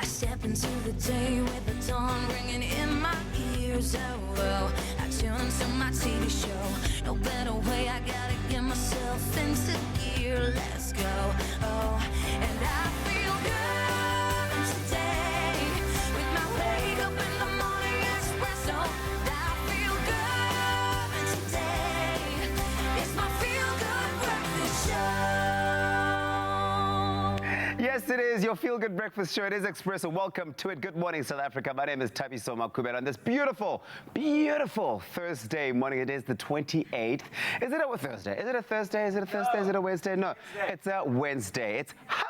step into the day with the dawn ringing in my ears. Oh, I tune into my TV show. No better way, I gotta get myself into gear. Let's go. Oh, and I feel good today with my wake up in the morning espresso. I feel good today. It's my feel good breakfast show. Yes, it is your feel-good breakfast show. It is Expresso. Welcome to it. Good morning, South Africa. My name is Thabiso Makubela on this beautiful, beautiful Thursday morning. It is the 28th. Is it a Thursday? Is it a Thursday? Is it a Thursday? Is it a Wednesday? No, it's a Wednesday. It's hump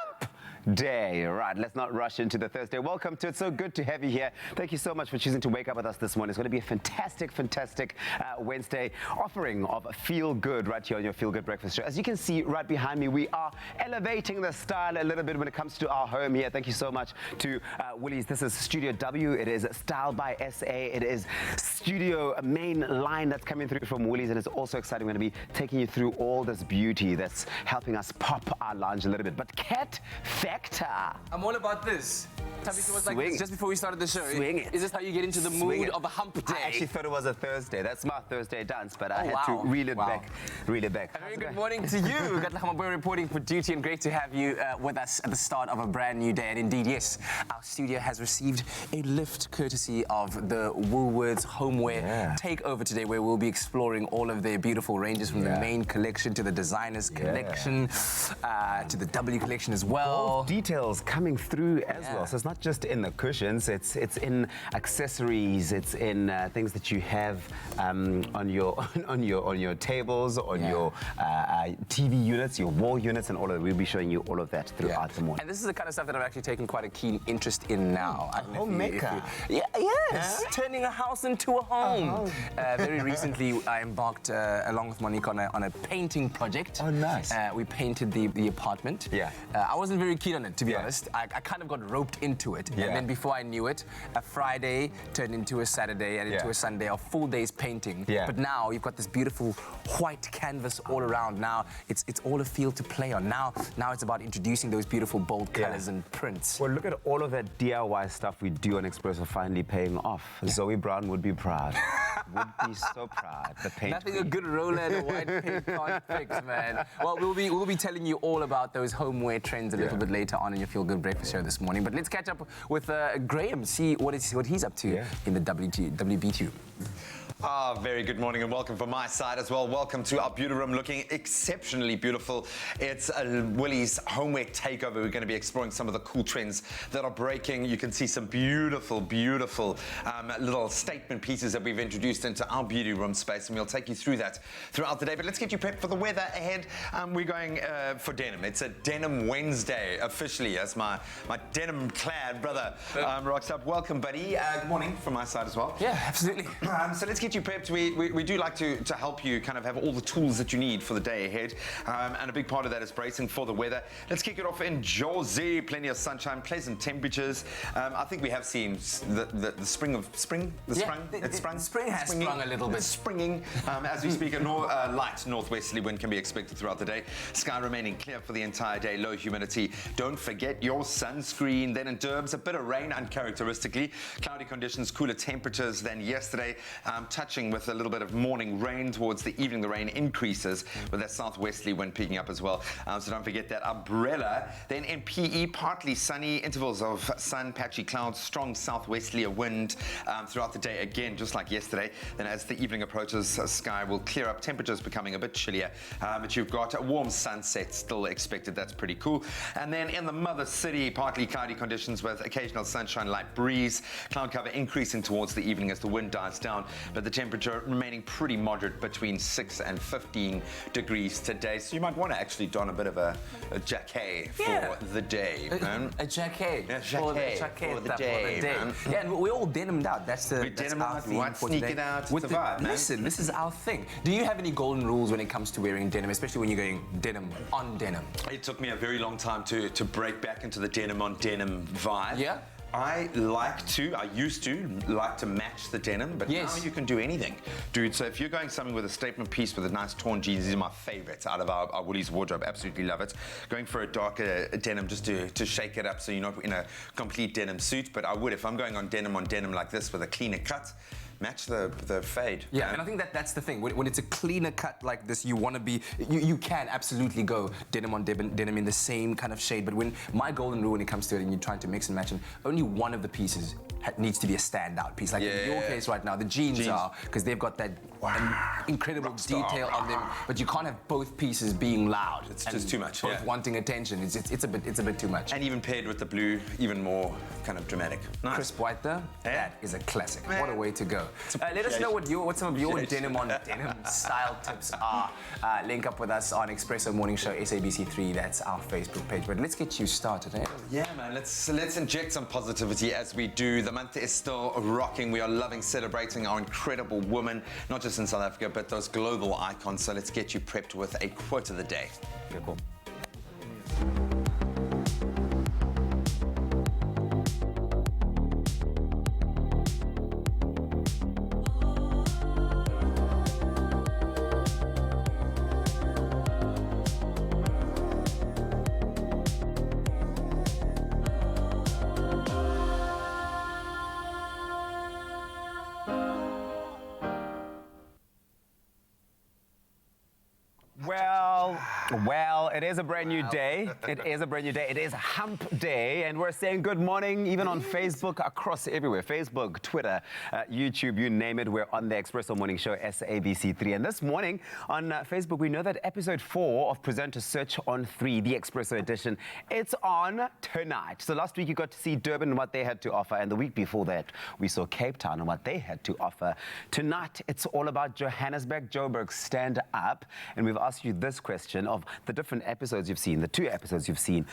day. Right, let's not rush into the Thursday. Welcome to it. So good to have you here. Thank you so much for choosing to wake up with us this morning. It's going to be a fantastic, fantastic Wednesday offering of Feel Good right here on your Feel Good Breakfast Show. As you can see right behind me, we are elevating the style a little bit when it comes to our home here. Thank you so much to Woolies. This is Studio W. It is Style by SA. It is Studio main line that's coming through from Woolies, and it's also exciting. We're going to be taking you through all this beauty that's helping us pop our lounge a little bit. But Cat Factor. I'm all about this. Tabiso was like this just before we started the show. Swing it. Is this how you get into the mood of a hump day? I actually thought it was a Thursday. That's my Thursday dance, but I had to reel it back. Reel it back. A very good morning to you. Gatlahamabwe reporting for duty, and great to have you with us at the start of a brand new day. And indeed, yes, our studio has received a lift courtesy of the Woolworths Homeware Takeover today, where we'll be exploring all of their beautiful ranges from the main collection to the designers collection to the W collection as well. Details coming through as well. So it's not just in the cushions, it's in accessories, it's in things that you have on your tables, on your TV units, your wall units, and all of that. We'll be showing you all of that throughout the morning. And this is the kind of stuff that I've actually taken quite a keen interest in now. A homemaker. Yes, turning a house into a home. Very recently, I embarked along with Monique on a painting project. Oh, nice. We painted the apartment. Yeah. I wasn't very keen on it, to be honest. I kind of got roped into it. And then before I knew it, a Friday turned into a Saturday and into a Sunday, a full day's painting. But now you've got this beautiful white canvas all around. Now it's all a field to play on. Now it's about introducing those beautiful bold colors and prints. Well, look at all of that DIY stuff we do on Expresso finally paying off. Zoe Brown would be proud. Would be so proud. The paint Nothing queen. a good roller and a white paint can't fix, man. Well, we'll be telling you all about those homeware trends a little bit later on in your Feel Good Breakfast show this morning. But let's catch up with Graham, see what he's up to in the WBT. Very good morning and welcome from my side as well. Welcome to our beauty room, looking exceptionally beautiful. It's a Woolies Homeware Takeover. We're going to be exploring some of the cool trends that are breaking. You can see some beautiful, beautiful little statement pieces that we've introduced into our beauty room space, and we'll take you through that throughout the day. But let's get you prepped for the weather ahead. We're going for denim. It's a Denim Wednesday officially, as my denim-clad brother rocks up. Welcome, buddy. Good morning from my side as well. Yeah, absolutely. So let's get you prepped. We do like to help you kind of have all the tools that you need for the day ahead, and a big part of that is bracing for the weather. Let's kick it off in Jersey. Plenty of sunshine, pleasant temperatures. I think we have seen the spring has sprung a little bit. It's springing as we speak. A light northwesterly wind can be expected throughout the day. Sky remaining clear for the entire day. Low humidity. Don't forget your sunscreen. Then in Durban, a bit of rain uncharacteristically. Cloudy conditions, cooler temperatures than yesterday. Touching with a little bit of morning rain. Towards the evening, the rain increases with that southwesterly wind picking up as well. So don't forget that umbrella. Then in PE, partly sunny, intervals of sun, patchy clouds, strong southwesterly wind throughout the day. Again, just like yesterday. Then as the evening approaches, sky will clear up. Temperatures becoming a bit chillier. But you've got a warm sunset still expected. That's pretty cool. And then in the mother city, partly cloudy conditions with occasional sunshine, light breeze. Cloud cover increasing towards the evening as the wind dies down. But the temperature remaining pretty moderate, between 6 and 15 degrees today. So you might want to actually don a bit of a jacket for the day, man. A jacket. Yeah, for the day, man. Yeah, and we're all denimed out. That's our theme for today. Sneak it out. With the vibe, man. Listen, this is our thing. Do you have any golden rules when it comes to wearing denim, especially when you're going denim on denim? It took me a very long time to break back into the denim on denim vibe. Yeah? I used to like to match the denim, but Yes. now you can do anything, dude. So if you're going something with a statement piece with a nice torn jeans, these are my favorites out of our Woolies wardrobe. Absolutely love it. Going for a darker denim just to shake it up so you're not in a complete denim suit, but I would, if I'm going on denim like this with a cleaner cut, match the fade. Yeah, and I think that's the thing. When it's a cleaner cut like this, you want to be, you can absolutely go denim on denim in the same kind of shade. But when my golden rule when it comes to it and you're trying to mix and match, and only one of the pieces needs to be a standout piece. Like in your case right now, the jeans are, because they've got that incredible detail on them. But you can't have both pieces being loud. It's just too much. Both wanting attention. It's a bit too much. And even paired with the blue, even more kind of dramatic. Nice. Crisp white though, that is a classic. Man. What a way to go. Let us know what some of your denim on denim style tips are. Link up with us on Expresso Morning Show SABC3. That's our Facebook page. But let's get you started. Eh? Yeah, man. Let's inject some positivity as we do. The month is still rocking. We are loving celebrating our incredible women, not just in South Africa, but those global icons. So let's get you prepped with a quote of the day. Okay, cool. Well, it is a brand new day. It is a brand new day. It is hump day, and we're saying good morning even on Facebook, across everywhere. Facebook, Twitter, YouTube, you name it. We're on the Expresso Morning Show, SABC3. And this morning on Facebook, we know that episode 4 of Presenter Search on 3, the Expresso edition, it's on tonight. So last week you got to see Durban and what they had to offer, and the week before that we saw Cape Town and what they had to offer. Tonight it's all about Johannesburg, Joburg, stand up, and we've asked you this question of the different episodes you've seen, the 2 episodes you've seen.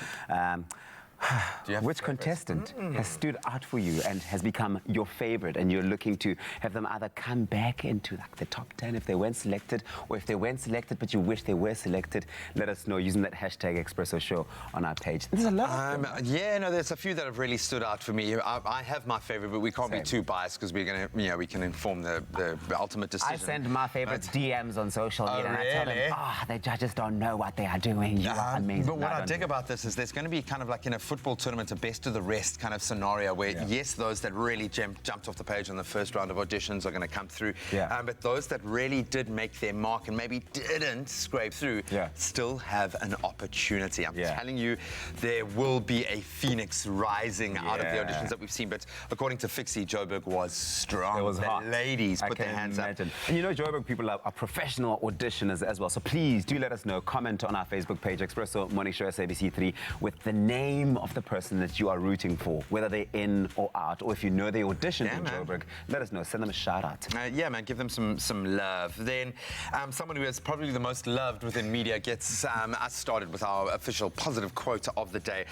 Which contestant has stood out for you and has become your favorite, and you're looking to have them either come back into like the top 10 if they weren't selected, or if they weren't selected but you wish they were selected? Let us know using that hashtag Expresso Show on our page. There's a lot. Yeah, no, there's a few that have really stood out for me. I have my favorite, but we can't be too biased because we're gonna, we can inform the ultimate decision. I send my favorites DMs on social media, and I tell them, the judges don't know what they are doing. You are amazing. But what I dig about this is there's going to be kind of like in a football tournament, a best of the rest kind of scenario where, yes, those that really jumped off the page in the first round of auditions are going to come through. But those that really did make their mark and maybe didn't scrape through still have an opportunity. I'm telling you, there will be a phoenix rising out of the auditions that we've seen. But according to Fixie, Joburg was strong. It was hot. Ladies put their hands up. And you know, Joburg people are professional auditioners as well. So please do let us know. Comment on our Facebook page, Expresso Morning Show SABC3, with the name of the person that you are rooting for, whether they're in or out, or if you know they auditioned in Joburg, let us know. Send them a shout out. Yeah, man, give them some love. Then someone who is probably the most loved within media gets us started with our official positive quote of the day.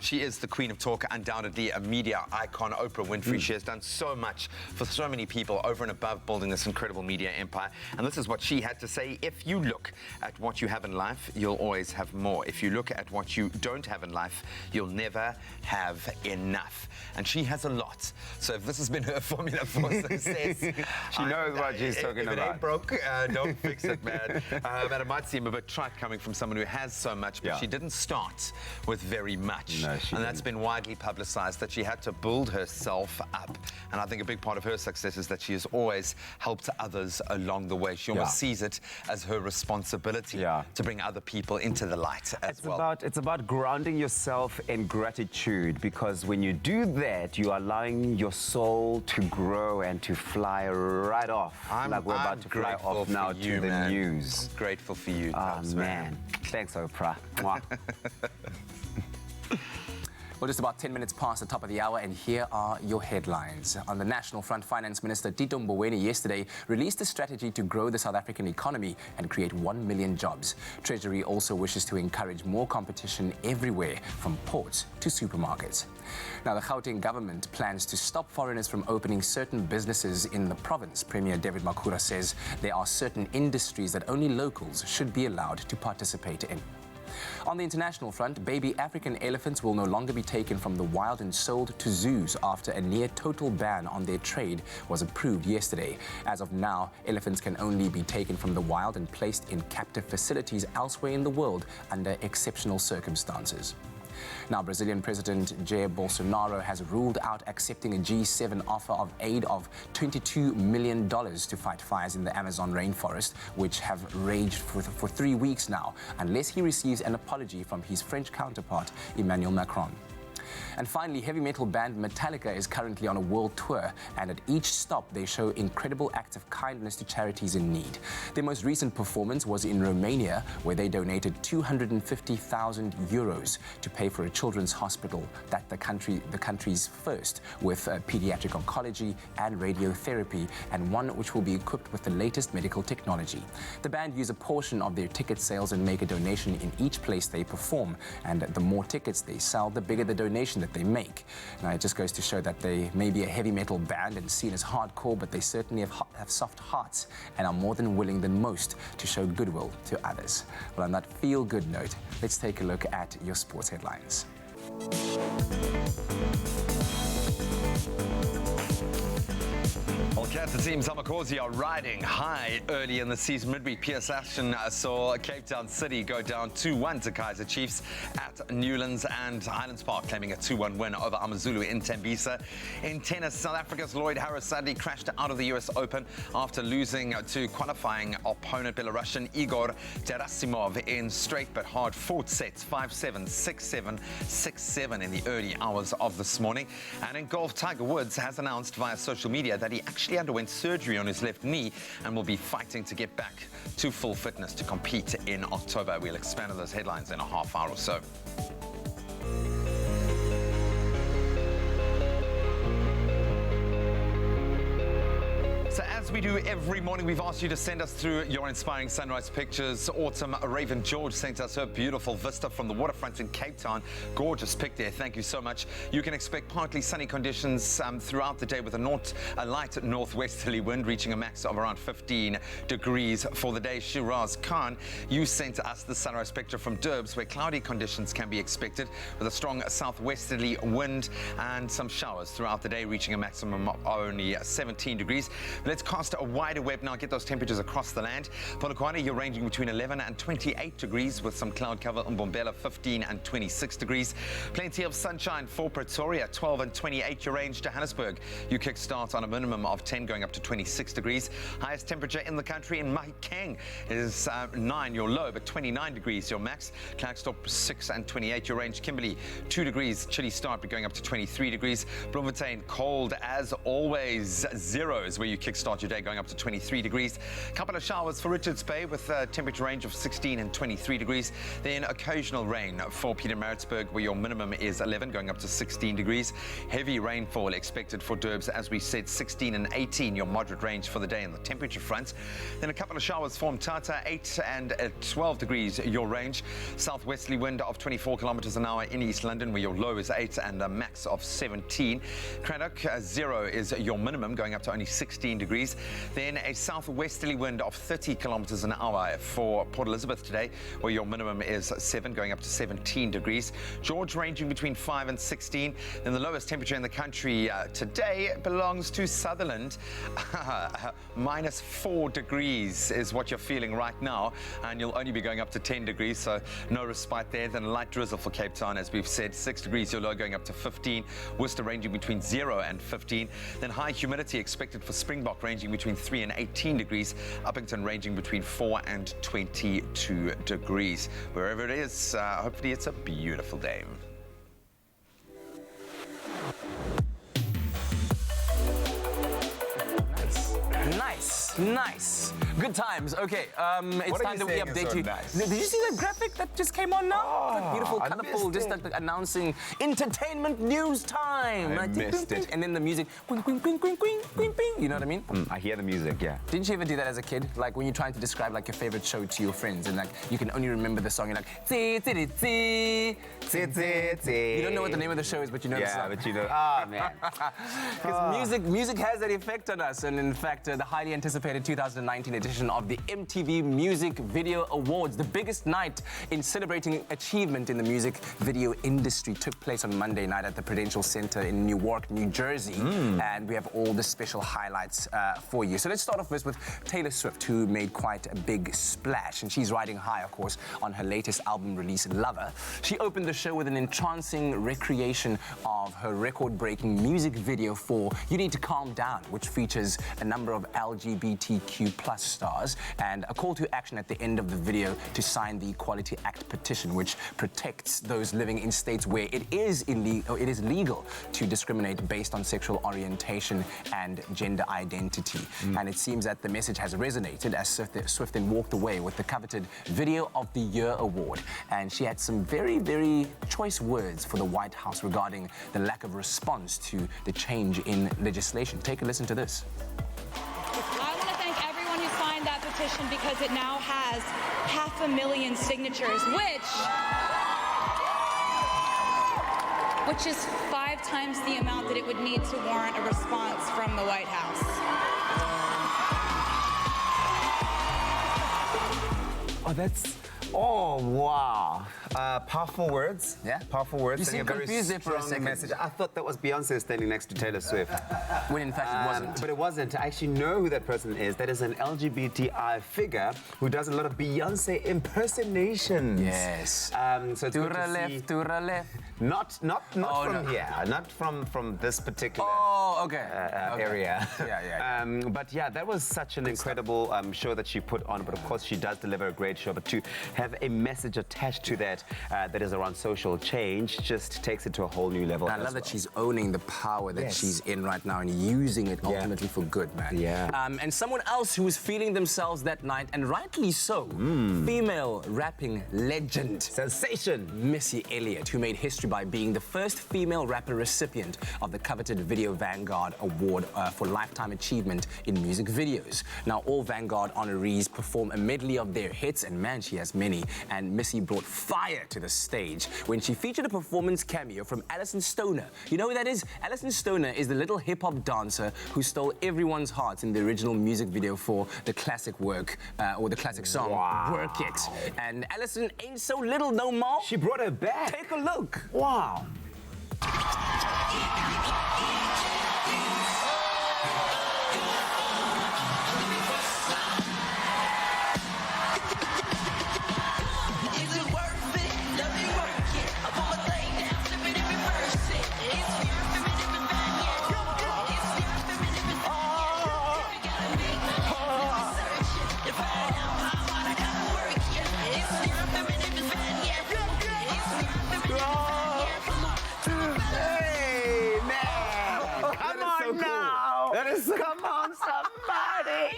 She is the queen of talk, undoubtedly a media icon, Oprah Winfrey. She has done so much for so many people over and above building this incredible media empire. And this is what she had to say: if you look at what you have in life, you'll always have more. If you look at what you don't have in life, you'll never have enough. And she has a lot. So if this has been her formula for success, she knows what she's talking about. If it ain't broke, don't fix it, man. And it might seem a bit trite coming from someone who has so much, but she didn't start with very much. No, she and that's been widely publicized, that she had to build herself up. And I think a big part of her success is that she has always helped others along the way. She almost sees it as her responsibility to bring other people into the light as well. It's about grounding yourself in gratitude, because when you do that, you are allowing your soul to grow and to fly right off. Like we're about to fly off now to the news. I'm grateful for you. Oh, man. Thanks, Oprah. Mwah. Well, just about 10 minutes past the top of the hour, and here are your headlines. On the National Front, Finance Minister Tito Mboweni yesterday released a strategy to grow the South African economy and create 1 million jobs. Treasury also wishes to encourage more competition everywhere, from ports to supermarkets. Now, the Gauteng government plans to stop foreigners from opening certain businesses in the province. Premier David Makhura says there are certain industries that only locals should be allowed to participate in. On the international front, baby African elephants will no longer be taken from the wild and sold to zoos after a near-total ban on their trade was approved yesterday. As of now, elephants can only be taken from the wild and placed in captive facilities elsewhere in the world under exceptional circumstances. Now, Brazilian President Jair Bolsonaro has ruled out accepting a G7 offer of aid of $22 million to fight fires in the Amazon rainforest, which have raged for 3 weeks now, unless he receives an apology from his French counterpart, Emmanuel Macron. And finally, heavy metal band Metallica is currently on a world tour, and at each stop they show incredible acts of kindness to charities in need. Their most recent performance was in Romania, where they donated 250,000 euros to pay for a children's hospital, the country's first, with pediatric oncology and radiotherapy, and one which will be equipped with the latest medical technology. The band use a portion of their ticket sales and make a donation in each place they perform, and the more tickets they sell, the bigger the donation that they make. Now, it just goes to show that they may be a heavy metal band and seen as hardcore, but they certainly have soft hearts and are more than willing than most to show goodwill to others. Well, on that feel-good note, let's take a look at your sports headlines. Well, Kansas team Zamakosi are riding high early in the season. Midweek Pierce Ashton saw Cape Town City go down 2-1 to Kaizer Chiefs at Newlands, and Highlands Park claiming a 2-1 win over Amazulu in Tembisa. In tennis, South Africa's Lloyd Harris sadly crashed out of the US Open after losing to qualifying opponent Belarusian Igor Gerasimov in straight but hard-fought sets, 5-7, 6-7, 6-7 in the early hours of this morning. And in golf, Tiger Woods has announced via social media that he actually underwent surgery on his left knee and will be fighting to get back to full fitness to compete in October. We'll expand on those headlines in a half hour or so. So as we do every morning, we've asked you to send us through your inspiring sunrise pictures. Autumn Raven George sent us her beautiful vista from the waterfront in Cape Town. Gorgeous pic there. Thank you so much. You can expect partly sunny conditions throughout the day with a light northwesterly wind reaching a max of around 15 degrees for the day. Shiraz Khan, you sent us the sunrise picture from Durban, where cloudy conditions can be expected with a strong southwesterly wind and some showers throughout the day, reaching a maximum of only 17 degrees. Let's cast a wider web now, get those temperatures across the land. Polokwane, you're ranging between 11 and 28 degrees with some cloud cover. Mbombela, 15 and 26 degrees. Plenty of sunshine for Pretoria, 12 and 28 your range. Johannesburg, you kickstart on a minimum of 10 going up to 26 degrees. Highest temperature in the country in Mahikeng is 9 your low, but 29 degrees your max. Klerksdorp, 6 and 28 your range. Kimberley, 2 degrees, chilly start, but going up to 23 degrees. Bloemfontein, cold as always. Zeros where you kickstart your day, going up to 23 degrees. Couple of showers for Richards Bay with a temperature range of 16 and 23 degrees. Then occasional rain for Pietermaritzburg, where your minimum is 11 going up to 16 degrees. Heavy rainfall expected for Durbs, as we said, 16 and 18 your moderate range for the day in the temperature front. Then a couple of showers for Mthatha, 8 and 12 degrees your range. Southwesterly wind of 24 kilometers an hour in East London, where your low is 8 and a max of 17. Cradock, 0 is your minimum, going up to only 16 degrees. Then a southwesterly wind of 30 kilometers an hour for Port Elizabeth today, where your minimum is 7 going up to 17 degrees. George ranging between 5 and 16. Then the lowest temperature in the country today belongs to Sutherland. Minus 4 degrees is what you're feeling right now, and you'll only be going up to 10 degrees, so no respite there. Then a light drizzle for Cape Town, as we've said, 6 degrees your low, going up to 15. Worcester ranging between 0 and 15. Then high humidity expected for Springbok, ranging between 3 and 18 degrees. Uppington ranging between 4 and 22 degrees. Wherever it is, hopefully it's a beautiful day. Nice. Good times. Okay, it's What are time you that we saying is update so you. nice? Did you see that graphic that just came on now? That beautiful, I colorful, missed just it. like announcing entertainment news time. time. I missed it. And then the music, quing, quing, quing, quing, quing, quing, quing. You know what I mean? I hear the music, yeah. Didn't you ever do that as a kid? Like when you're trying to describe like your favorite show to your friends and like you can only remember the song, you're like, tee, tee, tee, tee. You don't know what the name of the show is, but you know the song. Yeah, but you know, oh man. Because music has that effect on us. And in fact, the highly anticipated 2019 edition of the MTV Music Video Awards, the biggest night in celebrating achievement in the music video industry, took place on Monday night at the Prudential Center in Newark, New Jersey. And we have all the special highlights for you. So let's start off first with Taylor Swift, who made quite a big splash. And she's riding high, of course, on her latest album release, Lover. She opened the show with an entrancing recreation of her record-breaking music video for You Need to Calm Down, which features a number of LGBTQ plus stars and a call to action at the end of the video to sign the Equality Act petition, which protects those living in states where it is legal to discriminate based on sexual orientation and gender identity. And it seems that the message has resonated as Swift then walked away with the coveted Video of the Year award. And she had some very, very choice words for the White House regarding the lack of response to the change in legislation. Take a listen to this. I want to thank everyone who signed that petition because it now has 500,000 signatures, which is 5 times the amount that it would need to warrant a response from the White House. Oh, wow. Powerful words. Yeah. Powerful words. You seem and a very confused there for a strong second. message. I thought that was Beyonce standing next to Taylor Swift. When in fact it wasn't. But it wasn't. I actually know who that person is. That is an LGBTI figure who does a lot of Beyonce impersonations. Yes. So it's To good the to left, see. to the left. Not Oh, from no. here. Not from this particular. Oh, okay. Okay. Area. Yeah. But yeah, that was such an incredible show that she put on. But of course, she does deliver a great show. But to have a message attached to that that is around social change just takes it to a whole new level. I love that she's owning the power that she's in right now and using it ultimately for good, man. Yeah. And someone else who was feeling themselves that night, and rightly so, female rapping legend, Sensation. Missy Elliott, who made history by being the first female rapper recipient of the coveted Video Vanguard Award for Lifetime Achievement in Music Videos. Now, all Vanguard honorees perform a medley of their hits, and man, she has many. And Missy brought fire to the stage when she featured a performance cameo from Alison Stoner. You know who that is? Alison Stoner is the little hip-hop dancer who stole everyone's hearts in the original music video for the classic work, or the classic song, Work It. And Alison ain't so little no more. She brought her back. Take a look. Wow. Hey, man. Come on now. That is so Come on, somebody.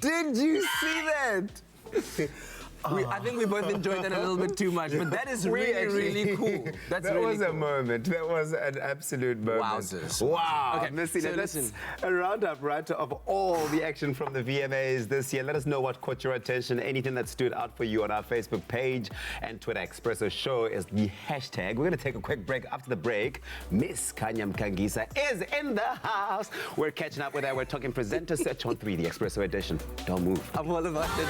Did you see that? I think we both enjoyed that a little bit too much, but that is really cool. That's that really was a cool. moment. That was an absolute moment. Wowzers. Wow. Okay, Missy, so that's listen. a roundup, right, of all the action from the VMAs this year. Let us know what caught your attention, anything that stood out for you on our Facebook page and Twitter. Expresso Show is the hashtag. We're going to take a quick break. After the break, Miss Kanya Mkangisa is in the house. We're catching up with her. We're talking presenter Search on 3, the Expresso edition. Don't move. I'm all about it.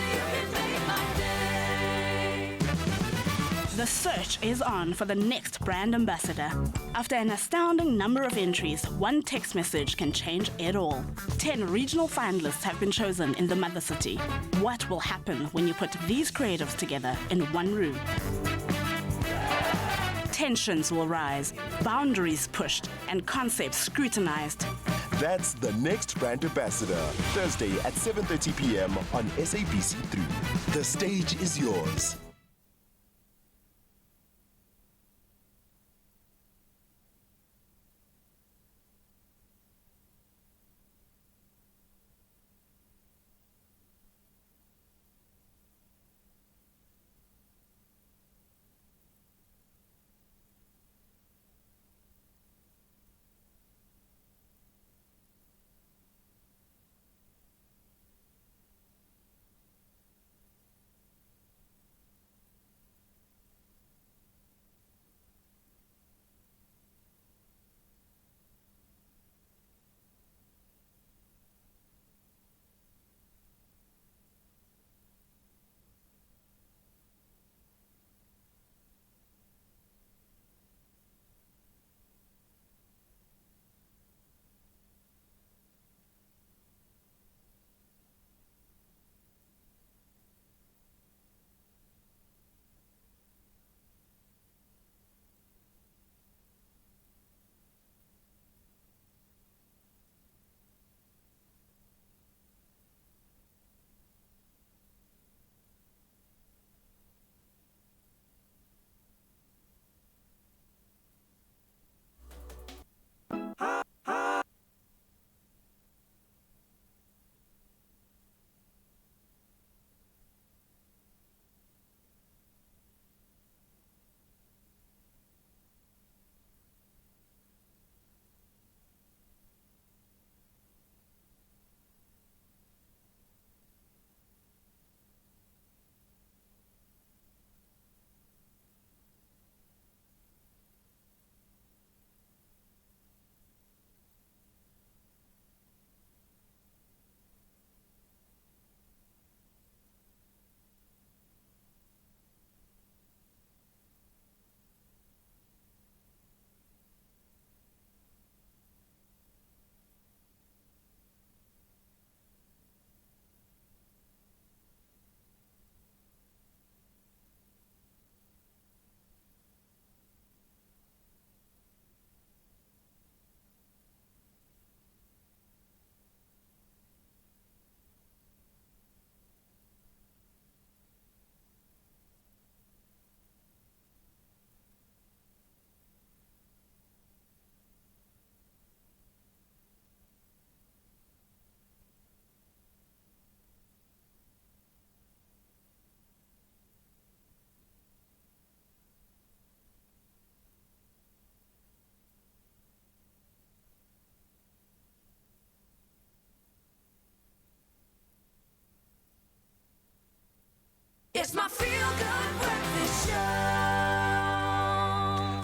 The search is on for the next brand ambassador. After an astounding number of entries, one text message can change it all. 10 regional finalists have been chosen in the mother city. What will happen when you put these creatives together in one room? Tensions will rise, boundaries pushed, and concepts scrutinized. That's the next brand ambassador, Thursday at 7:30 p.m. on SABC3. The stage is yours.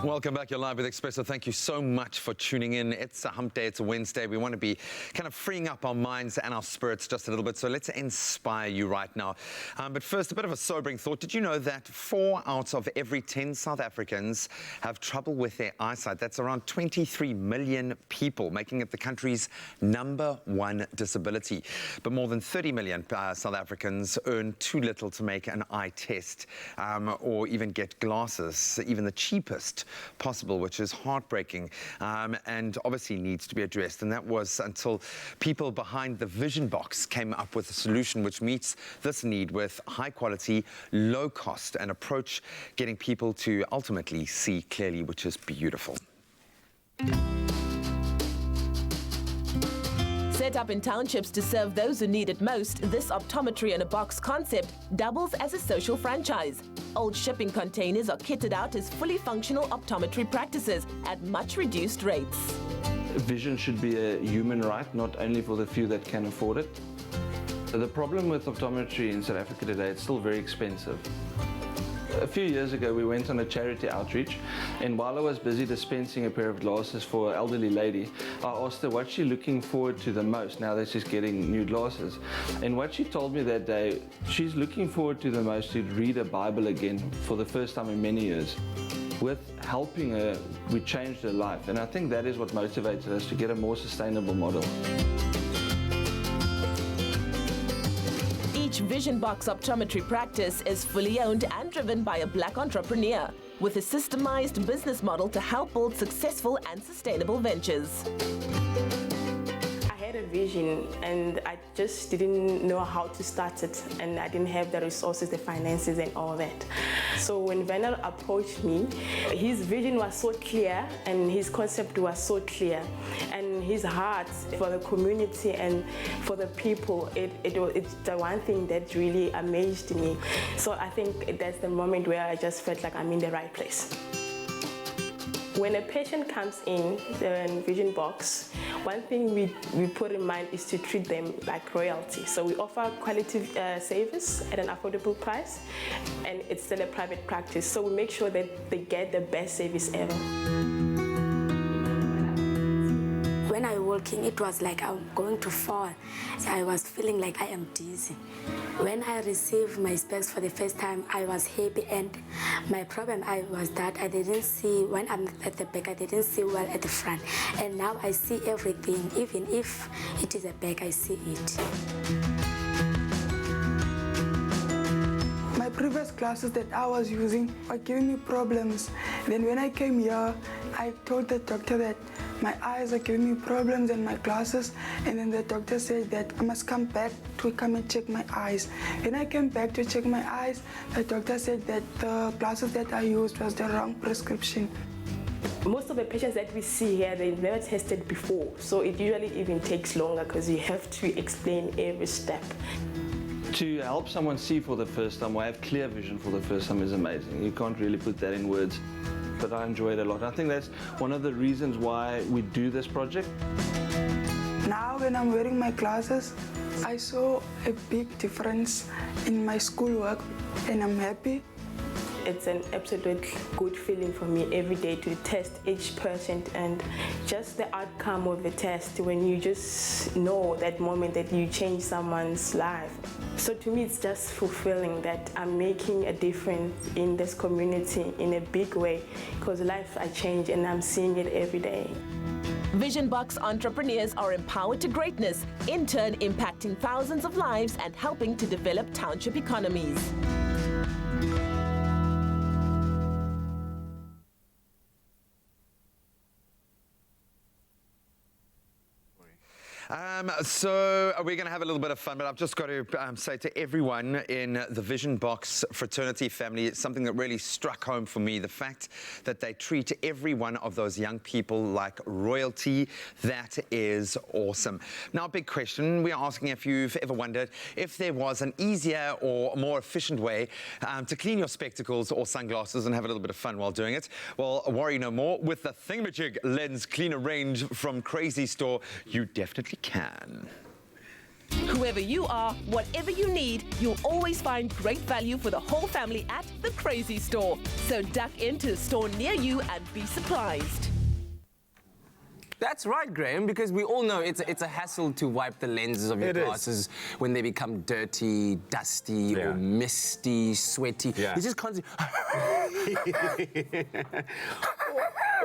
Welcome back. You're live with Expresso. Thank you so much for tuning in. It's a hump day. It's a Wednesday. We want to be kind of freeing up our minds and our spirits just a little bit. So let's inspire you right now. But first, a bit of a sobering thought. Did you know that 4 out of every 10 South Africans have trouble with their eyesight? That's around 23 million people, making it the country's #1 disability. But more than 30 million South Africans earn too little to make an eye test or even get glasses, even the cheapest possible, which is heartbreaking and obviously needs to be addressed. And that was until people behind the Vision Box came up with a solution which meets this need with high quality, low cost, and approach getting people to ultimately see clearly, which is beautiful. Set up in townships to serve those who need it most, this optometry in a box concept doubles as a social franchise. Old shipping containers are kitted out as fully functional optometry practices at much reduced rates. Vision should be a human right, not only for the few that can afford it. The problem with optometry in South Africa today, it's still very expensive. A few years ago, we went on a charity outreach, and while I was busy dispensing a pair of glasses for an elderly lady, I asked her what she's looking forward to the most now that she's getting new glasses. And what she told me that day, she's looking forward to the most to read a Bible again for the first time in many years. With helping her, we changed her life, and I think that is what motivated us to get a more sustainable model. Each Vision Box optometry practice is fully owned and driven by a black entrepreneur with a systemized business model to help build successful and sustainable ventures. I had a vision and I just didn't know how to start it, and I didn't have the resources, the finances and all that. So when Vanel approached me, his vision was so clear and his concept was so clear, and his heart for the community and for the people, it's the one thing that really amazed me. So I think that's the moment where I just felt like I'm in the right place. When a patient comes in the Vision Box, one thing we put in mind is to treat them like royalty. So we offer quality service at an affordable price, and it's still a private practice. So we make sure that they get the best service ever. When I walk in, it was like I'm going to fall. So I was feeling like I am dizzy. When I received my specs for the first time, I was happy, and my problem was that I didn't see, when I'm at the back, I didn't see well at the front. And now I see everything, even if it is a back, I see it. My previous glasses that I was using were giving me problems. Then when I came here, I told the doctor that my eyes are giving me problems and my glasses, and then the doctor said that I must come back to come and check my eyes. When I came back to check my eyes, the doctor said that the glasses that I used was the wrong prescription. Most of the patients that we see here, they've never tested before, so it usually even takes longer because you have to explain every step. To help someone see for the first time or have clear vision for the first time is amazing. You can't really put that in words, but I enjoy it a lot. I think that's one of the reasons why we do this project. Now when I'm wearing my glasses, I saw a big difference in my schoolwork, and I'm happy. It's an absolute good feeling for me every day to test each patient, and just the outcome of the test when you just know that moment that you change someone's life. So to me, it's just fulfilling that I'm making a difference in this community in a big way, because lives are changed and I'm seeing it every day. Vision Box entrepreneurs are empowered to greatness, in turn impacting thousands of lives and helping to develop township economies. So we're going to have a little bit of fun, but I've just got to say to everyone in the Vision Box fraternity family, it's something that really struck home for me, the fact that they treat every one of those young people like royalty. That is awesome. Now, big question, we're asking if you've ever wondered if there was an easier or more efficient way to clean your spectacles or sunglasses and have a little bit of fun while doing it. Well, worry no more. With the Thingamajig Lens Cleaner range from Crazy Store, you definitely can. Whoever you are, whatever you need, you'll always find great value for the whole family at the Crazy Store. So duck into a store near you and be surprised. That's right, Graham, because we all know it's a hassle to wipe the lenses of your glasses when they become dirty, dusty, or misty, sweaty. It's just constantly...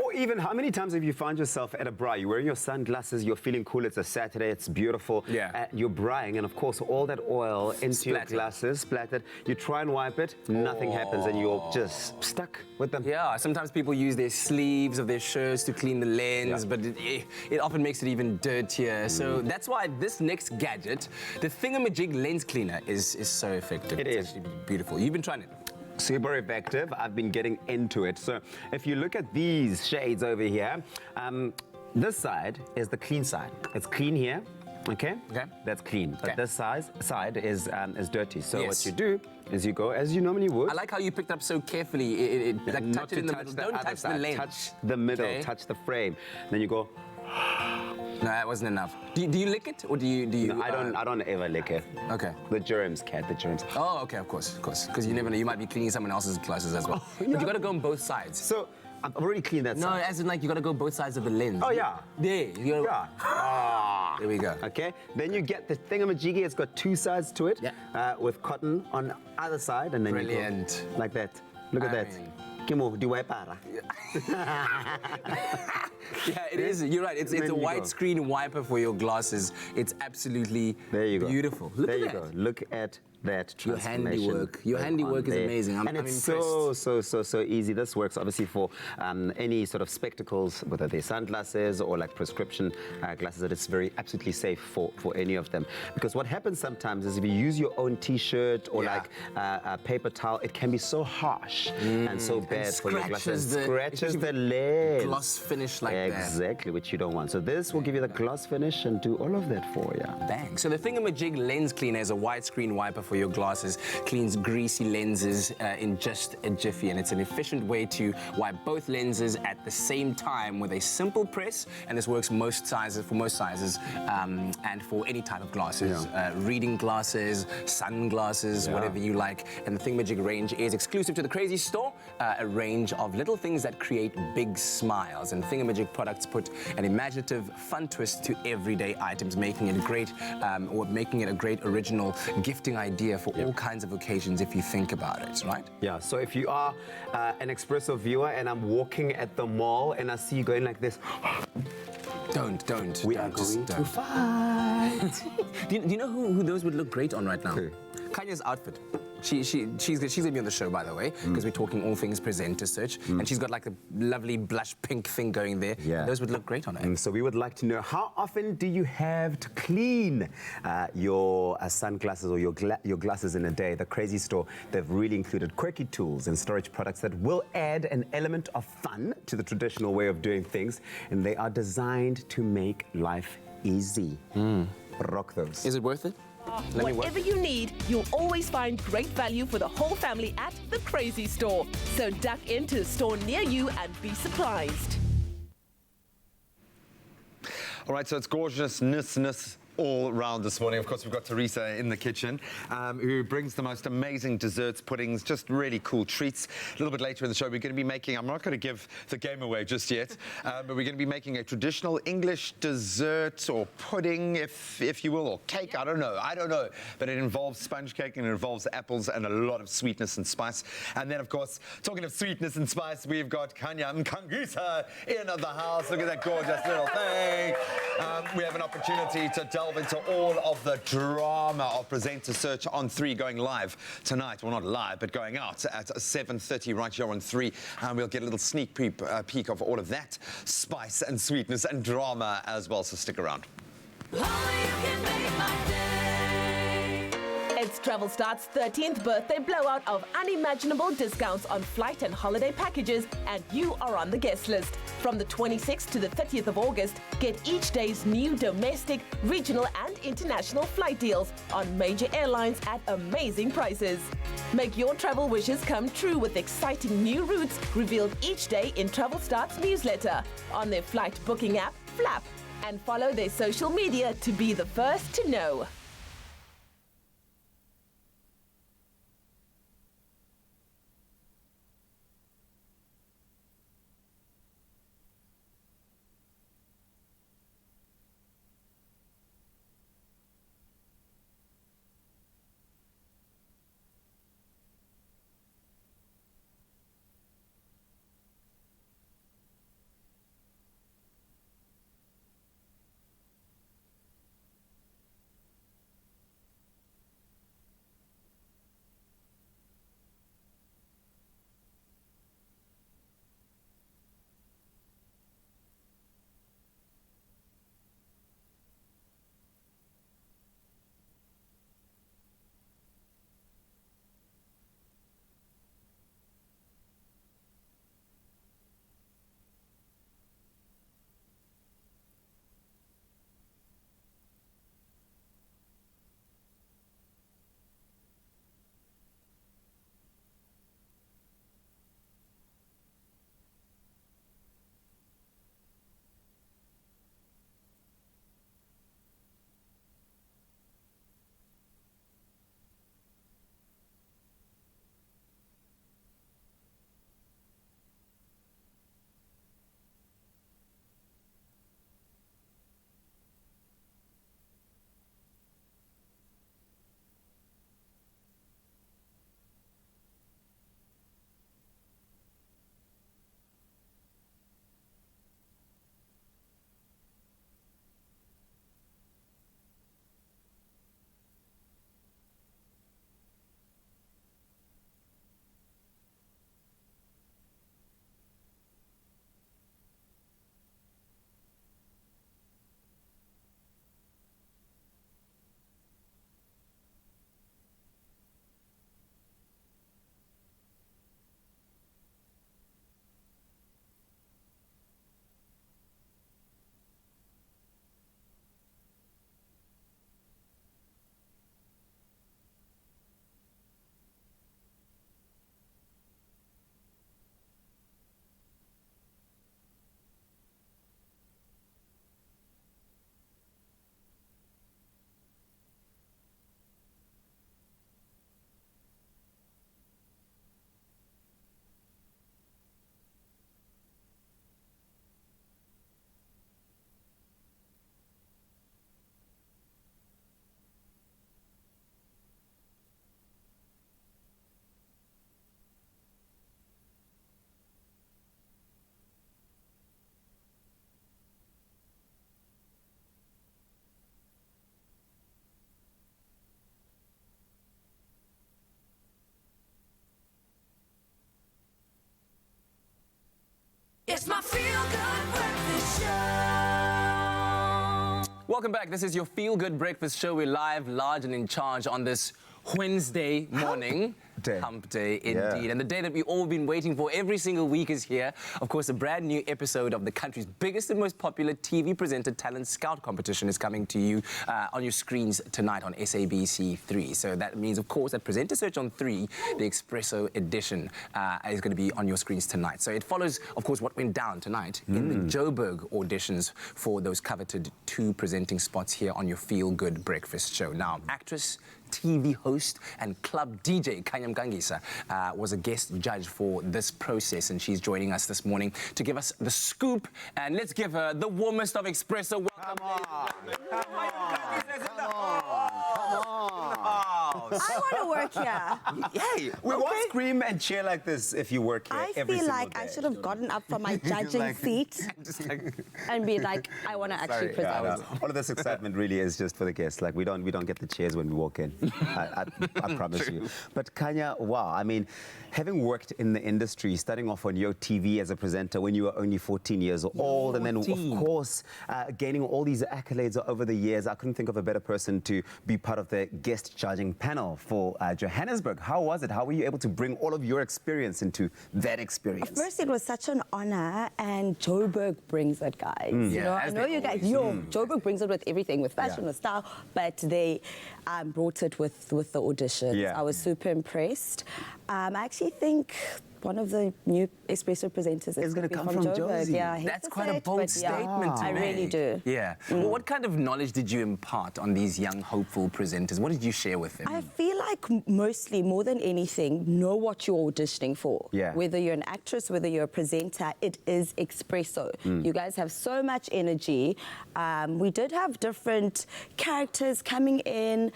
Or even, how many times have you found yourself at a bra? You're wearing your sunglasses, you're feeling cool, it's a Saturday, it's beautiful. You're braing, and of course, all that oil into your glasses, splattered. You try and wipe it, nothing happens, and you're just stuck with them. Yeah, sometimes people use their sleeves of their shirts to clean the lens, but it often makes it even dirtier. So that's why this next gadget, the thingamajig lens cleaner, is so effective. It's actually beautiful. You've been trying it. Super effective. I've been getting into it. So if you look at these shades over here, this side is the clean side. It's clean here. Okay? That's clean. But this side is dirty. So what you do is you go as you normally would. I like how you picked up so carefully. Like, not touch it in the middle. Don't touch the lens. Touch the middle. Touch the frame. Then you go. No, that wasn't enough. Do you lick it, or do you? No, I don't ever lick it. Okay. The germs, Kat, the germs. Oh, okay, of course. Because you never know, you might be cleaning someone else's glasses as well. But you got to go on both sides. So I've already cleaned that side. No, as in like you got to go both sides of the lens. Oh yeah. There. You gotta... There we go. Okay. Then you get the thingamajiggy. It's got two sides to it. With cotton on either side, and then you go like that. Look at that. Kimo, diwaipara. Yeah, it is. You're right. It's a widescreen wiper for your glasses. It's absolutely beautiful. Look at that. Look at that transformation. Your handiwork is amazing. I'm it's impressed. so easy. This works obviously for any sort of spectacles, whether they're sunglasses or like prescription glasses. That it's absolutely safe for any of them. Because what happens sometimes is if you use your own T-shirt or like a paper towel, it can be so harsh and so bad for your glasses. Scratches the lens. Gloss finish like that. Exactly, which you don't want. So this will give you the gloss finish and do all of that for you. Bang. So the thingamajig lens cleaner is a widescreen wiper for your glasses, cleans greasy lenses in just a jiffy, and it's an efficient way to wipe both lenses at the same time with a simple press, and this works for most sizes and for any type of glasses, reading glasses, sunglasses, whatever you like. And the thingamajig range is exclusive to the Crazy Store, a range of little things that create big smiles, and thingamajig products put an imaginative, fun twist to everyday items, making it great, or making it a great original gifting idea for all kinds of occasions if you think about it, right? Yeah, so if you are an Expresso viewer and I'm walking at the mall and I see you going like this, don't. We are going to fight. do you know who those would look great on right now? Who? Kanya's outfit. She's gonna be on the show, by the way, because we're talking all things presenter search, and she's got like a lovely blush pink thing going there. Yeah. Those would look great on her. So we would like to know, how often do you have to clean your sunglasses or your glasses in a day? The Crazy Store, they've really included quirky tools and storage products that will add an element of fun to the traditional way of doing things, and they are designed to make life easy. Rock those. Is it worth it? Whatever you need, you'll always find great value for the whole family at the Crazy Store. So duck into a store near you and be surprised. All right, so it's gorgeousness all around this morning. Of course, we've got Teresa in the kitchen, who brings the most amazing desserts, puddings, just really cool treats. A little bit later in the show, we're going to be making, I'm not going to give the game away just yet, but we're going to be making a traditional English dessert or pudding, if you will, or cake, I don't know. But it involves sponge cake and it involves apples and a lot of sweetness and spice. And then, of course, talking of sweetness and spice, we've got Kanya Mkangisa in the house. Look at that gorgeous little thing. We have an opportunity to delve into all of the drama of Presenter Search on 3, going live tonight. Well, not live, but going out at 7:30 right here on 3. And we'll get a little sneak peek of all of that spice and sweetness and drama as well, so stick around. It's Travel Start's 13th birthday blowout of unimaginable discounts on flight and holiday packages, and you are on the guest list. From the 26th to the 30th of August, get each day's new domestic, regional and international flight deals on major airlines at amazing prices. Make your travel wishes come true with exciting new routes revealed each day in Travel Start's newsletter, on their flight booking app, Flap, and follow their social media to be the first to know. It's my feel-good breakfast show. Welcome back. This is your Feel Good Breakfast Show. We're live, large and in charge on this Wednesday morning. Hump Day, indeed. And the day that we've all been waiting for every single week is here. Of course, a brand new episode of the country's biggest and most popular TV presented talent scout competition is coming to you on your screens tonight on SABC 3. So that means, of course, that Presenter Search on 3, the Expresso edition, is going to be on your screens tonight. So it follows, of course, what went down tonight in the Joburg auditions for those coveted 2 presenting spots here on your Feel Good Breakfast Show. Now, actress, TV host and club DJ Kanya Mkangisa was a guest judge for this process, and she's joining us this morning to give us the scoop. And let's give her the warmest of Expresso welcome. Come on. I want to work here. Hey, we won't scream and cheer like this if you work here I every feel single like day. I should have gotten up from my judging seat and be like, I want to actually present. Yeah, all of this excitement really is just for the guests. Like we don't get the cheers when we walk in. I promise you. But Kanya, wow, I mean, having worked in the industry, starting off on Yo TV as a presenter when you were only 14 years old, and then of course gaining all these accolades over the years, I couldn't think of a better person to be part of the guest judging panel for Johannesburg. How was it? How were you able to bring all of your experience into that experience? First, it was such an honor, and Joburg brings it, guys. You know, I know you guys. Joburg brings it with everything, with fashion, with style, but they brought it with the auditions. Yeah. I was super impressed. I actually think one of the new Expresso presenters is going to come from Joburg. Yeah, that's quite a bold statement to I make. really do. Yeah. Well, what kind of knowledge did you impart on these young, hopeful presenters? What did you share with them? I feel like mostly, more than anything, know what you're auditioning for. Yeah. Whether you're an actress, whether you're a presenter, it is Expresso. You guys have so much energy. We did have different characters coming in.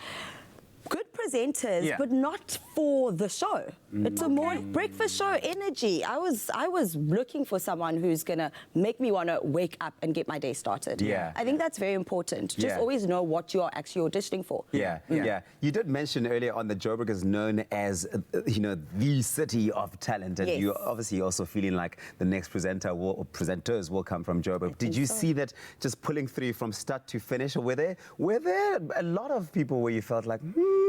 Good presenters, but not for the show. It's a more breakfast show energy. I was looking for someone who's gonna make me want to wake up and get my day started. Yeah. I think that's very important. Just always know what you are actually auditioning for. Yeah. You did mention earlier on that Joburg is known as, the city of talent, and you're obviously also feeling like the next presenters will come from Joburg. Did you see that just pulling through from start to finish, or were there a lot of people where you felt like,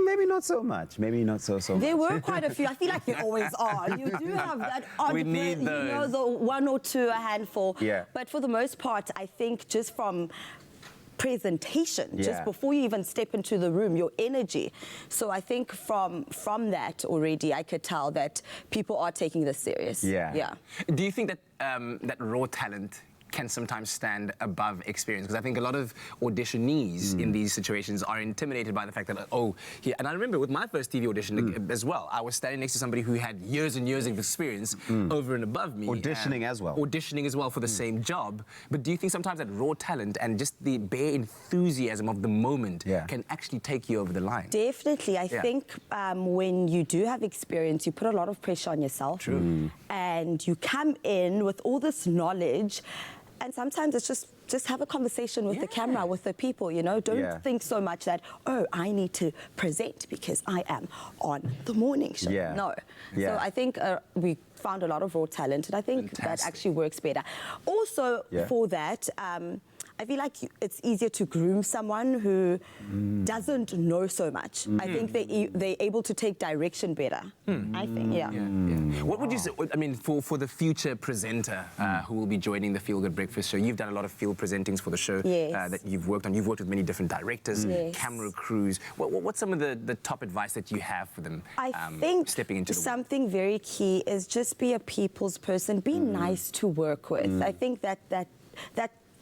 maybe not so much, maybe not so much? There were quite a few. I feel like there always are. You do have that odd, We need those. the one or two, a handful. Yeah. But for the most part, I think just from presentation, just before you even step into the room, your energy. So I think from that already, I could tell that people are taking this serious. Yeah. Do you think that that raw talent can sometimes stand above experience? Because I think a lot of auditionees in these situations are intimidated by the fact that, and I remember with my first TV audition as well, I was standing next to somebody who had years and years of experience over and above me. Auditioning as well. Auditioning as well for the same job. But do you think sometimes that raw talent and just the bare enthusiasm of the moment can actually take you over the line? Definitely. I think when you do have experience, you put a lot of pressure on yourself. True. And you come in with all this knowledge, and sometimes it's just have a conversation with the camera, with the people, Don't think so much that, I need to present because I am on the morning show. No. So I think we found a lot of raw talent, and I think that actually works better. Also, for that, I feel like it's easier to groom someone who doesn't know so much. I think they're able to take direction better. I think, What would you say, I mean, for the future presenter who will be joining the Feel Good Breakfast Show? You've done a lot of field presentings for the show that you've worked on. You've worked with many different directors, camera crews. What's some of the top advice that you have for them I think stepping into the something very key is just be a people's person. Be nice to work with. I think that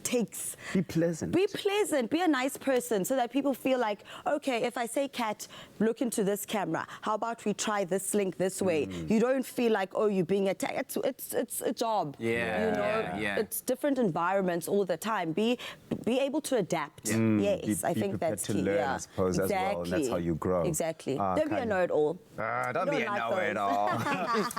takes... Be pleasant. Be pleasant. Be a nice person so that people feel like, okay, if I say, Kat, look into this camera. How about we try this link this way? You don't feel like, you're being attacked. It's a job. It's different environments all the time. Be able to adapt. Yes, I think that's key. To learn, I suppose, as well, and that's how you grow. Exactly. Don't be a know-it-all. Don't be a know-it-all.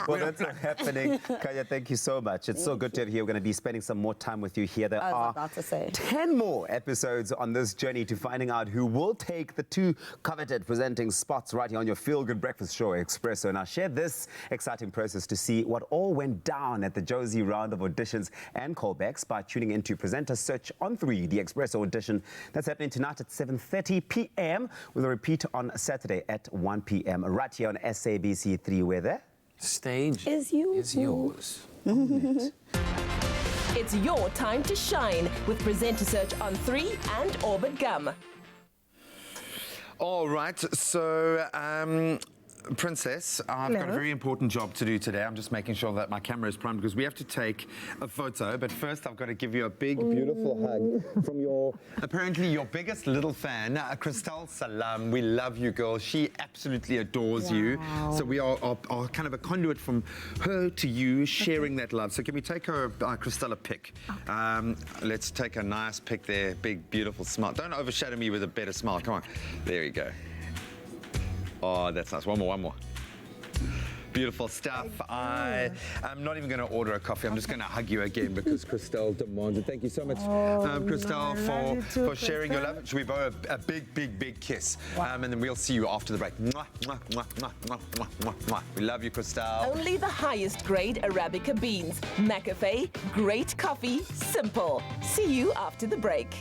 Well, that's happening. Kanya, thank you so much. It's so good to have you. We're going to be spending some more time with you here. There are about to say. 10 more episodes on this journey to finding out who will take the 2 coveted presenting spots right here on your feel-good breakfast show, Expresso. Now, share this exciting process to see what all went down at the Josie round of auditions and callbacks by tuning into Presenter Search on 3, the Expresso audition. That's happening tonight at 7:30 p.m. with a repeat on Saturday at 1 p.m. right here on SABC 3, where the stage is yours. It's your time to shine with Presenter Search on 3 and Orbit Gum. All right, so Princess, I've got a very important job to do today. I'm just making sure that my camera is primed because we have to take a photo. But first, I've got to give you a big, beautiful hug from apparently your biggest little fan, Christelle Salam. We love you, girl. She absolutely adores you. So we are kind of a conduit from her to you, sharing that love. So can we take her, Christelle, a pic? Let's take a nice pic there. Big, beautiful smile. Don't overshadow me with a better smile. Come on. There you go. Oh, that's nice. One more. Beautiful stuff. I'm not even going to order a coffee. I'm just going to hug you again because Christelle demands it. Thank you so much, Christelle, for sharing your love. Should we bow a big kiss? And then we'll see you after the break. Mwah, mwah, mwah, mwah, mwah, mwah, mwah, mwah. We love you, Christelle. Only the highest grade Arabica beans. McAfee, great coffee, simple. See you after the break.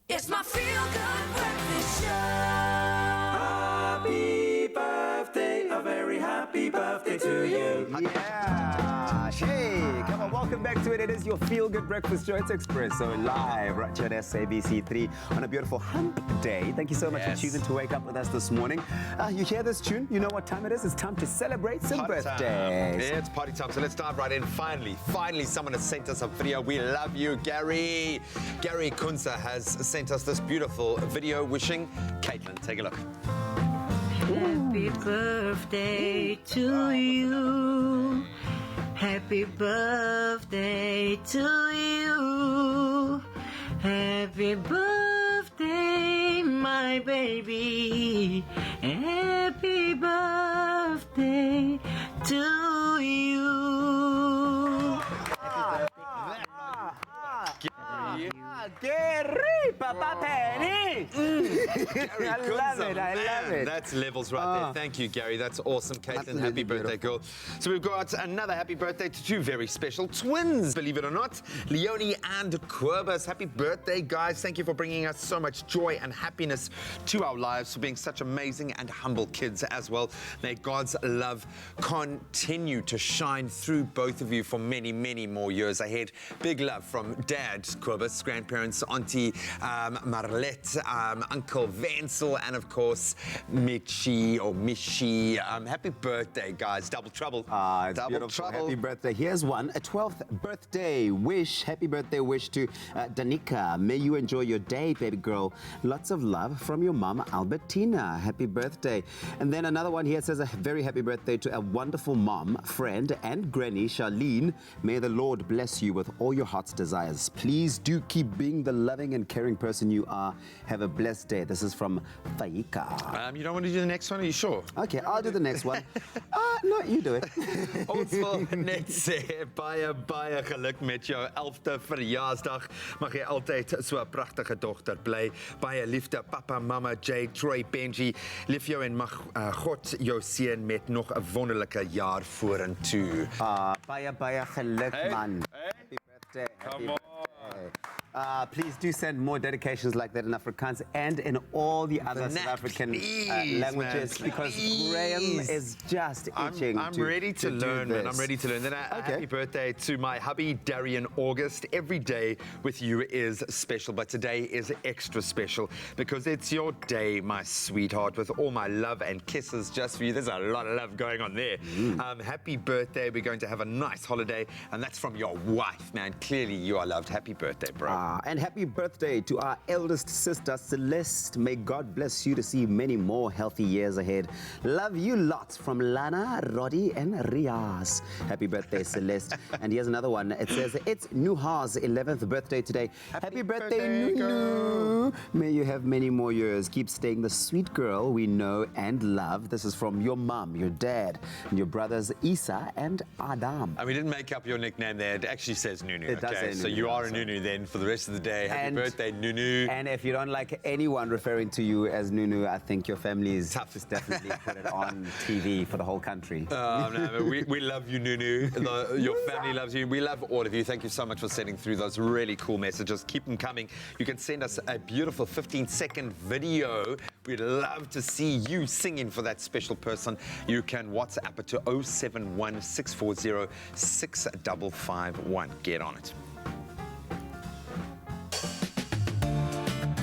It's my feel-good breakfast show. Happy birthday, a very happy birthday to you. Yeah. Hey, come on, welcome back to it. It is your feel-good breakfast show. It's Expresso live right here at SABC 3 on a beautiful hump day. Thank you so much for choosing to wake up with us this morning. You hear this tune? You know what time it is? It's time to celebrate some birthdays. Yeah, it's party time. So let's dive right in. Finally, someone has sent us a video. We love you, Gary. Gary Kunza has sent us this beautiful video wishing Caitlin. Take a look. Happy birthday to you. Happy birthday to you. Happy birthday, my baby. Happy birthday to you. Gary, Papa Penny. Gary, I love it. I love it. That's levels right there. Thank you, Gary. That's awesome. Caitlin, happy birthday, girl. So we've got another happy birthday to two very special twins, believe it or not, Leonie and Quibus. Happy birthday, guys. Thank you for bringing us so much joy and happiness to our lives, for being such amazing and humble kids as well. May God's love continue to shine through both of you for many, many more years ahead. Big love from Dad, Quibus, grandparents, Auntie Marlette, Uncle Vansel, and of course, Michi. Happy birthday, guys. Double trouble. It's Double beautiful. trouble. Happy birthday. Here's one, a 12th birthday wish. Happy birthday wish to Danica. May you enjoy your day, baby girl. Lots of love from your mom, Albertina. Happy birthday. And then another one here says a very happy birthday to a wonderful mom, friend, and granny, Charlene. May the Lord bless you with all your heart's desires. Please do keep being the loving and caring person you are. Have a blessed day. This is from Faika. You don't want to do the next one? Are you sure? Okay, I'll do the next one. No, you do it. Ons wil net sê baie geluk met jou 11de verjaarsdag. Mag jy altyd so 'n pragtige dogter bly. Baie liefde papa, mama, Jay, Troy, Benji. Lief jou en mag God jou seën met nog 'n wonderlike jaar vorentoe. Baie geluk, man. Happy birthday. Happy birthday. Please do send more dedications like that in Afrikaans and in all the other South African languages, because Graham is just itching. I'm ready to learn, man. I'm ready to learn. Then happy birthday to my hubby, Darian August. Every day with you is special, but today is extra special because it's your day, my sweetheart, with all my love and kisses just for you. There's a lot of love going on there. Happy birthday. We're going to have a nice holiday, and that's from your wife, man. Clearly you are loved. Happy birthday, bro. And happy birthday to our eldest sister, Celeste. May God bless you to see many more healthy years ahead. Love you lots from Lana, Roddy, and Riaz. Happy birthday, Celeste. And here's another one. It says, it's Nuha's 11th birthday today. Happy birthday, Nunu. May you have many more years. Keep staying the sweet girl we know and love. This is from your mom, your dad, and your brothers, Isa and Adam. And we didn't make up your nickname there. It actually says Nunu. It does say so Nunu, you are a Nunu then for the rest of the day. Happy birthday, Nunu. And if you don't like anyone referring to you as Nunu, I think your family is just definitely put it on TV for the whole country. No, we love you, Nunu. Your family loves you. We love all of you. Thank you so much for sending through those really cool messages. Keep them coming. You can send us a beautiful 15-second video. We'd love to see you singing for that special person. You can WhatsApp it to 071 640 6551. Get on it.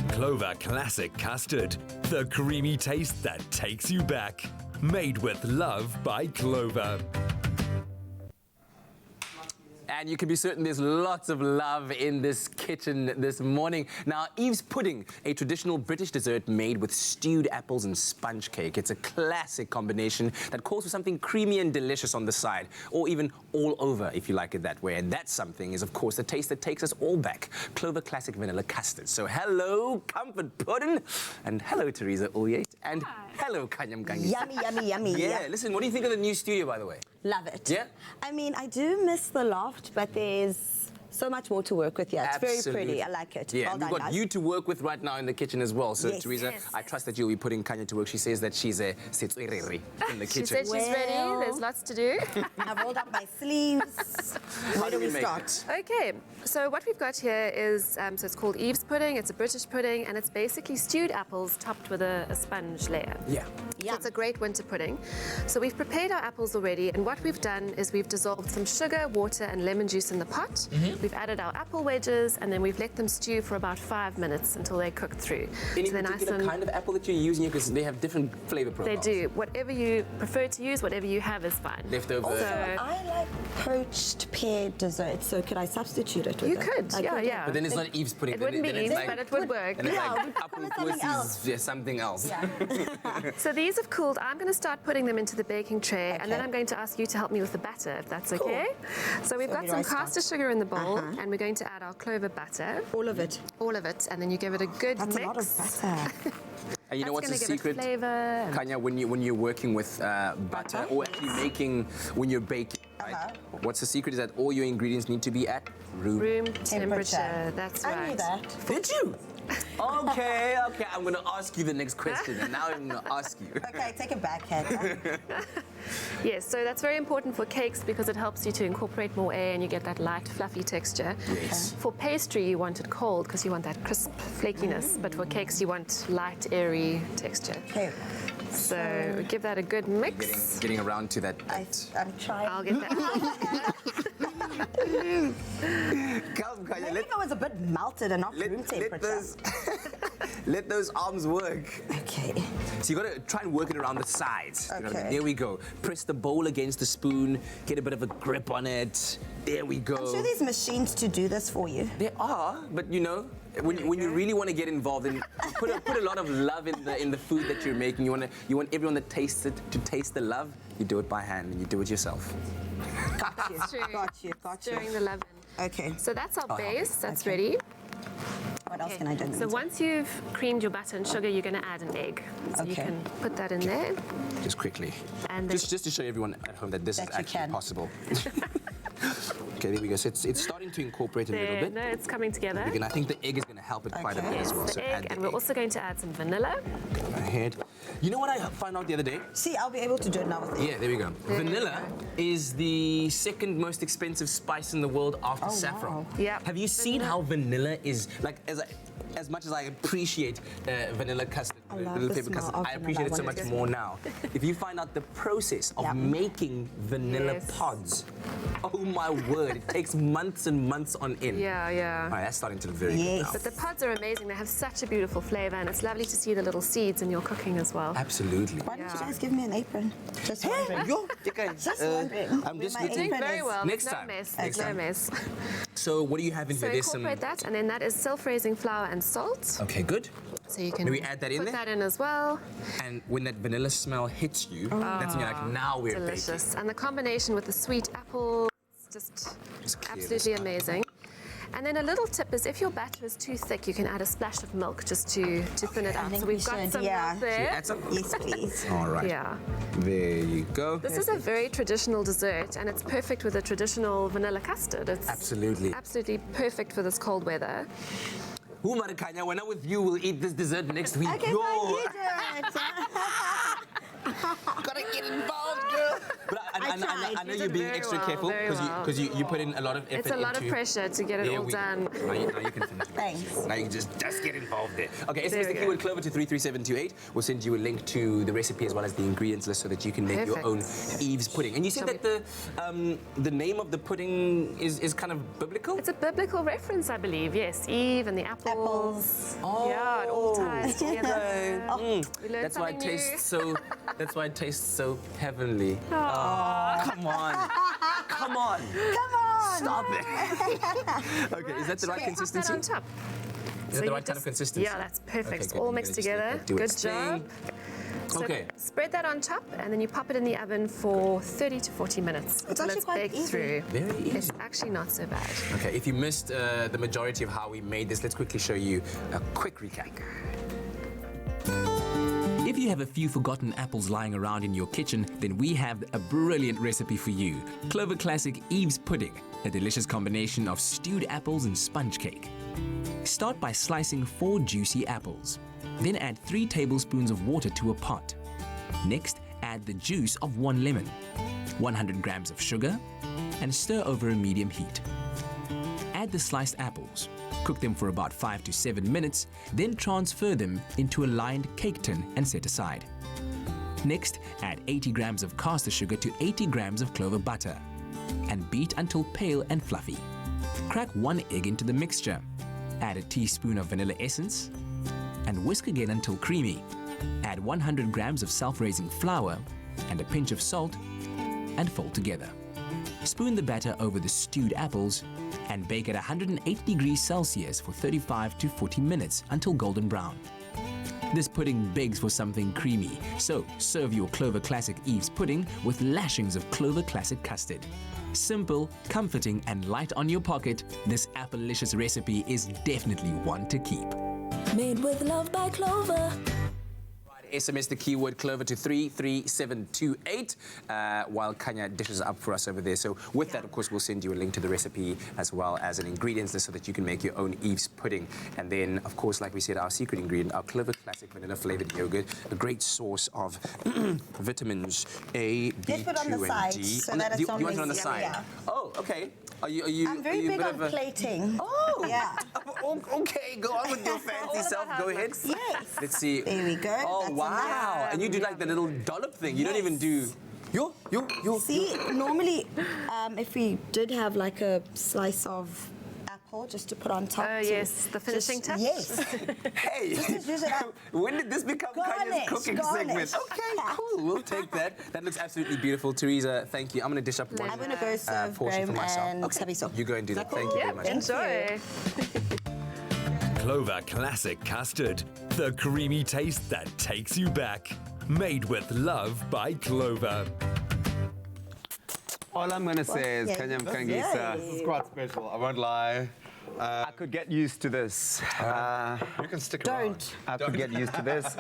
Clover Classic Custard, the creamy taste that takes you back. Made with love by Clover. And you can be certain there's lots of love in this kitchen this morning. Now, Eve's pudding, a traditional British dessert made with stewed apples and sponge cake. It's a classic combination that calls for something creamy and delicious on the side, or even all over if you like it that way. And that something is, of course, the taste that takes us all back. Clover Classic Vanilla Custard. So hello, Comfort Pudding, and hello, Teresa Ulyate, and hello, Kanyam Gangi. Yummy, yummy, yummy. Yeah, listen, what do you think of the new studio, by the way? Love it. Yeah? I mean, I do miss the loft, but there's so much more to work with here. It's very pretty. I like it. Yeah, well we've done, got guys. you to work with right now in the kitchen as well. So, Yes. Teresa, Yes. I trust that you'll be putting Kanya to work. She says that she's a setswerere in the kitchen. She said she's ready. There's lots to do. I've rolled up my sleeves. Where do we start? Okay, so what we've got here is, so it's called Eve's pudding. It's a British pudding, and it's basically stewed apples topped with a sponge layer. Yeah. So it's a great winter pudding. So we've prepared our apples already, and what we've done is we've dissolved some sugar, water, and lemon juice in the pot. We've added our apple wedges, and then we've let them stew for about 5 minutes until they're cooked through. Any So they're particular nice and- kind of apple that you're using? Because they have different flavor They profiles. do. Whatever you prefer to use, whatever you have is fine. Leftover. Also, I like poached pear dessert, so could I substitute it with You it? could, I yeah. But then it's not Eve's pudding. It wouldn't be then it's Eve's, like, but it would work. And it's Yeah, like we apple call it something else. versus something else. So these have cooled. I'm going to start putting them into the baking tray, and then I'm going to ask you to help me with the batter, if that's okay. So we've got where do I some caster start? sugar in the bowl, and we're going to add our clover butter. All of it. All of it, and then you give it a good That's mix. a lot of butter. And you know what's That's the gonna give it secret, flavour and- Kanya, when you're working with butter or actually making when you're baking, right? What's the secret is that all your ingredients need to be at Room temperature. That's right. I knew that. Did you? Okay, I'm going to ask you the next question, and now I'm going to ask you. Okay, take it back, Kat. Yes, so that's very important for cakes because it helps you to incorporate more air and you get that light, fluffy texture. Yes. For pastry, you want it cold because you want that crisp flakiness, but for cakes, you want light, airy texture. Okay. So give that a good mix. Getting around to that. I'm trying. I'll get that. Come, Kanya, Maybe it was a bit melted and not room temperature. let those arms work. Okay. So you got to try and work it around the sides. You know what I mean? Okay. There we go. Press the bowl against the spoon. Get a bit of a grip on it. There we go. I'm sure there's machines to do this for you. There are, but you know, when you really want to get involved and put a lot of love in the food that you're making, you want everyone that tastes it to taste the love. You do it by hand and you do it yourself. Got you. Stirring the leaven. Okay. So that's our base. That's Okay. ready. What else can I do? So once you've creamed your butter and sugar, you're going to add an egg. So you Okay. can put that in there. Just quickly. And then Just to show everyone at home that this That is you actually can. possible. Okay, there we go. So it's starting to incorporate a little there, bit. no, it's coming together. And I think the egg is going to help it quite a bit as well. The So egg, add the and we're egg. also going to add some vanilla. Go ahead. You know what I found out the other day? See, I'll be able to do it now with it. Yeah, there we go. Vanilla is the second most expensive spice in the world after saffron. wow. Yep. Have you seen how vanilla is, like, as much as I appreciate vanilla custard, love little the paper smell custard, of I appreciate it so vanilla. much more now. If you find out the process of making vanilla Yes. pods, oh my word, it takes months and months on end. Yeah, yeah. All right, that's starting to look very good now. But the pods are amazing. They have such a beautiful flavour, and it's lovely to see the little seeds in your cooking as well. Absolutely. Why don't you guys give me an apron? Just wondering. Just wondering. I'm just Where my looking- Doing apron very is. well. Next no time. mess. Next no time. mess. So what do you have in So here? There's some... incorporate that, and then that is self-raising flour and salt. Okay, good. So you can Do we add that in put there? that in as well. And when that vanilla smell hits you, that's when you're like, now we're baking. Delicious. And the combination with the sweet apple, it's just clear absolutely this up. amazing. And then a little tip is if your batter is too thick, you can add a splash of milk just to thin it I out. think So we we've got should, some yeah. milk there. Add some? Yes, please. All right. Yeah. There you go. This is a very traditional dessert, and it's perfect with a traditional vanilla custard. It's Absolutely. absolutely perfect for this cold weather. Who, Marikanya, when I'm with you, we'll eat this dessert next week. Okay, Yo. fine, you do it. Gotta get involved, girl. But I know You you're did being very extra well, careful very well. because you put in a lot of effort It's a lot of into- pressure to get it There all we- done. Now you can finish. Thanks. Now you just get involved there. Okay, There SMS we the go. keyword Clover to 33728. We'll send you a link to the recipe as well as the ingredients list so that you can make your own Eve's pudding. And you said that the name of the pudding is kind of biblical? It's a biblical reference, I believe. Yes, Eve and the apples. Oh, Yeah, it all ties together. We learned That's why it something new. tastes so. That's why it tastes so heavenly. Aw. Come on, come on, Come on. stop it. Okay, is that the right Okay, consistency? Pop that on top. Is that the you right kind of just- consistency? Yeah, that's perfect. Okay, It's good. all I'm mixed gonna just let together. that do Good its job. thing. So Okay. spread that on top, and then you pop it in the oven for 30 to 40 minutes until actually it's quite baked easy. through. Very easy. It's actually not so bad. Okay, if you missed the majority of how we made this, let's quickly show you a quick recap. If you have a few forgotten apples lying around in your kitchen, then we have a brilliant recipe for you. Clover Classic Eve's Pudding, a delicious combination of stewed apples and sponge cake. Start by slicing 4 juicy apples. Then add 3 tablespoons of water to a pot. Next, add the juice of 1 lemon, 100 grams of sugar, and stir over a medium heat. Add the sliced apples. Cook them for about 5 to 7 minutes, then transfer them into a lined cake tin and set aside. Next, add 80 grams of caster sugar to 80 grams of clover butter and beat until pale and fluffy. Crack 1 egg into the mixture. Add a teaspoon of vanilla essence and whisk again until creamy. Add 100 grams of self-raising flour and a pinch of salt and fold together. Spoon the batter over the stewed apples and bake at 180 degrees Celsius for 35 to 40 minutes until golden brown. This pudding begs for something creamy, so serve your Clover Classic Eve's pudding with lashings of Clover Classic custard. Simple, comforting, and light on your pocket, this Applelicious recipe is definitely one to keep. Made with love by Clover. SMS the keyword Clover to 33728 while Kanya dishes up for us over there. So with that, of course, we'll send you a link to the recipe as well as an ingredients list so that you can make your own Eve's pudding. And then, of course, like we said, our secret ingredient, our Clover Classic vanilla flavored yogurt, a great source of vitamins A, B2, and D. So that it's you want it on the side? Yeah. Oh, okay. Are you? I'm very big on plating. Oh, yeah. Okay, go on with your fancy self. Go ahead. Yes. Let's see. There we go. Oh, That's wow. And you do like the little dollop thing. You don't even do. You. See, normally, if we did have like a slice of apple just to put on top. Oh, yes, the finishing touch. Yes. Hey, just use it up. When did this become Kanya's cooking segment? Okay, cool. We'll take that. That looks absolutely beautiful. Teresa, thank you. I'm going to dish up one I'm going to go serve portion for Graham myself. and Tabiso. You go and do that. Thank you very much. Enjoy. Clover Classic Custard. The creamy taste that takes you back. Made with love by Clover. All I'm going to say is, Kanya Mkangisa, This is quite special, I won't lie. I could get used to this. You can stick around. I could get used to this.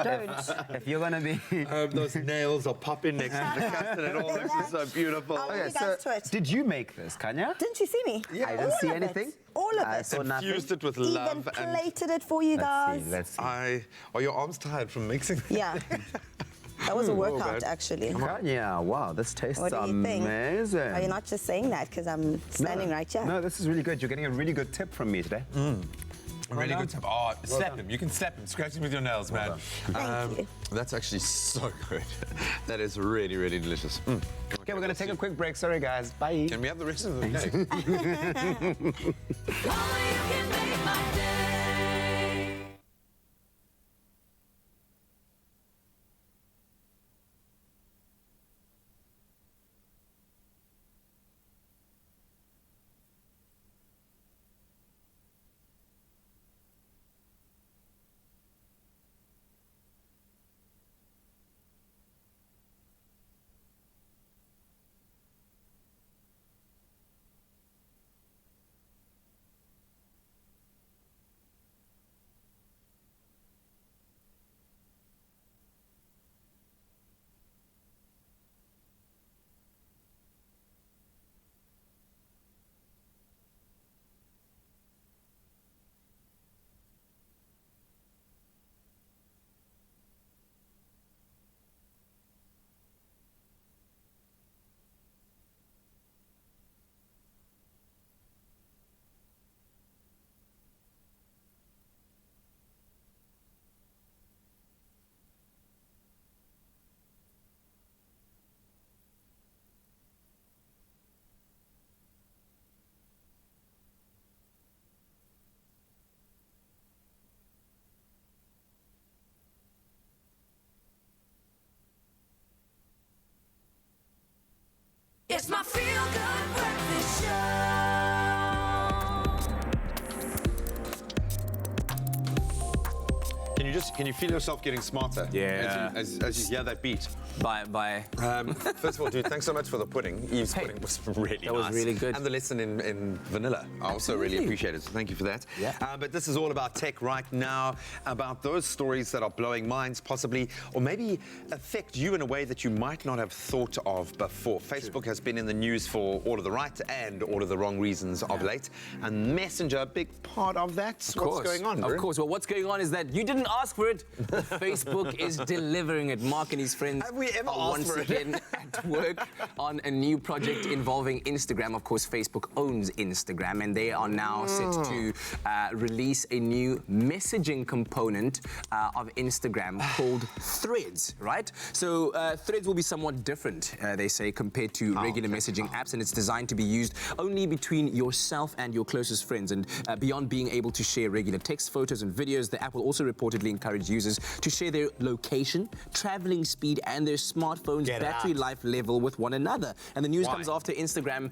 If you're going to be... those nails are popping next to the custard and all. This is so beautiful. Okay, so did you make this, Kanya? Didn't you see me? Yeah. I didn't see anything. All of I it. saw nothing. Infused it with Even love. plated it for you guys. Let's see. Are your arms tired from mixing? Yeah. That was a workout, actually. Kanya, wow, this tastes What do you think? amazing. Are you not just saying that because I'm standing right here? No, this is really good. You're getting a really good tip from me today. Really good tip. Oh, slap him. You can slap him. Scratch him with your nails, man. Thank you. That's actually so good. That is really, really delicious. Okay, we're going to take a quick break. Sorry, guys. Bye. Can we have the rest of the day? It's my feel-good breakfast show. Can you feel yourself getting smarter? Yeah. As you hear that beat. Bye. First of all, dude, thanks so much for the pudding. Eve's pudding was really nice. That was really good. And the lesson in vanilla. I also really appreciate it, so thank you for that. Yeah. But this is all about tech right now, about those stories that are blowing minds possibly, or maybe affect you in a way that you might not have thought of before. Facebook has been in the news for all of the right and all of the wrong reasons of late. And Messenger, a big part of that. What's going on, Of course. Well, what's going on is that you didn't ask for it. Facebook is delivering it. Mark and his friends. Have we we ever are asked once for it. again at work on a new project involving Instagram. Of course, Facebook owns Instagram, and they are now set to release a new messaging component of Instagram called Threads, right? So Threads will be somewhat different, they say, compared to regular messaging apps, and it's designed to be used only between yourself and your closest friends. And beyond being able to share regular text, photos, and videos, the app will also reportedly encourage users to share their location, traveling speed, and their smartphone's battery life level with one another. And the news comes after Instagram,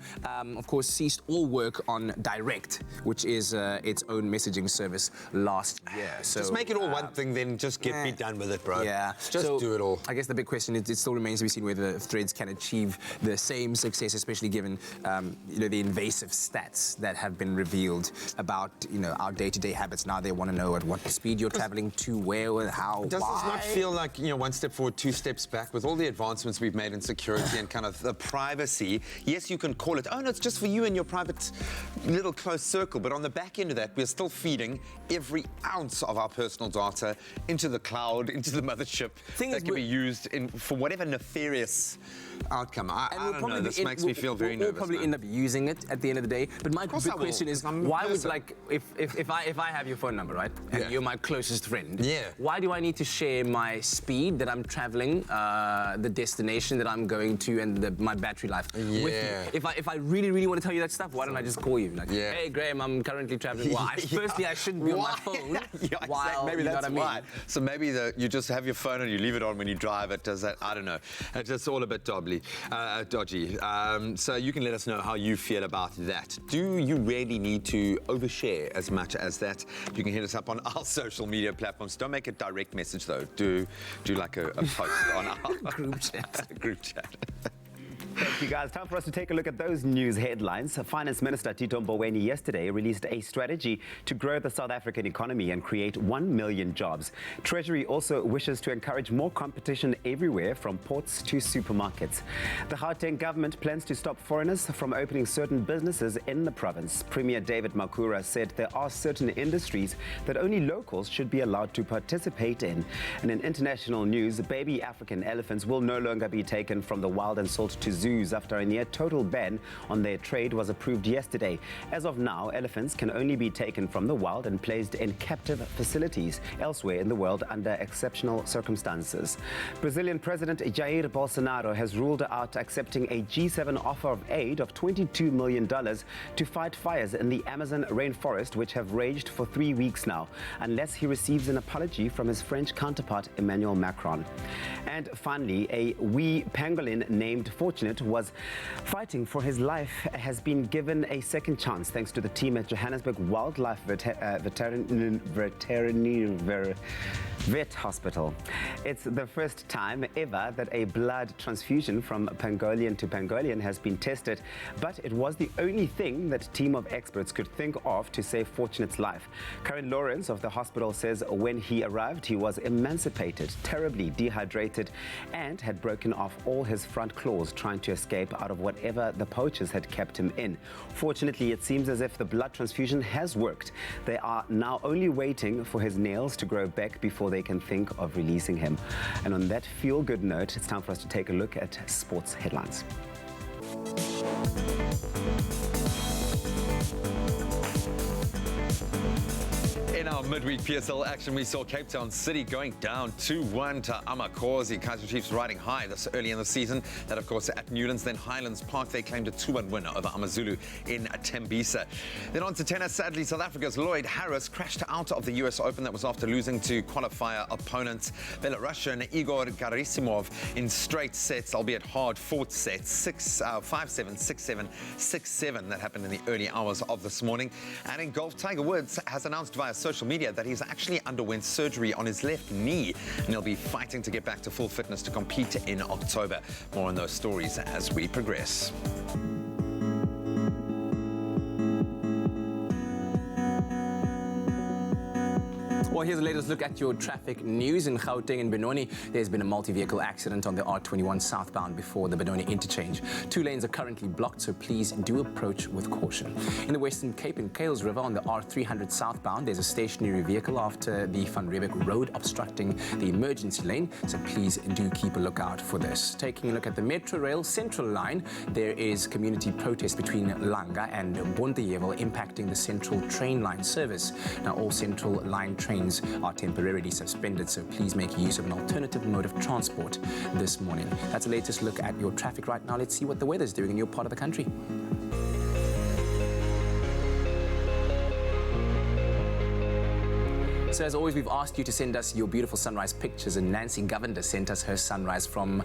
of course, ceased all work on Direct, which is its own messaging service last year. So just make it all one thing, then just be done with it, bro. Yeah. Just do it all. I guess the big question is, it still remains to be seen whether Threads can achieve the same success, especially given the invasive stats that have been revealed about our day-to-day habits. Now they want to know at what speed you're traveling to, where, how, Does why. this not feel like, one step forward, two steps back? With all the advancements we've made in security and kind of the privacy, yes, you can call it, oh, no, it's just for you and your private little close circle, but on the back end of that, we're still feeding every ounce of our personal data into the cloud, into the mothership that can be used for whatever nefarious outcome. I don't know, this makes me feel very nervous. We'll probably end up using it at the end of the day. But my big question is, why would, if I have your phone number, right, and you're my closest friend, why do I need to share my speed that I'm traveling, the destination that I'm going to, and my battery life with you? If I really, really want to tell you that stuff, why don't I just call you? Like, hey, Graham, I'm currently traveling. Well, firstly, I shouldn't be on my phone. While, maybe that's why. So maybe you just have your phone and you leave it on when you drive. It does that. I don't know. It's just all a bit dodgy. So you can let us know how you feel about that. Do you really need to overshare as much as that? You can hit us up on our social media platforms. Don't make a direct message though. Do like a post on our group chat. Thank you, guys. Time for us to take a look at those news headlines. Finance Minister Tito Mboweni yesterday released a strategy to grow the South African economy and create 1 million jobs. Treasury also wishes to encourage more competition everywhere, from ports to supermarkets. The Gauteng government plans to stop foreigners from opening certain businesses in the province. Premier David Makura said there are certain industries that only locals should be allowed to participate in. And in international news, baby African elephants will no longer be taken from the wild and sold to zoos after a near total ban on their trade was approved yesterday. As of now, elephants can only be taken from the wild and placed in captive facilities elsewhere in the world under exceptional circumstances. Brazilian President Jair Bolsonaro has ruled out accepting a G7 offer of aid of $22 million to fight fires in the Amazon rainforest, which have raged for 3 weeks now, unless he receives an apology from his French counterpart Emmanuel Macron. And finally, a wee pangolin named Fortunate was fighting for his life has been given a second chance thanks to the team at Johannesburg Wildlife Vet Hospital. It's the first time ever that a blood transfusion from pangolin to pangolin has been tested, but it was the only thing that a team of experts could think of to save Fortunate's life. Karen Lawrence of the hospital says when he arrived, he was emancipated, terribly dehydrated, and had broken off all his front claws trying to escape out of whatever the poachers had kept him in. Fortunately, it seems as if the blood transfusion has worked. They are now only waiting for his nails to grow back before they can think of releasing him. And on that feel-good note, it's time for us to take a look at sports headlines. In our midweek PSL action, we saw Cape Town City going down 2-1 to Amakosi. Kaizer Chiefs riding high this early in the season. That, of course, at Newlands. Then Highlands Park, they claimed a 2-1 win over Amazulu in Tembisa. Then on to tennis. Sadly, South Africa's Lloyd Harris crashed out of the US Open. That was after losing to qualifier opponent Belarusian Igor Gerasimov in straight sets, albeit hard-fought sets. 5-7, 6-7, 6-7. That happened in the early hours of this morning. And in golf, Tiger Woods has announced via social media that he's actually underwent surgery on his left knee, and he'll be fighting to get back to full fitness to compete in October. More on those stories as we progress. Well, here's the latest look at your traffic news. In Gauteng and Benoni, there's been a multi-vehicle accident on the R21 southbound before the Benoni interchange. 2 lanes are currently blocked, so please do approach with caution. In the Western Cape, in Kales River, on the R300 southbound, there's a stationary vehicle after the Van Riebeek Road obstructing the emergency lane, so please do keep a lookout for this. Taking a look at the Metro Rail Central Line, there is community protest between Langa and Bonteyevel impacting the Central Train Line service. Now, all Central Line trains are temporarily suspended, so please make use of an alternative mode of transport this morning. That's the latest look at your traffic right now. Let's see what the weather's doing in your part of the country. So as always, we've asked you to send us your beautiful sunrise pictures, and Nancy Govender sent us her sunrise from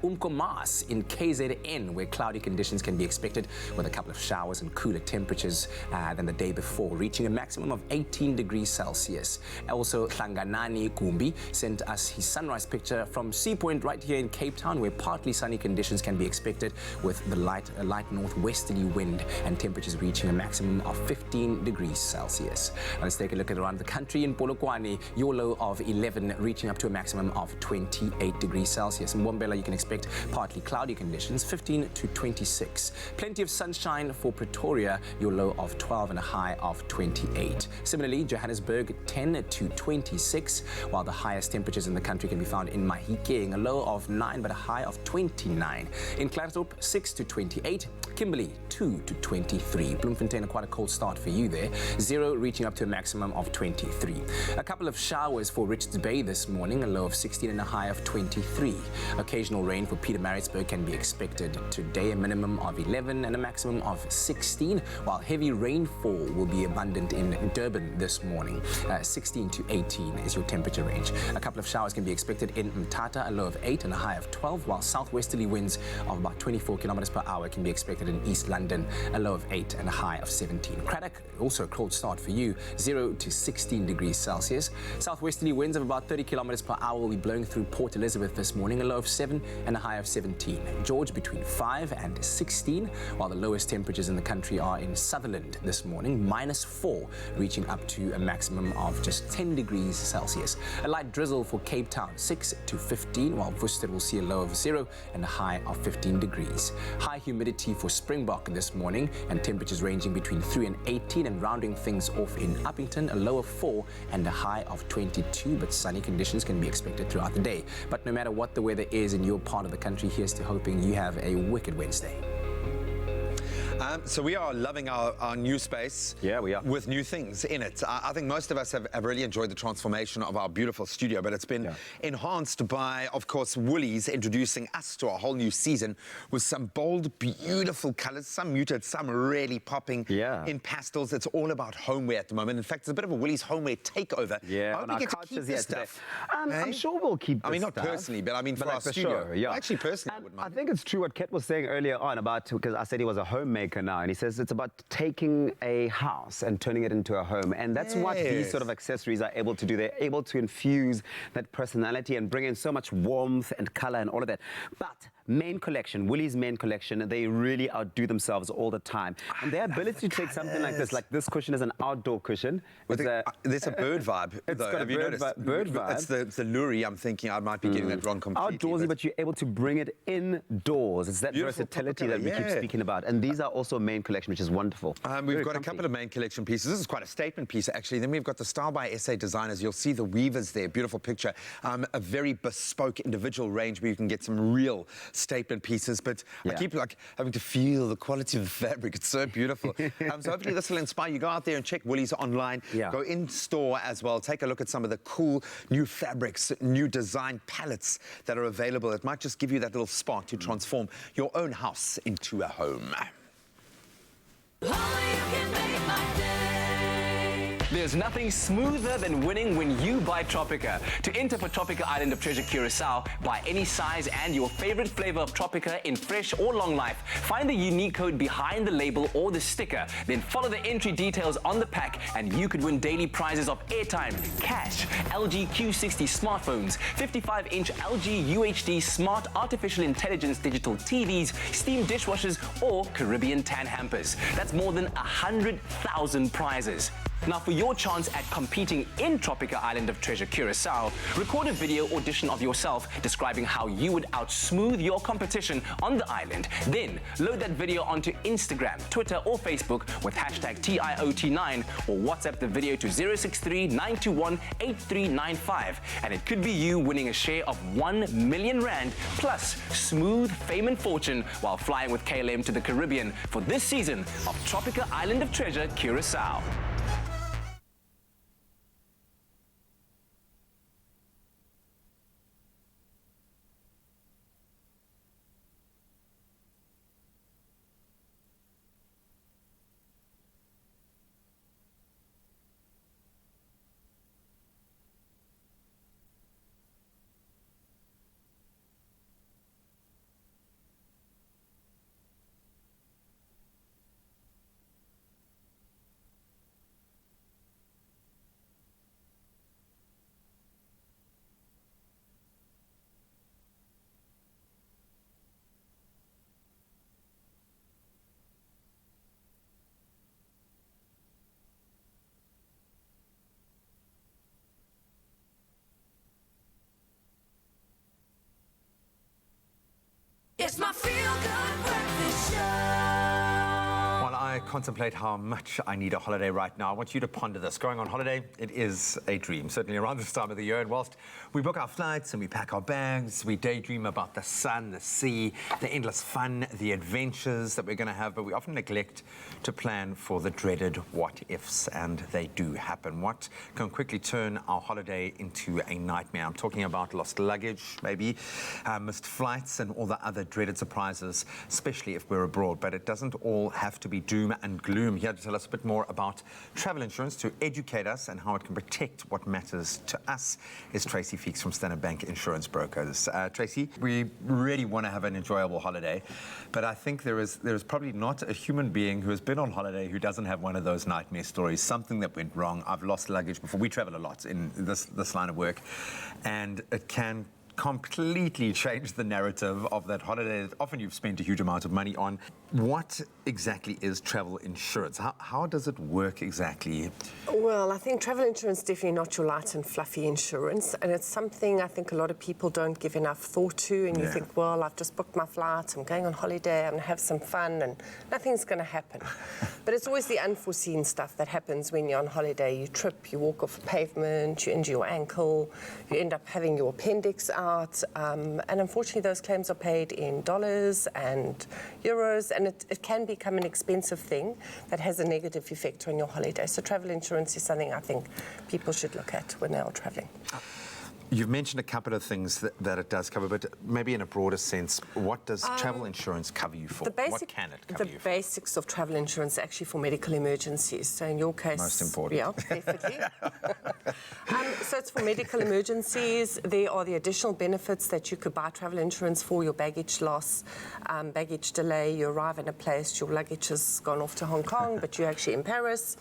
Umkomaas in KZN, where cloudy conditions can be expected with a couple of showers and cooler temperatures than the day before, reaching a maximum of 18 degrees Celsius. Also, Hlanganani Kumbi sent us his sunrise picture from Sea Point right here in Cape Town, where partly sunny conditions can be expected with the light northwesterly wind and temperatures reaching a maximum of 15 degrees Celsius. Now let's take a look at around the country. In Polokwane, your low of 11 reaching up to a maximum of 28 degrees Celsius. In Wombela, you can expect partly cloudy conditions, 15 to 26. Plenty of sunshine for Pretoria, your low of 12 and a high of 28. Similarly, Johannesburg, 10 to 26, while the highest temperatures in the country can be found in Mahikeng, a low of 9 but a high of 29. In Klerksdorp, 6 to 28. Kimberley, 2 to 23. Bloemfontein, quite a cold start for you there. 0 reaching up to a maximum of 23. A couple of showers for Richards Bay this morning, a low of 16 and a high of 23. Occasional rain for Pietermaritzburg can be expected today, a minimum of 11 and a maximum of 16, while heavy rainfall will be abundant in Durban this morning. 16 to 18 is your temperature range. A couple of showers can be expected in Mthatha, a low of 8 and a high of 12, while southwesterly winds of about 24 kilometers per hour can be expected in East London, a low of 8 and a high of 17. Craddock, also a cold start for you, 0 to 16 degrees Celsius. Southwesterly winds of about 30 kilometers per hour will be blowing through Port Elizabeth this morning, a low of 7 and a high of 17. George between 5 and 16, while the lowest temperatures in the country are in Sutherland this morning, -4, reaching up to a maximum of just 10 degrees Celsius. A light drizzle for Cape Town, 6 to 15, while Worcester will see a low of 0 and a high of 15 degrees. High humidity for Springbok this morning, and temperatures ranging between 3 and 18, and rounding things off in Uppington, a low of 4 and a high of 22, but sunny conditions can be expected throughout the day. But no matter what the weather is in your part of the country, here's to hoping you have a wicked Wednesday. So we are loving our new space. Yeah, we are. With new things in it. I think most of us have really enjoyed the transformation of our beautiful studio, but it's been enhanced by, of course, Woolies introducing us to a whole new season with some bold, beautiful colors, some muted, some really popping in pastels. It's all about homeware at the moment. In fact, it's a bit of a Woolies homeware takeover. Yeah, I hope we get to keep this stuff. I'm sure we'll keep this I mean, not stuff. personally, but I mean for like our for studio. sure, yeah. Actually, personally, I wouldn't mind. I think it's true what Ket was saying earlier on about, because I said he was a homemaker now, and he says it's about taking a house and turning it into a home, and that's what these sort of accessories are able to do. They're able to infuse that personality and bring in so much warmth and color and all of that. But main collection, Woolies main collection, they really outdo themselves all the time. And their ability to take something like this cushion is an outdoor cushion. There's a bird vibe, though. Got Have a you bird noticed? Bird vibe. It's the Luri. I'm thinking I might be getting that wrong completely. Outdoorsy, but you're able to bring it indoors. It's that Beautiful versatility that we keep speaking about. And these are also main collection, which is wonderful. We've got a couple of main collection pieces. This is quite a statement piece, actually. Then we've got the Style by SA designers. You'll see the weavers there. Beautiful picture. A very bespoke individual range where you can get some real statement pieces. But I keep having to feel the quality of the fabric. It's so beautiful. So hopefully this will inspire you. Go out there and check Woolies online. Go in store as well. Take a look at some of the cool new fabrics, new design palettes that are available. It might just give you that little spark to transform your own house into a home. There's nothing smoother than winning when you buy Tropica. To enter for Tropica Island of Treasure Curacao, buy any size and your favorite flavor of Tropica in fresh or long life. Find the unique code behind the label or the sticker. Then follow the entry details on the pack and you could win daily prizes of airtime, cash, LG Q60 smartphones, 55-inch LG UHD smart artificial intelligence digital TVs, steam dishwashers or Caribbean tan hampers. That's more than 100,000 prizes. Now, for your chance at competing in Tropica Island of Treasure Curacao, record a video audition of yourself describing how you would outsmooth your competition on the island. Then, load that video onto Instagram, Twitter or Facebook with hashtag TIOT9 or WhatsApp the video to 063-921-8395. And it could be you winning a share of R1 million plus smooth fame and fortune while flying with KLM to the Caribbean for this season of Tropica Island of Treasure Curacao. It's my feel-good breakfast show. While I contemplate how much I need a holiday right now, I want you to ponder this. Going on holiday, it is a dream, certainly around this time of the year. And whilst we book our flights and we pack our bags, we daydream about the sun, the sea, the endless fun, the adventures that we're going to have, but we often neglect to plan for the dreaded what-ifs, and they do happen. What can quickly turn our holiday into a nightmare? I'm talking about lost luggage, maybe, missed flights, and all the other dreaded surprises, especially if we're abroad. But it doesn't all have to be doom and gloom. Here to tell us a bit more about travel insurance, to educate us and how it can protect what matters to us, is Tracy Feeks from Standard Bank Insurance Brokers. Tracy, we really want to have an enjoyable holiday, but I think there is probably not a human being who has been on holiday who doesn't have one of those nightmare stories, something that went wrong. I've lost luggage before. We travel a lot in this line of work, and it can completely change the narrative of that holiday that often you've spent a huge amount of money on. What exactly is travel insurance? How does it work exactly? Well, I think travel insurance is definitely not your light and fluffy insurance, and it's something I think a lot of people don't give enough thought to, and you think, well, I've just booked my flight, I'm going on holiday, I'm going to have some fun, and nothing's going to happen. But it's always the unforeseen stuff that happens when you're on holiday. You trip, you walk off a pavement, you injure your ankle, you end up having your appendix out, and unfortunately those claims are paid in dollars and euros, and it can become an expensive thing that has a negative effect on your holiday. So travel insurance is something I think people should look at when they are traveling. You've mentioned a couple of things that it does cover, but maybe in a broader sense, what does travel insurance cover you for? What can it cover you for? The basics of travel insurance are actually for medical emergencies. So in your case... Most important. Yeah, definitely. So it's for medical emergencies. There are the additional benefits that you could buy travel insurance for: your baggage loss, baggage delay. You arrive in a place, your luggage has gone off to Hong Kong, but you're actually in Paris.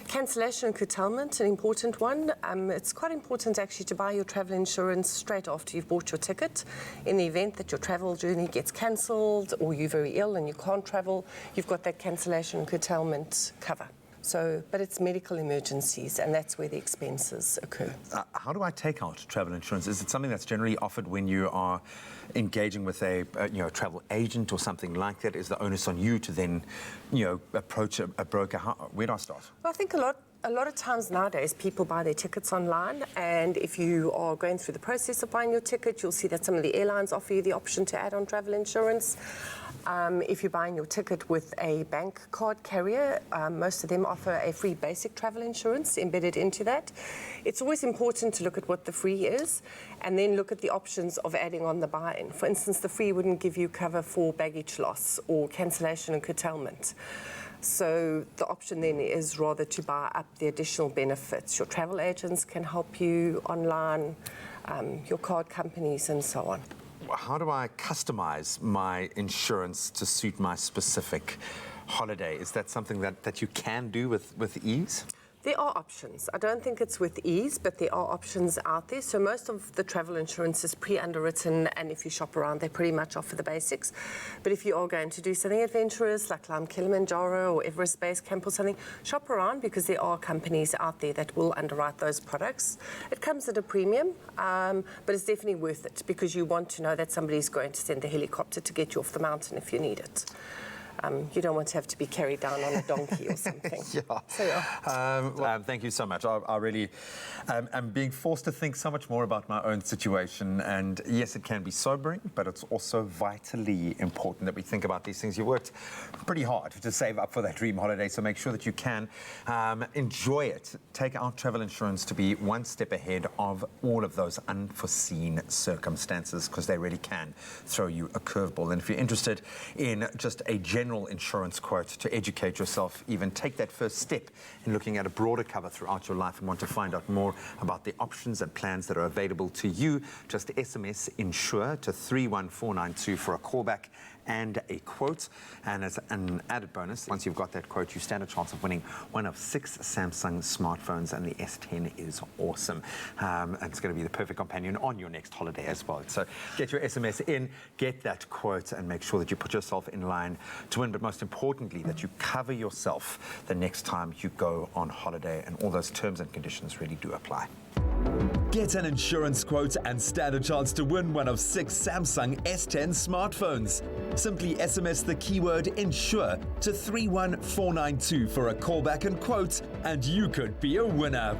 Cancellation and curtailment, an important one. It's quite important actually to buy your travel insurance straight after you've bought your ticket. In the event that your travel journey gets cancelled or you're very ill and you can't travel, you've got that cancellation and curtailment cover. So, but it's medical emergencies, and that's where the expenses occur. How do I take out travel insurance? Is it something that's generally offered when you are engaging with a travel agent or something like that? Is the onus on you to then, approach a broker? Where do I start? Well, I think a lot of times nowadays people buy their tickets online, and if you are going through the process of buying your ticket, you'll see that some of the airlines offer you the option to add on travel insurance. If you're buying your ticket with a bank card carrier, most of them offer a free basic travel insurance embedded into that. It's always important to look at what the free is and then look at the options of adding on the buy-in. For instance, the free wouldn't give you cover for baggage loss or cancellation and curtailment. So the option then is rather to buy up the additional benefits. Your travel agents can help you online, your card companies and so on. How do I customize my insurance to suit my specific holiday? Is that something that you can do with ease? There are options. I don't think it's with ease, but there are options out there. So most of the travel insurance is pre-underwritten, and if you shop around, they pretty much offer the basics. But if you are going to do something adventurous, like climb Kilimanjaro or Everest Base Camp or something, shop around, because there are companies out there that will underwrite those products. It comes at a premium, but it's definitely worth it, because you want to know that somebody's going to send the helicopter to get you off the mountain if you need it. You don't want to have to be carried down on a donkey or something. Thank you so much. I really am being forced to think so much more about my own situation. And yes, it can be sobering, but it's also vitally important that we think about these things. You worked pretty hard to save up for that dream holiday, so make sure that you can enjoy it. Take out travel insurance to be one step ahead of all of those unforeseen circumstances, because they really can throw you a curveball. And if you're interested in just a general insurance quote to educate yourself, even take that first step in looking at a broader cover throughout your life, and want to find out more about the options and plans that are available to you, just SMS INSURE to 31492 for a callback and a quote. And as an added bonus, once you've got that quote, you stand a chance of winning one of 6 Samsung smartphones, and the S10 is awesome. And it's going to be the perfect companion on your next holiday as well. So get your SMS in, get that quote, and make sure that you put yourself in line to win. But most importantly, that you cover yourself the next time you go on holiday, and all those terms and conditions really do apply. Get an insurance quote and stand a chance to win one of 6 Samsung S10 smartphones. Simply SMS the keyword INSURE to 31492 for a callback and quote, and you could be a winner.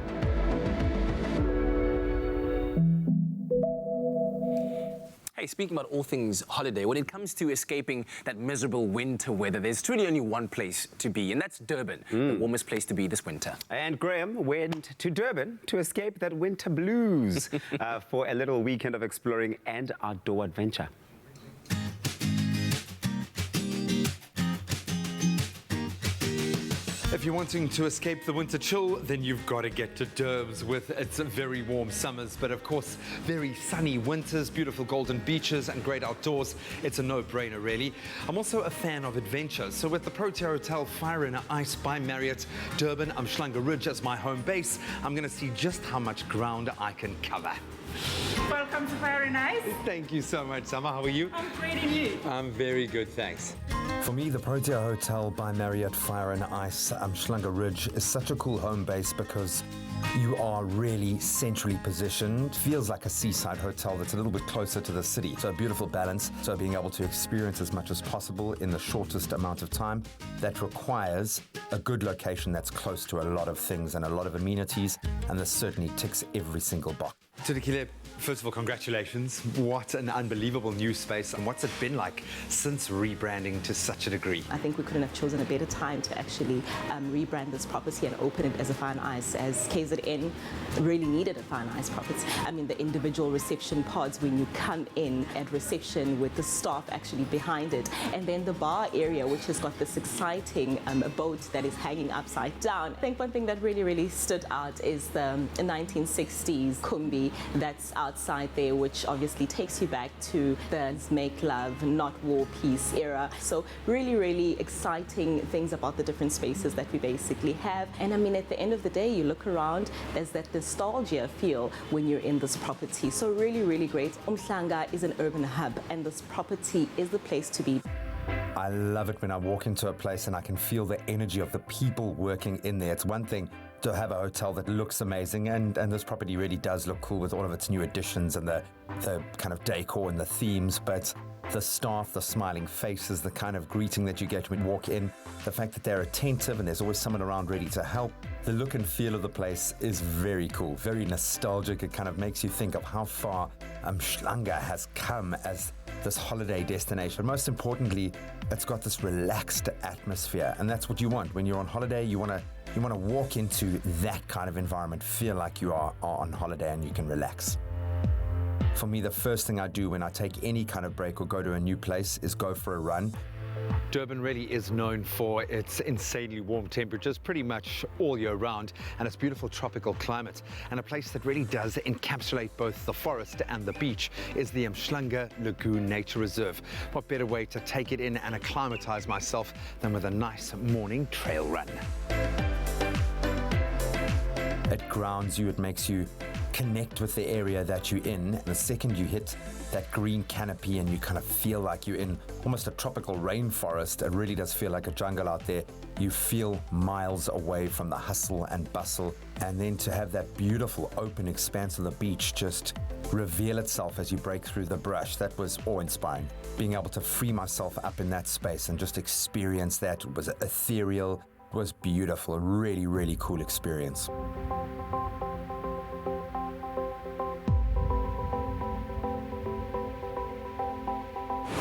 Hey, speaking about all things holiday, when it comes to escaping that miserable winter weather, there's truly only one place to be, and that's Durban, the warmest place to be this winter. And Graham went to Durban to escape that winter blues for a little weekend of exploring and outdoor adventure. If you're wanting to escape the winter chill, then you've got to get to Durbs with its very warm summers, but of course, very sunny winters, beautiful golden beaches and great outdoors. It's a no-brainer, really. I'm also a fan of adventure, so with the Protea Hotel Fire and Ice by Marriott, Durban, Umhlanga Ridge as my home base, I'm going to see just how much ground I can cover. Welcome to Fire and Ice. Thank you so much, Summer. How are you? I'm great, and you? I'm very good, thanks. For me, the Protea Hotel by Marriott Fire and Ice Umhlanga Ridge is such a cool home base because you are really centrally positioned. Feels like a seaside hotel that's a little bit closer to the city. So a beautiful balance. So being able to experience as much as possible in the shortest amount of time. That requires a good location that's close to a lot of things and a lot of amenities. And this certainly ticks every single box. Tudekile, first of all, congratulations. What an unbelievable new space. And what's it been like since rebranding to such a degree? I think we couldn't have chosen a better time to actually rebrand this property and open it as a Fire and Ice, as KZN really needed a Fire and Ice property. I mean, the individual reception pods when you come in at reception with the staff actually behind it. And then the bar area, which has got this exciting boat that is hanging upside down. I think one thing that really stood out is the 1960s Kumbi that's outside there, which obviously takes you back to the make love, not war, peace era. So really exciting things about the different spaces that we basically have. And I mean, at the end of the day, you look around, there's that nostalgia feel when you're in this property. So really great. Umhlanga is an urban hub, and this property is the place to be. I love it when I walk into a place and I can feel the energy of the people working in there. It's one thing to have a hotel that looks amazing, and this property really does look cool with all of its new additions and the kind of decor and the themes, but the staff, the smiling faces, the kind of greeting that you get when you walk in, the fact that they're attentive and there's always someone around ready to help. The look and feel of the place is very cool, very nostalgic. It kind of makes you think of how far Umhlanga has come as this holiday destination. Most importantly, it's got this relaxed atmosphere, and that's what you want. When you're on holiday, you want to walk into that kind of environment, feel like you are on holiday and you can relax. For me, the first thing I do when I take any kind of break or go to a new place is go for a run. Durban really is known for its insanely warm temperatures pretty much all year round, and its beautiful tropical climate. And a place that really does encapsulate both the forest and the beach is the Umhlanga Lagoon Nature Reserve. What better way to take it in and acclimatize myself than with a nice morning trail run? It grounds you, it makes you connect with the area that you're in. And the second you hit that green canopy and you kind of feel like you're in almost a tropical rainforest, it really does feel like a jungle out there. You feel miles away from the hustle and bustle. And then to have that beautiful open expanse of the beach just reveal itself as you break through the brush, that was awe-inspiring. Being able to free myself up in that space and just experience that was ethereal, was beautiful, a really, really cool experience.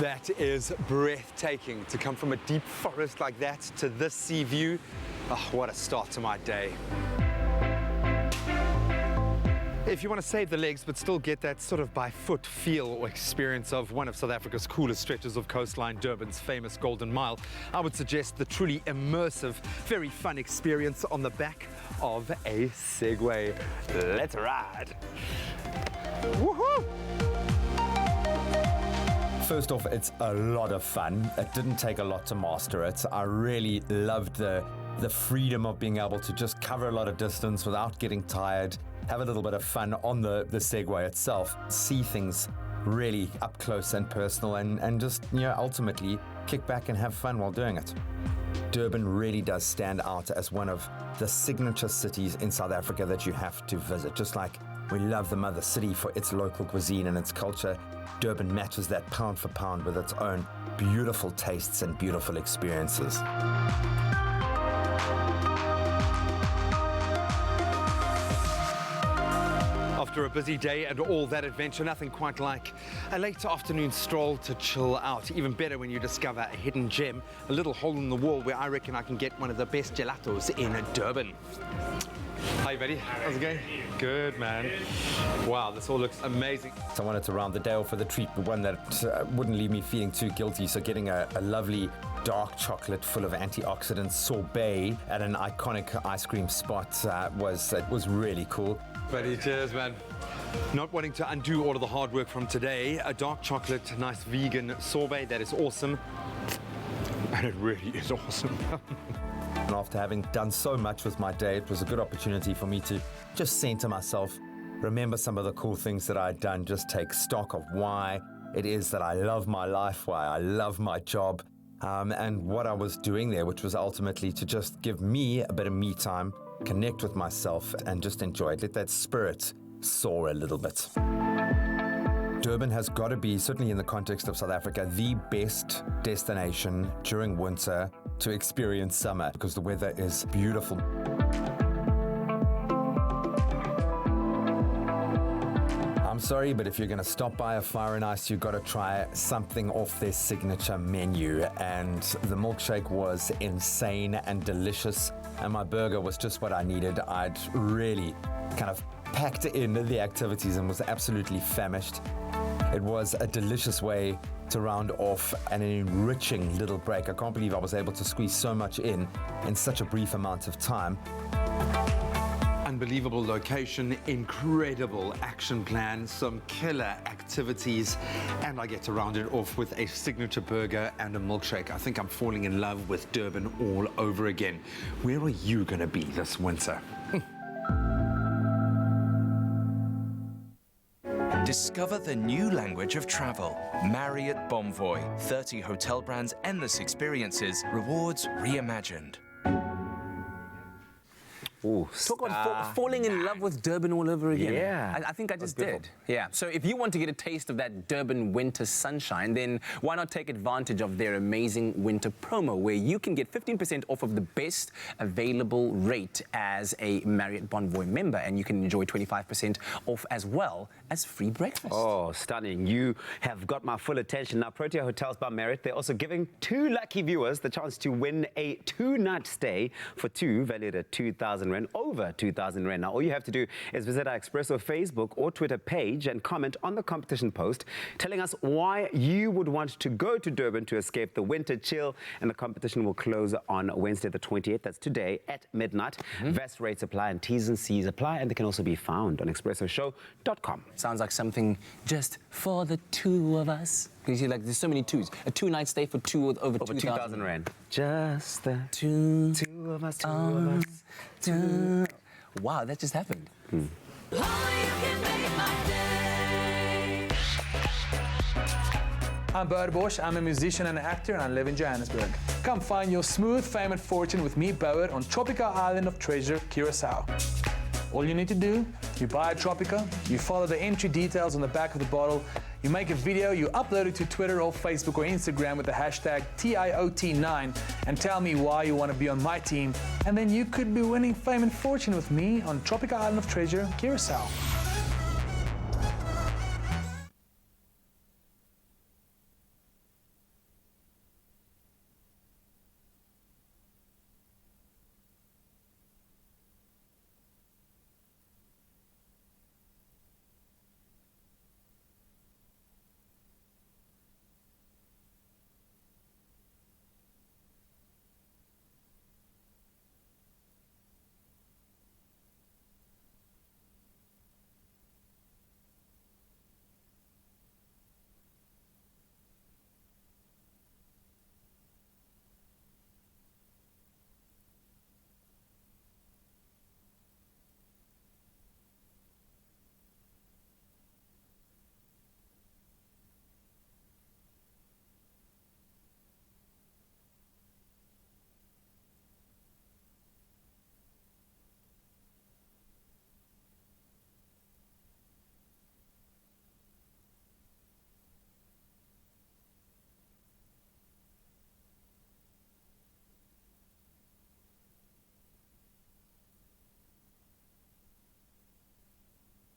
That is breathtaking, to come from a deep forest like that to this sea view. Oh, what a start to my day. If you want to save the legs but still get that sort of by foot feel or experience of one of South Africa's coolest stretches of coastline, Durban's famous Golden Mile, I would suggest the truly immersive, very fun experience on the back of a Segway. Let's ride. Woohoo! First off, it's a lot of fun. It didn't take a lot to master it. I really loved the freedom of being able to just cover a lot of distance without getting tired, have a little bit of fun on the Segway itself, see things really up close and personal, and just, you know, ultimately kick back and have fun while doing it. Durban really does stand out as one of the signature cities in South Africa that you have to visit. Just like we love the mother city for its local cuisine and its culture, Durban matches that pound for pound with its own beautiful tastes and beautiful experiences. After a busy day and all that adventure, nothing quite like a late afternoon stroll to chill out. Even better when you discover a hidden gem, a little hole in the wall where I reckon I can get one of the best gelatos in Durban. Hi, buddy. How's it going? Good, man. Wow, this all looks amazing. So I wanted to round the day off with a treat, one that wouldn't leave me feeling too guilty. So getting a lovely dark chocolate full of antioxidants sorbet at an iconic ice cream spot was really cool. Buddy, cheers, man. Not wanting to undo all of the hard work from today, a dark chocolate, nice vegan sorbet, that is awesome. And it really is awesome. And after having done so much with my day, it was a good opportunity for me to just center myself, remember some of the cool things that I had done, just take stock of why it is that I love my life, why I love my job, and what I was doing there, which was ultimately to just give me a bit of me time, connect with myself, and just enjoy it. Let that spirit soar a little bit. Durban has got to be, certainly in the context of South Africa, the best destination during winter to experience summer because the weather is beautiful. I'm sorry, but if you're going to stop by a Fire and Ice, you've got to try something off their signature menu. And the milkshake was insane and delicious. And my burger was just what I needed. I'd really kind of packed in the activities and was absolutely famished. It was a delicious way to round off an enriching little break. I can't believe I was able to squeeze so much in such a brief amount of time. Unbelievable location, incredible action plan, some killer activities, and I get to round it off with a signature burger and a milkshake. I think I'm falling in love with Durban all over again. Where are you going to be this winter? Discover the new language of travel. Marriott Bonvoy. 30 hotel brands, endless experiences, rewards reimagined. Ooh, talk about falling in love with Durban all over again. Yeah. I think I just did. Yeah. So if you want to get a taste of that Durban winter sunshine, then why not take advantage of their amazing winter promo where you can get 15% off of the best available rate as a Marriott Bonvoy member, and you can enjoy 25% off as well as free breakfast. Oh, stunning. You have got my full attention. Now, Protea Hotels by Marriott, they're also giving 2 lucky viewers the chance to win a 2-night stay for 2 valued at 2,000 Rand, over 2,000 Rand. Now, all you have to do is visit our Expresso Facebook or Twitter page and comment on the competition post telling us why you would want to go to Durban to escape the winter chill, and the competition will close on Wednesday the 28th. That's today at midnight. Vast rates apply and T's and C's apply, and they can also be found on expressoshow.com. Sounds like something just for the two of us. You see, like, there's so many twos. A 2-night stay for over 2,000 Rand. Just the two of us, two of us. Wow, that just happened. I'm Bert Bosch, I'm a musician and actor, and I live in Johannesburg. Come find your smooth fame and fortune with me, Bauer, on Tropica Island of Treasure, Curacao. All you need to do, you buy a Tropica, you follow the entry details on the back of the bottle, you make a video, you upload it to Twitter or Facebook or Instagram with the hashtag TIOT9 and tell me why you want to be on my team, and then you could be winning fame and fortune with me on Tropica Island of Treasure, Curacao.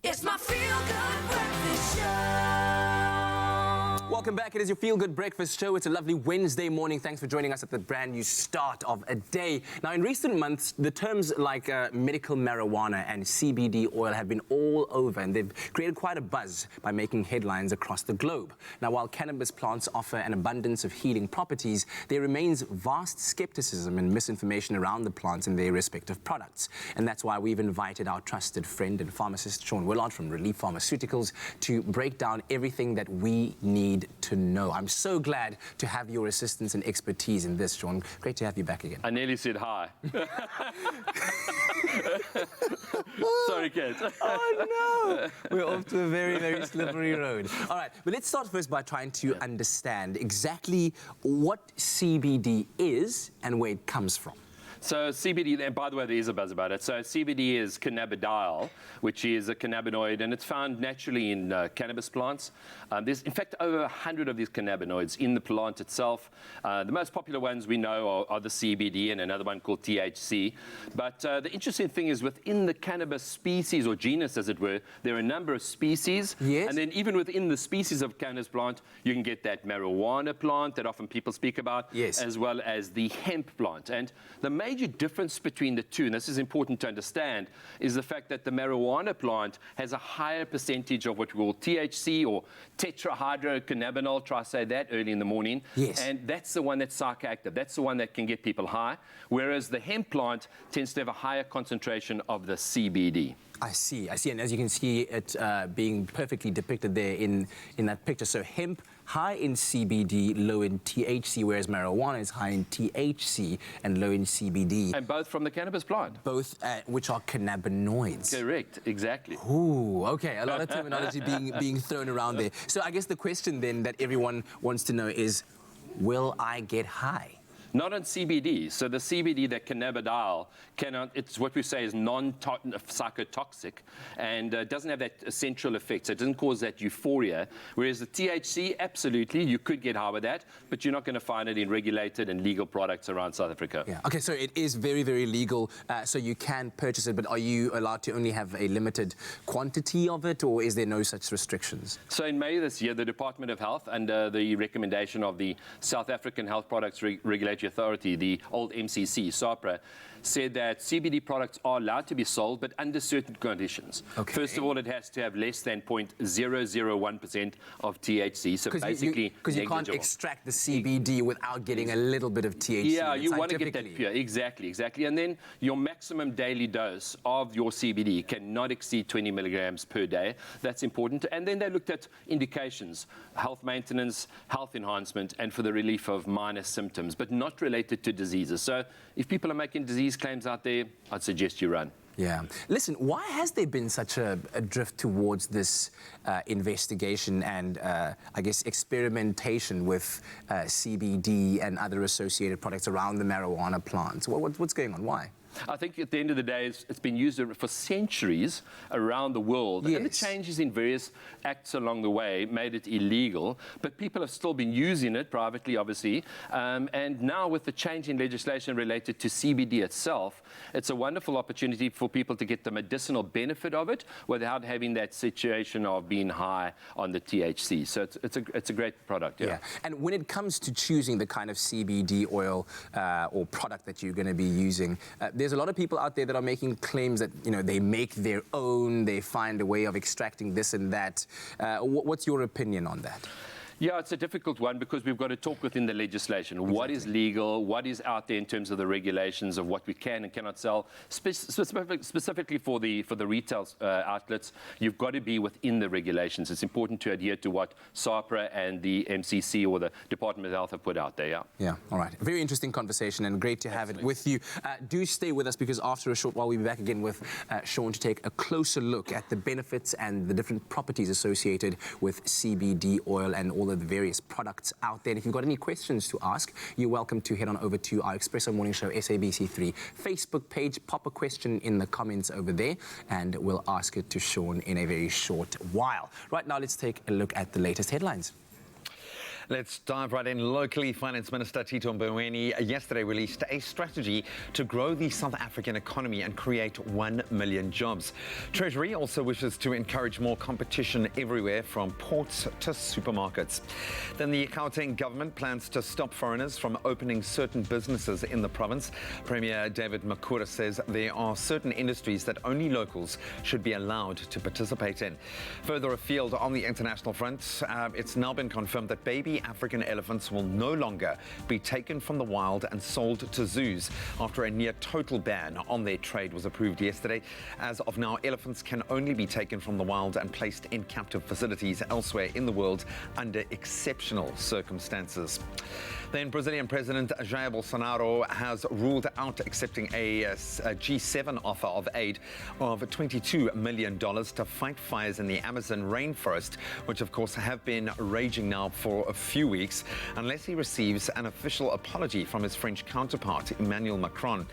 It's my feel-good breakfast show. Welcome back. It is your Feel Good Breakfast Show. It's a lovely Wednesday morning. Thanks for joining us at the brand new start of a day. Now, in recent months, the terms like medical marijuana and CBD oil have been all over, and they've created quite a buzz by making headlines across the globe. Now, while cannabis plants offer an abundance of healing properties, there remains vast skepticism and misinformation around the plants and their respective products. And that's why we've invited our trusted friend and pharmacist, Sean Willard from Relief Pharmaceuticals, to break down everything that we need to know. I'm so glad to have your assistance and expertise in this, Sean. Great to have you back again. I nearly said hi. Sorry, Kate. Oh, no. We're off to a very, very slippery road. All right, but let's start first by trying to understand exactly what CBD is and where it comes from. So CBD, and by the way, there is a buzz about it. So CBD is cannabidiol, which is a cannabinoid, and it's found naturally in cannabis plants. There's, in fact, over 100 of these cannabinoids in the plant itself. The most popular ones we know are the CBD and another one called THC. But the interesting thing is within the cannabis species, or genus as it were, there are a number of species. Yes. And then even within the species of cannabis plant, you can get that marijuana plant that often people speak about, yes, as well as the hemp plant. And the major difference between the two, and this is important to understand, is the fact that the marijuana plant has a higher percentage of what we call THC, or tetrahydrocannabinol, try to say that early in the morning. Yes. And that's the one that's psychoactive. That's the one that can get people high, whereas the hemp plant tends to have a higher concentration of the CBD. I see. And as you can see it being perfectly depicted there in that picture. So hemp, high in CBD, low in THC, whereas marijuana is high in THC and low in CBD. And both from the cannabis plant. Both which are cannabinoids. Correct, exactly. Ooh, okay, a lot of terminology being thrown around there. So I guess the question then that everyone wants to know is, will I get high? Not on CBD. So the CBD, that cannabidiol, it's what we say is non-psychotoxic and doesn't have that essential effect. So it doesn't cause that euphoria. Whereas the THC, absolutely, you could get high with that, but you're not going to find it in regulated and legal products around South Africa. Yeah. Okay, so it is very, very legal, so you can purchase it, but are you allowed to only have a limited quantity of it, or is there no such restrictions? So in May this year, the Department of Health, under the recommendation of the South African Health Products Regulatory Authority, the old MCC, SAHPRA, said that CBD products are allowed to be sold, but under certain conditions. Okay. First of all, it has to have less than 0.001% of THC, so basically because you can't extract the CBD without getting a little bit of THC. Yeah, you want to get that pure. Exactly. And then your maximum daily dose of your CBD cannot exceed 20 milligrams per day. That's important. And then they looked at indications, health maintenance, health enhancement, and for the relief of minor symptoms, but not related to diseases. So if people are making disease claims out there, I'd suggest you run. Yeah. Listen, why has there been such a drift towards this investigation and, I guess, experimentation with CBD and other associated products around the marijuana plants? What's going on? Why? I think at the end of the day, it's been used for centuries around the world. Yes. And the changes in various acts along the way made it illegal, but people have still been using it privately, obviously. And now with the change in legislation related to CBD itself, it's a wonderful opportunity for people to get the medicinal benefit of it without having that situation of being high on the THC. So it's a great product. Yeah. And when it comes to choosing the kind of CBD oil or product that you're going to be using, there's a lot of people out there that are making claims that, you know, they make their own, they find a way of extracting this and that. What's your opinion on that? Yeah, it's a difficult one because we've got to talk within the legislation. Exactly. What is legal? What is out there in terms of the regulations of what we can and cannot sell? Specifically for the retail outlets, you've got to be within the regulations. It's important to adhere to what SAPRA and the MCC or the Department of Health have put out there. Yeah. All right. Very interesting conversation and great to have it with you. Do stay with us because after a short while we'll be back again with Sean to take a closer look at the benefits and the different properties associated with CBD oil and all of the various products out there. And if you've got any questions to ask, you're welcome to head on over to our Expresso Morning Show SABC3 Facebook page. Pop a question in the comments over there and we'll ask it to Sean in a very short while. Right now, let's take a look at the latest headlines. Let's dive right in. Locally, Finance Minister Tito Mboweni yesterday released a strategy to grow the South African economy and create 1 million jobs. Treasury also wishes to encourage more competition everywhere from ports to supermarkets. Then the Gauteng government plans to stop foreigners from opening certain businesses in the province. Premier David Makura says there are certain industries that only locals should be allowed to participate in. Further afield on the international front, it's now been confirmed that baby African elephants will no longer be taken from the wild and sold to zoos after a near total ban on their trade was approved yesterday. As of now, elephants can only be taken from the wild and placed in captive facilities elsewhere in the world under exceptional circumstances. Then Brazilian President Jair Bolsonaro has ruled out accepting a G7 offer of aid of $22 million to fight fires in the Amazon rainforest, which of course have been raging now for a few weeks, unless he receives an official apology from his French counterpart, Emmanuel Macron.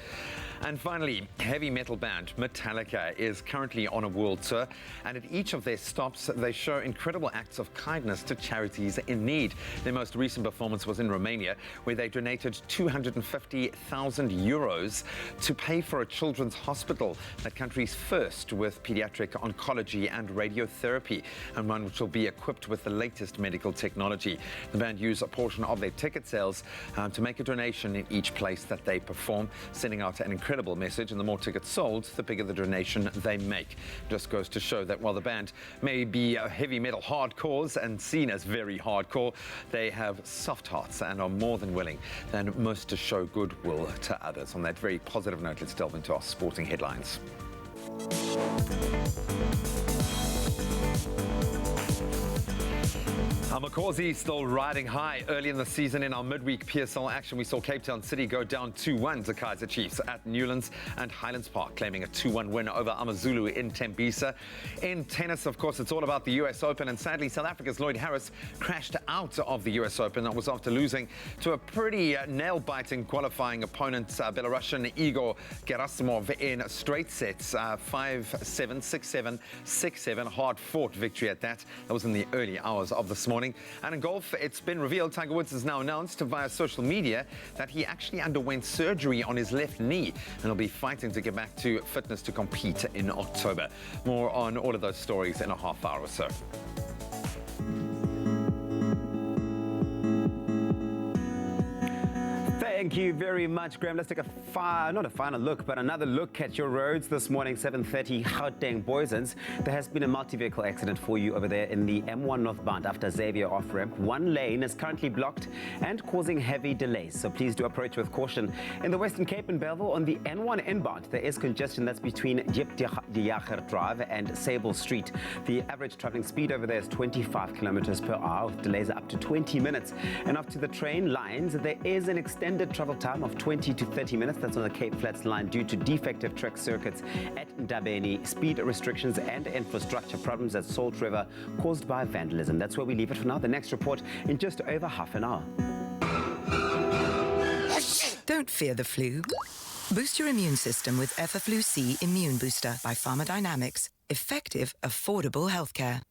And finally, heavy metal band Metallica is currently on a world tour, and at each of their stops, they show incredible acts of kindness to charities in need. Their most recent performance was in Romania, where they donated 250,000 euros to pay for a children's hospital, that country's first with pediatric oncology and radiotherapy, and one which will be equipped with the latest medical technology. The band used a portion of their ticket sales to make a donation in each place that they perform, sending out an incredible message, and the more tickets sold, the bigger the donation they make. Just goes to show that while the band may be heavy metal hardcores and seen as very hardcore, they have soft hearts and are more than willing than most to show goodwill to others. On that very positive note, let's delve into our sporting headlines. Makosi still riding high early in the season. In our midweek PSL action, we saw Cape Town City go down 2-1 to Kaizer Chiefs at Newlands, and Highlands Park claiming a 2-1 win over Amazulu in Tembisa. In tennis, of course, it's all about the US Open, and sadly, South Africa's Lloyd Harris crashed out of the US Open. That was after losing to a pretty nail-biting qualifying opponent, Belarusian Igor Gerasimov, in straight sets, 5-7, 6-7, 6-7. Hard-fought victory at that. That was in the early hours of this morning. And in golf, it's been revealed, Tiger Woods has now announced via social media that he actually underwent surgery on his left knee and will be fighting to get back to fitness to compete in October. More on all of those stories in a half hour or so. Thank you very much, Graham. Let's take not a final look, but another look at your roads this morning, 7:30, Gauteng Boysens. There has been a multi-vehicle accident for you over there in the M1 northbound after Xavier off-ramp. One lane is currently blocked and causing heavy delays, so please do approach with caution. In the Western Cape and Belleville on the N1 inbound, there is congestion that's between Diep de Jager Drive and Sable Street. The average traveling speed over there is 25 kilometers per hour, with delays up to 20 minutes. And up to the train lines, there is an extended travel time of 20 to 30 minutes. That's on the Cape Flats line due to defective track circuits at Ndabeni, speed restrictions and infrastructure problems at Salt River caused by vandalism. That's where we leave it for now. The next report in just over half an hour. Don't fear the flu. Boost your immune system with Effaflu C Immune Booster by Pharmadynamics. Effective, affordable healthcare.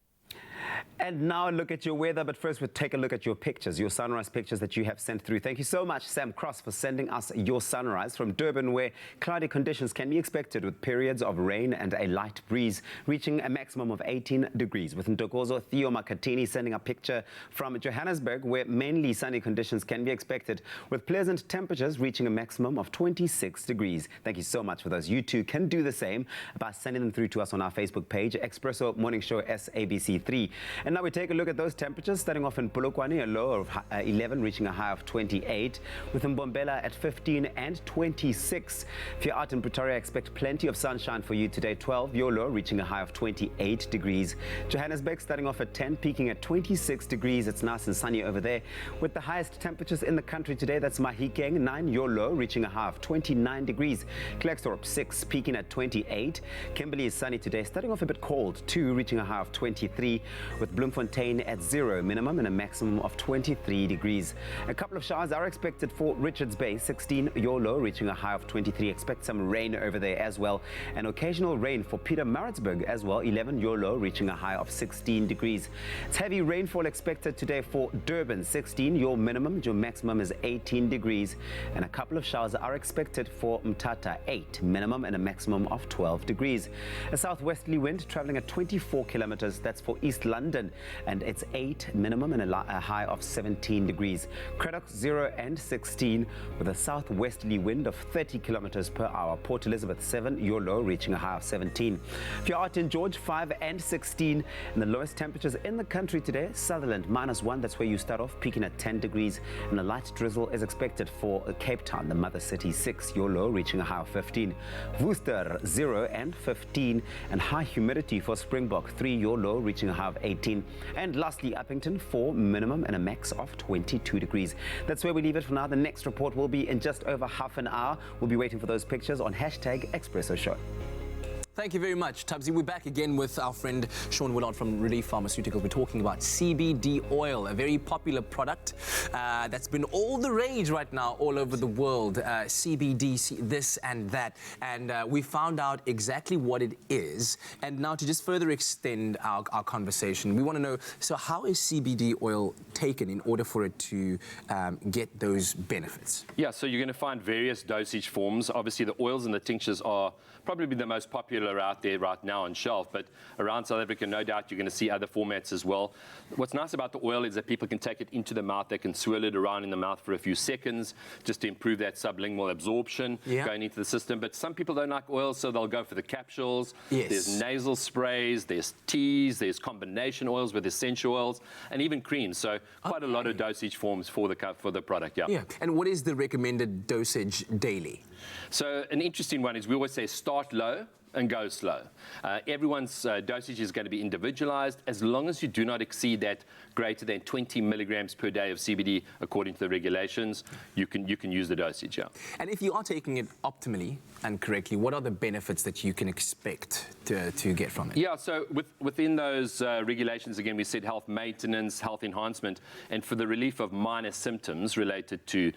And now look at your weather, but first we'll take a look at your pictures, your sunrise pictures that you have sent through. Thank you so much, Sam Cross, for sending us your sunrise from Durban, where cloudy conditions can be expected with periods of rain and a light breeze, reaching a maximum of 18 degrees. With Ntokozo Theo Makatini sending a picture from Johannesburg, where mainly sunny conditions can be expected, with pleasant temperatures reaching a maximum of 26 degrees. Thank you so much for those. You too can do the same by sending them through to us on our Facebook page, Expresso Morning Show SABC3. And now we take a look at those temperatures, starting off in Polokwane, a low of 11, reaching a high of 28, with Mbombela at 15 and 26. If you're out in Pretoria, expect plenty of sunshine for you today. 12, your low, reaching a high of 28 degrees. Johannesburg starting off at 10, peaking at 26 degrees. It's nice and sunny over there. With the highest temperatures in the country today, that's Mahikeng, 9, your low, reaching a high of 29 degrees. Klerksdorp, 6, peaking at 28. Kimberley is sunny today, starting off a bit cold, 2, reaching a high of 23, with Bloemfontein at 0 minimum and a maximum of 23 degrees. A couple of showers are expected for Richards Bay, 16, your low, reaching a high of 23. Expect some rain over there as well. An occasional rain for Pietermaritzburg as well, 11, your low, reaching a high of 16 degrees. It's heavy rainfall expected today for Durban, 16, your minimum, your maximum is 18 degrees. And a couple of showers are expected for Mthatha, 8, minimum and a maximum of 12 degrees. A southwesterly wind traveling at 24 kilometers, that's for East London, and it's 8 minimum and a high of 17 degrees. Craddock 0 and 16 with a southwesterly wind of 30 kilometers per hour. Port Elizabeth 7, your low, reaching a high of 17. If you're out in George, 5 and 16, and the lowest temperatures in the country today, Sutherland -1, that's where you start off, peaking at 10 degrees, and a light drizzle is expected for Cape Town, the mother city, 6, your low, reaching a high of 15. Worcester 0 and 15, and high humidity for Springbok, 3, your low, reaching a high of 18. And lastly, Uppington, 4, minimum and a max of 22 degrees. That's where we leave it for now. The next report will be in just over half an hour. We'll be waiting for those pictures on #Expresso Show. Thank you very much, Tubbsy. We're back again with our friend Sean Willard from Relief Pharmaceuticals. We're talking about CBD oil, a very popular product that's been all the rage right now all over the world. CBD, this and that. And we found out exactly what it is. And now to just further extend our conversation, we want to know, so how is CBD oil taken in order for it to get those benefits? Yeah, so you're going to find various dosage forms. Obviously, the oils and the tinctures are probably the most popular out there right now on shelf, but around South Africa, no doubt you're going to see other formats as well. What's nice about the oil is that people can take it into the mouth, they can swirl it around in the mouth for a few seconds just to improve that sublingual absorption going into the system. But some people don't like oil, so they'll go for the capsules. Yes. There's nasal sprays, there's teas, there's combination oils with essential oils, and even creams. So quite a lot of dosage forms for the product, Yeah. And what is the recommended dosage daily? So an interesting one is we always say start low and go slow. Everyone's dosage is going to be individualized as long as you do not exceed that greater than 20 milligrams per day of CBD according to the regulations. You can use the dosage, yeah. And if you are taking it optimally and correctly, what are the benefits that you can expect to get from it? Yeah, so within those regulations, again, we said health maintenance, health enhancement, and for the relief of minor symptoms related to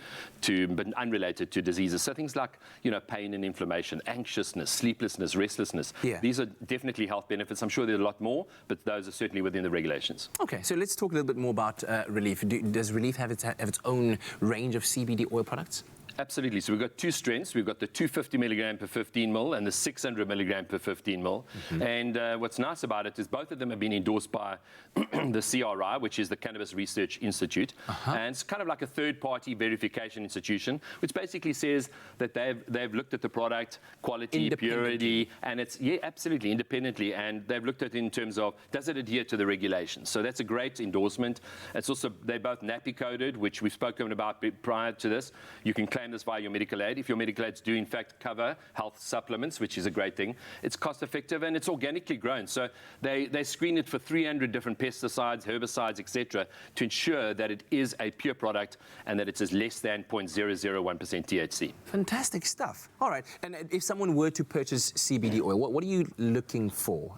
but unrelated to diseases. So things like, pain and inflammation, anxiousness, sleeplessness, restlessness. Yeah. These are definitely health benefits. I'm sure there are a lot more, but those are certainly within the regulations. Okay, so let's talk a little bit more about Relief. Does Relief have its own range of CBD oil products? Absolutely. So we've got two strengths. We've got the 250 milligram per 15 mil and the 600 milligram per 15 mil. Mm-hmm. And what's nice about it is both of them have been endorsed by the CRI, which is the Cannabis Research Institute. And it's kind of like a third-party verification institution, which basically says that they've looked at the product, quality, purity, and it's, absolutely, independently. And they've looked at it in terms of, does it adhere to the regulations? So that's a great endorsement. It's also, they're both NAPI coded, which we've spoken about prior to this. You can claim claim this via your medical aid. If your medical aids do in fact cover health supplements, which is a great thing, it's cost effective and it's organically grown. So they screen it for 300 different pesticides, herbicides, etc., to ensure that it is a pure product and that it is less than 0.001% THC. Fantastic stuff. All right, and if someone were to purchase CBD oil, what are you looking for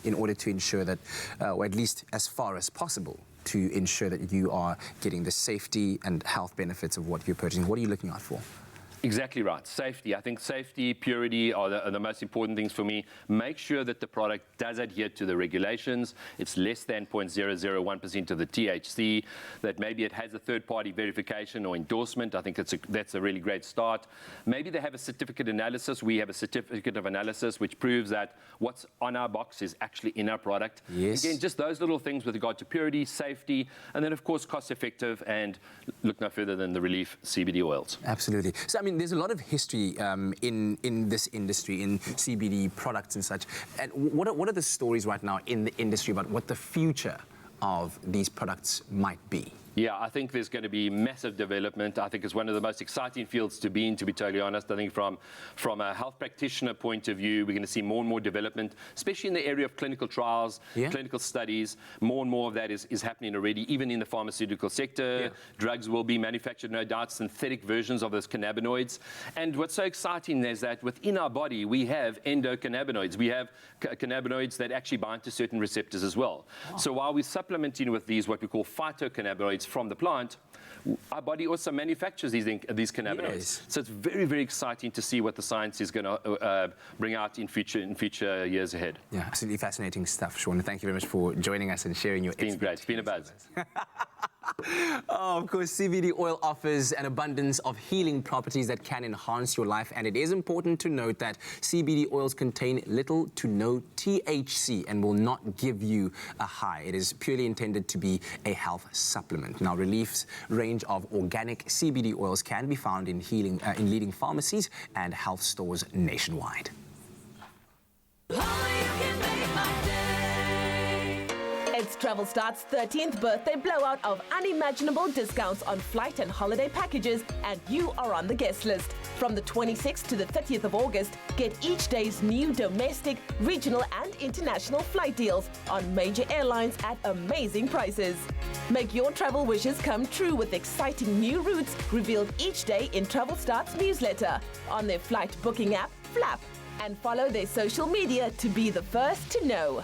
in order to ensure that, or at least as far as possible, to ensure that you are getting the safety and health benefits of what you're purchasing? What are you looking out for? Exactly right. Safety. I think safety, purity are the most important things for me. Make sure that the product does adhere to the regulations. It's less than 0.001% of the THC, that maybe it has a third-party verification or endorsement. I think that's a really great start. Maybe they have a certificate analysis. We have a certificate of analysis which proves that what's on our box is actually in our product. Yes. Again, just those little things with regard to purity, safety, and then, of course, cost-effective, and look no further than the Relief CBD oils. Absolutely. So, I mean, there's a lot of history in this industry, in CBD products and such. And what are the stories right now in the industry about what the future of these products might be? Yeah, I think there's going to be massive development. I think it's one of the most exciting fields to be in, to be totally honest. I think from a health practitioner point of view, we're going to see more and more development, especially in the area of clinical trials, clinical studies. More and more of that is happening already, even in the pharmaceutical sector. Yeah. Drugs will be manufactured, no doubt, synthetic versions of those cannabinoids. And what's so exciting is that within our body, we have endocannabinoids. We have cannabinoids that actually bind to certain receptors as well. Wow. So while we're supplementing with these, what we call phytocannabinoids from the plant, our body also manufactures these cannabinoids. Yes. So it's very, very exciting to see what the science is going to bring out in future years ahead. Yeah, absolutely fascinating stuff, Sean. Thank you very much for joining us and sharing your expertise. It's been great. It's been a buzz. Oh, of course, CBD oil offers an abundance of healing properties that can enhance your life, and it is important to note that CBD oils contain little to no THC and will not give you a high. It is purely intended to be a health supplement. Now, Relief's range of organic CBD oils can be found in leading pharmacies and health stores nationwide. It's Travel Start's 13th birthday blowout of unimaginable discounts on flight and holiday packages, and you are on the guest list. From the 26th to the 30th of August, get each day's new domestic, regional and international flight deals on major airlines at amazing prices. Make your travel wishes come true with exciting new routes revealed each day in Travel Start's newsletter, on their flight booking app, Flap, and follow their social media to be the first to know.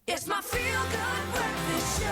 It's my feel-good breakfast show.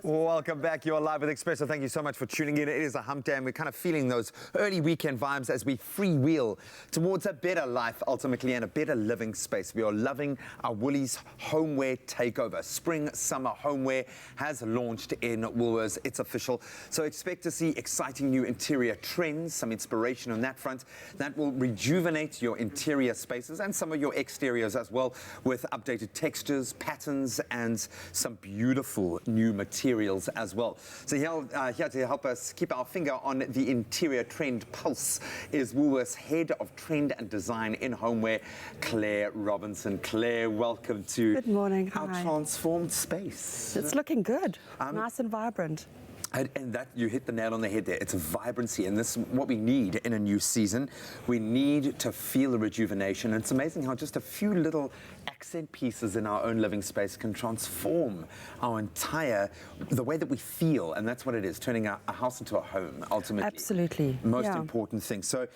Welcome back. You're live with Expresso. Thank you so much for tuning in. It is a hump day, and we're kind of feeling those early weekend vibes as we freewheel towards a better life, ultimately, and a better living space. We are loving our Woolies homeware takeover. Spring summer homeware has launched in Woolworths. It's official. So expect to see exciting new interior trends, some inspiration on that front that will rejuvenate your interior spaces and some of your exteriors as well, with updated textures, patterns, and some beautiful new materials styles as well. So here to help us keep our finger on the interior trend pulse is Woolworths Head of Trend and Design in Homeware, Claire Robinson. Claire, welcome to Good morning. our Hi. transformed space. It's looking good, nice and vibrant. And that, you hit the nail on the head there. It's a vibrancy, and this is what we need in a new season. We need to feel the rejuvenation. And it's amazing how just a few little accent pieces in our own living space can transform the way that we feel. And that's what it is, turning a house into a home, ultimately. Absolutely. Most important thing. So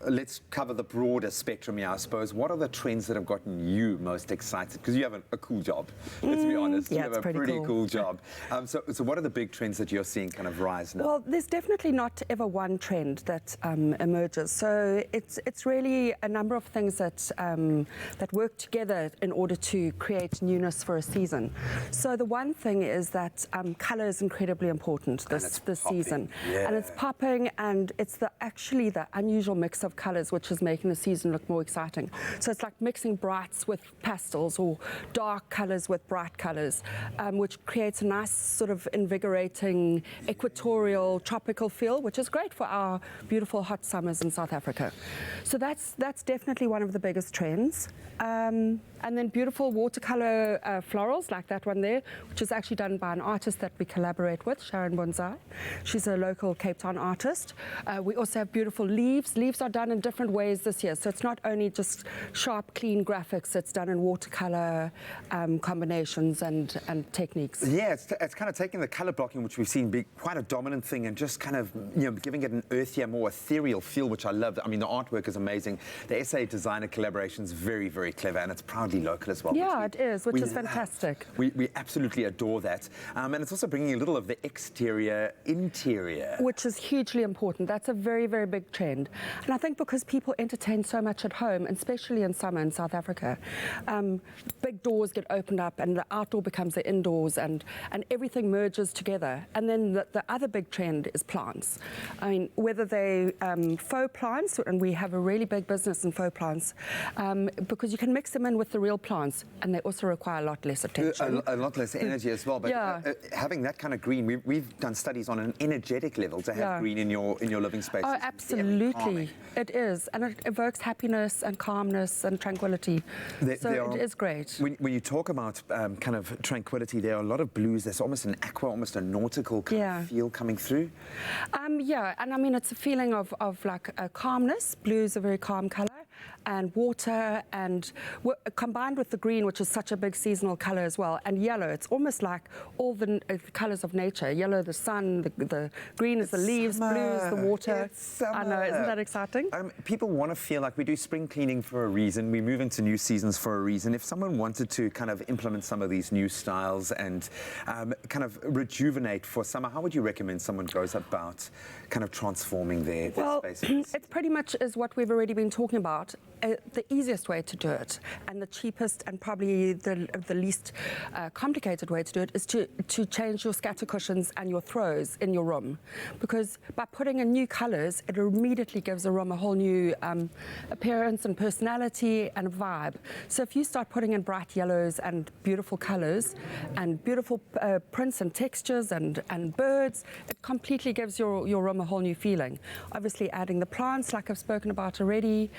let's cover the broader spectrum here, I suppose. What are the trends that have gotten you most excited? Because you have a cool job, let's be honest. Yeah, you have a pretty cool job. So what are the big trends that you're seeing kind of rise now? Well, there's definitely not ever one trend that emerges. So it's really a number of things that work together in order to create newness for a season. So the one thing is that colour is incredibly important this season. Yeah. And it's popping, and it's actually the unusual mix of colours which is making the season look more exciting. So it's like mixing brights with pastels or dark colours with bright colours, which creates a nice sort of invigorating equatorial tropical feel, which is great for our beautiful hot summers in South Africa. So that's definitely one of the biggest trends. And then beautiful watercolor florals like that one there, which is actually done by an artist that we collaborate with, Sharon Bonsai. She's a local Cape Town artist. We also have beautiful leaves. Leaves are done in different ways this year. So it's not only just sharp, clean graphics, it's done in watercolor combinations and techniques. Yeah, it's kind of taking the color blocking, which we've seen be quite a dominant thing, and just kind of giving it an earthier, more ethereal feel, which I love. I mean, the artwork is amazing. The SA designer collaboration is very, very clever, and it's proudly local as well. Yeah, it is, which is fantastic. We absolutely adore that. And it's also bringing a little of the exterior, interior. Which is hugely important. That's a very, very big trend. And I think because people entertain so much at home, and especially in summer in South Africa, big doors get opened up and the outdoor becomes the indoors, and everything merges together. And then the other big trend is plants. I mean, whether they faux plants, and we have a really big business in faux plants, because you can mix them in with the real plants, and they also require a lot less attention. A lot less energy as well. But having that kind of green, we've done studies on an energetic level to have green in your living space. Oh, absolutely. It is. And it evokes happiness and calmness and tranquility. It is great. When you talk about kind of tranquility, there are a lot of blues. There's almost an aqua, almost a nautical kind of feel coming through. Yeah, and I mean, it's a feeling of like a calmness. Blue is a very calm colour. And water, and combined with the green, which is such a big seasonal colour as well, and yellow. It's almost like all the colours of nature. Yellow, the sun, the green is the leaves, blue is the water. I know, isn't that exciting? People want to feel like we do spring cleaning for a reason. We move into new seasons for a reason. If someone wanted to kind of implement some of these new styles and kind of rejuvenate for summer, how would you recommend someone goes about kind of transforming their spaces? It pretty much is what we've already been talking about. The easiest way to do it, and the cheapest and probably the least complicated way to do it, is to change your scatter cushions and your throws in your room, because by putting in new colours, it immediately gives a room a whole new appearance and personality and vibe. So if you start putting in bright yellows and beautiful colours and beautiful prints and textures and birds, it completely gives your room a whole new feeling. Obviously adding the plants, like I've spoken about already,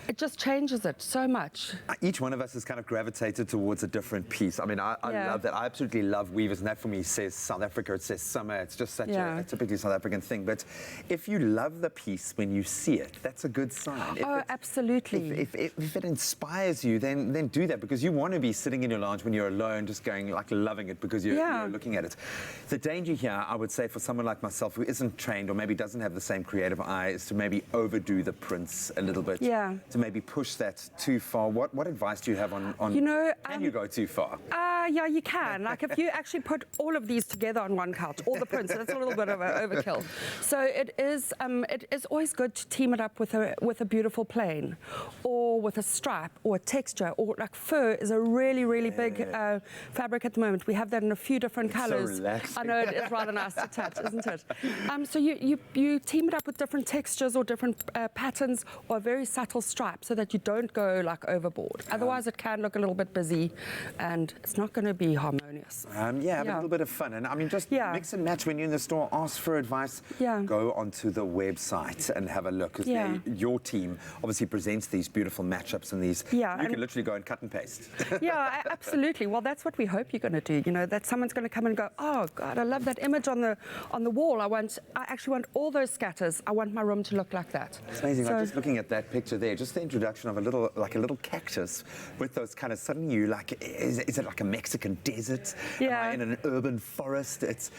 it just changes it so much. Each one of us has kind of gravitated towards a different piece. I mean, I love that. I absolutely love weavers, and that for me says South Africa, it says summer. It's just such a typically South African thing. But if you love the piece when you see it, that's a good sign. Absolutely. If it inspires you, then do that, because you want to be sitting in your lounge when you're alone, just going, like, loving it because you're looking at it. The danger here, I would say, for someone like myself who isn't trained or maybe doesn't have the same creative eye, is to maybe overdo the prints a little bit. To maybe push that too far. What advice do you have on can you go too far? Yeah, you can. Like, if you actually put all of these together on one couch, all the prints, that's a little bit of an overkill. So it is always good to team it up with a beautiful plain, or with a stripe, or a texture, or like fur is a really, really big fabric at the moment. We have that in a few different colours. So relaxing. I know, it is rather nice to touch, isn't it? So you team it up with different textures or different patterns, or a very subtle stripe, so that you don't go like overboard. Otherwise, it can look a little bit busy, and it's not going to be harmonious. Yeah, have a little bit of fun. And I mean, just mix and match when you're in the store, ask for advice. Go onto the website and have a look. Because your team obviously presents these beautiful matchups and these. You can literally go and cut and paste. Yeah, absolutely. Well, that's what we hope you're going to do. You know, that someone's going to come and go, oh, God, I love that image on the wall. I actually want all those scatters. I want my room to look like that. It's amazing. So, just looking at that picture there, just the introduction of a little cactus with those kind of, suddenly you like, is it like a Mexican desert? Am I in an urban forest? It's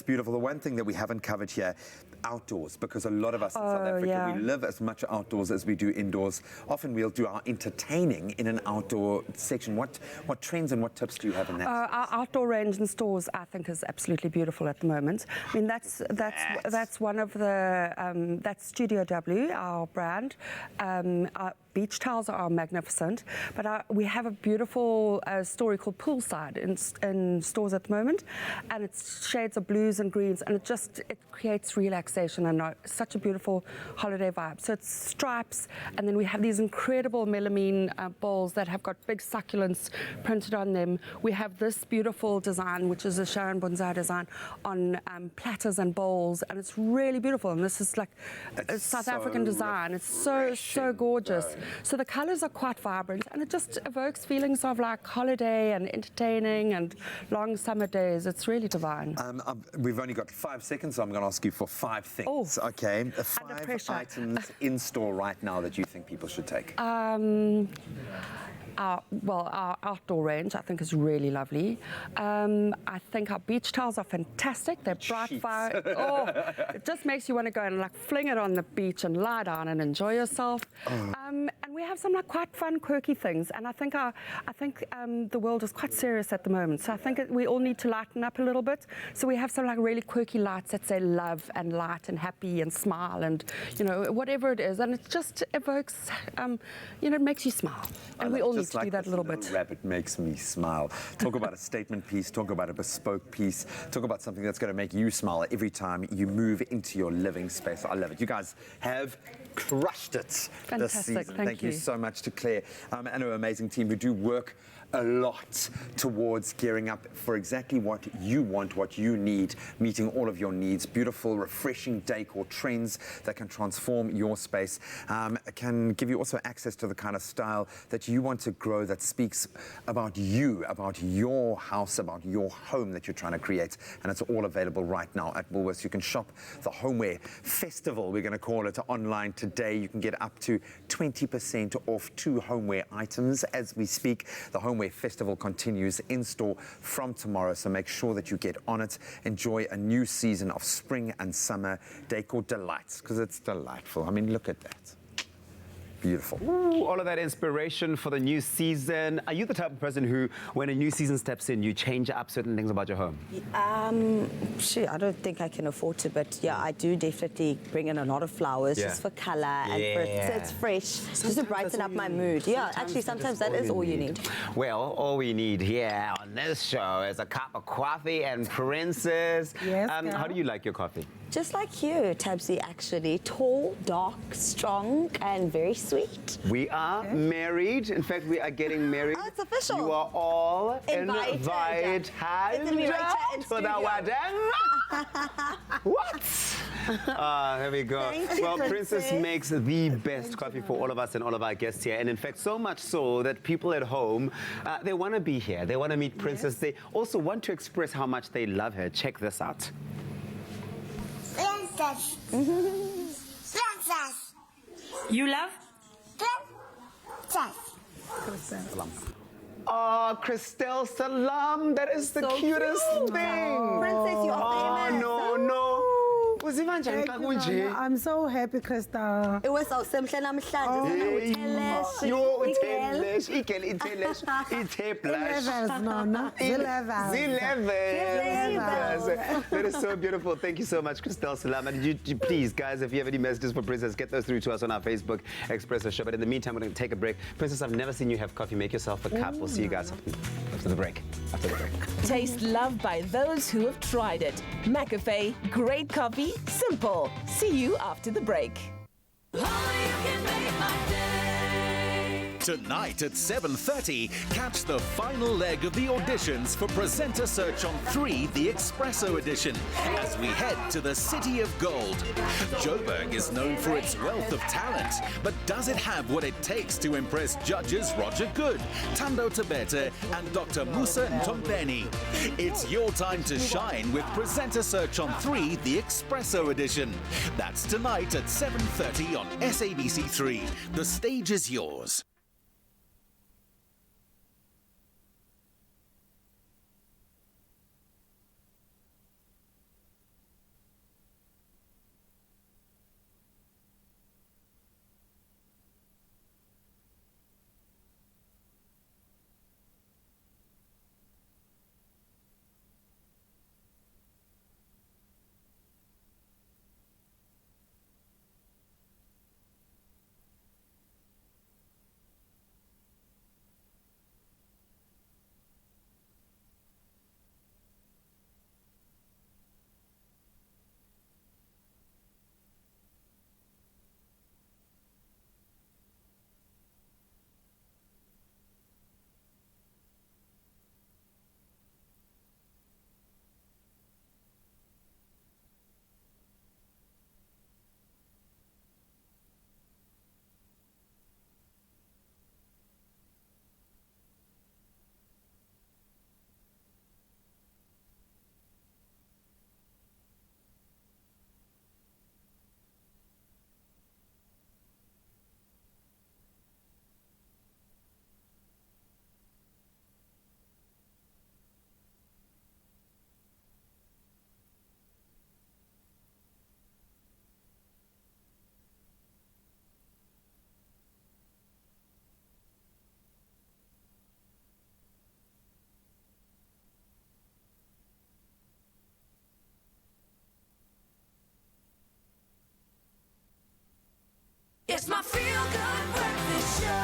beautiful. The one thing that we haven't covered here, outdoors, because a lot of us in South Africa, we live as much outdoors as we do indoors. Often we'll do our entertaining in an outdoor section. What trends and what tips do you have in that? Our outdoor range in stores, I think, is absolutely beautiful at the moment. I mean, that's one of the that's Studio W, our brand. Our beach towels are magnificent, but we have a beautiful story called Poolside in stores at the moment, and it's shades of blues and greens, and it creates relaxation and such a beautiful holiday vibe. So it's stripes, and then we have these incredible melamine bowls that have got big succulents printed on them. We have this beautiful design, which is a Sharon Bonsai design, on platters and bowls, and it's really beautiful. And this is like a South African design. It's so gorgeous. So the colors are quite vibrant, and it just evokes feelings of like holiday and entertaining and long summer days. It's really divine. We've only got 5 seconds, so I'm going to ask you for 5 things. Okay, 5 items in store right now that you think people should take. Our outdoor range, I think, is really lovely. I think our beach towels are fantastic. They're bright fire. It just makes you want to go and like fling it on the beach and lie down and enjoy yourself. And we have some like quite fun, quirky things. And I think the world is quite serious at the moment. So I think we all need to lighten up a little bit. So we have some like really quirky lights that say love and light and happy and smile and whatever it is. And it just evokes, it makes you smile. And we all need to do that a little bit. Rabbit makes me smile. Talk about a statement piece, talk about a bespoke piece, talk about something that's going to make you smile every time you move into your living space. I love it. You guys have crushed it this season. Thank you so much to Claire and her amazing team who do work a lot towards gearing up for exactly what you want, what you need, meeting all of your needs. Beautiful, refreshing decor trends that can transform your space, can give you also access to the kind of style that you want to grow, that speaks about you, about your house, about your home that you're trying to create. And it's all available right now at Woolworths. You can shop the Homeware Festival, we're going to call it, online today. You can get up to 20% off 2 homeware items as we speak. The Homeware Festival continues in store from tomorrow, so make sure that you get on it. Enjoy a new season of spring and summer decor delights, because it's delightful. I mean, look at that. Beautiful. Ooh, all of that inspiration for the new season. Are you the type of person who, when a new season steps in, you change up certain things about your home? I don't think I can afford to, but yeah, I do definitely bring in a lot of flowers just for color and for it's fresh, just to brighten up my mood. Yeah, actually, sometimes that is all you need. Well, all we need here on this show is a cup of coffee and Princess. Yes, how do you like your coffee? Just like you, Tabsy, actually. Tall, dark, strong, and very sweet. We are married. In fact, we are getting married. Oh, it's official. You are all invited It's gonna be right here in to the wedding. What? Here we go. Well, Princess makes the best coffee for all of us and all of our guests here. And in fact, so much so that people at home, they want to be here. They want to meet Princess. They also want to express how much they love her. Check this out. Princess. Princess. You love? Princess. Oh, Christelle Salam, that is the cutest thing. Princess, you are famous. Oh, no. I'm so happy, Crystal. It was awesome. That is so beautiful. Thank you so much, Christelle Salam. And you please, guys, if you have any messages for Princess, get those through to us on our Facebook Expresso show. But in the meantime, we're going to take a break. Princess, I've never seen you have coffee. Make yourself a cup. We'll see you guys after the break. Taste love by those who have tried it. McAfee, great coffee, simple. See you after the break. Tonight at 7:30, catch the final leg of the auditions for Presenter Search on 3, the Expresso edition, as we head to the City of Gold. Joburg is known for its wealth of talent, but does it have what it takes to impress judges Roger Good, Tando Tabete, and Dr. Musa Ntombeni? It's your time to shine with Presenter Search on 3, the Expresso edition. That's tonight at 7:30 on SABC3. The stage is yours. It's my feel-good breakfast show.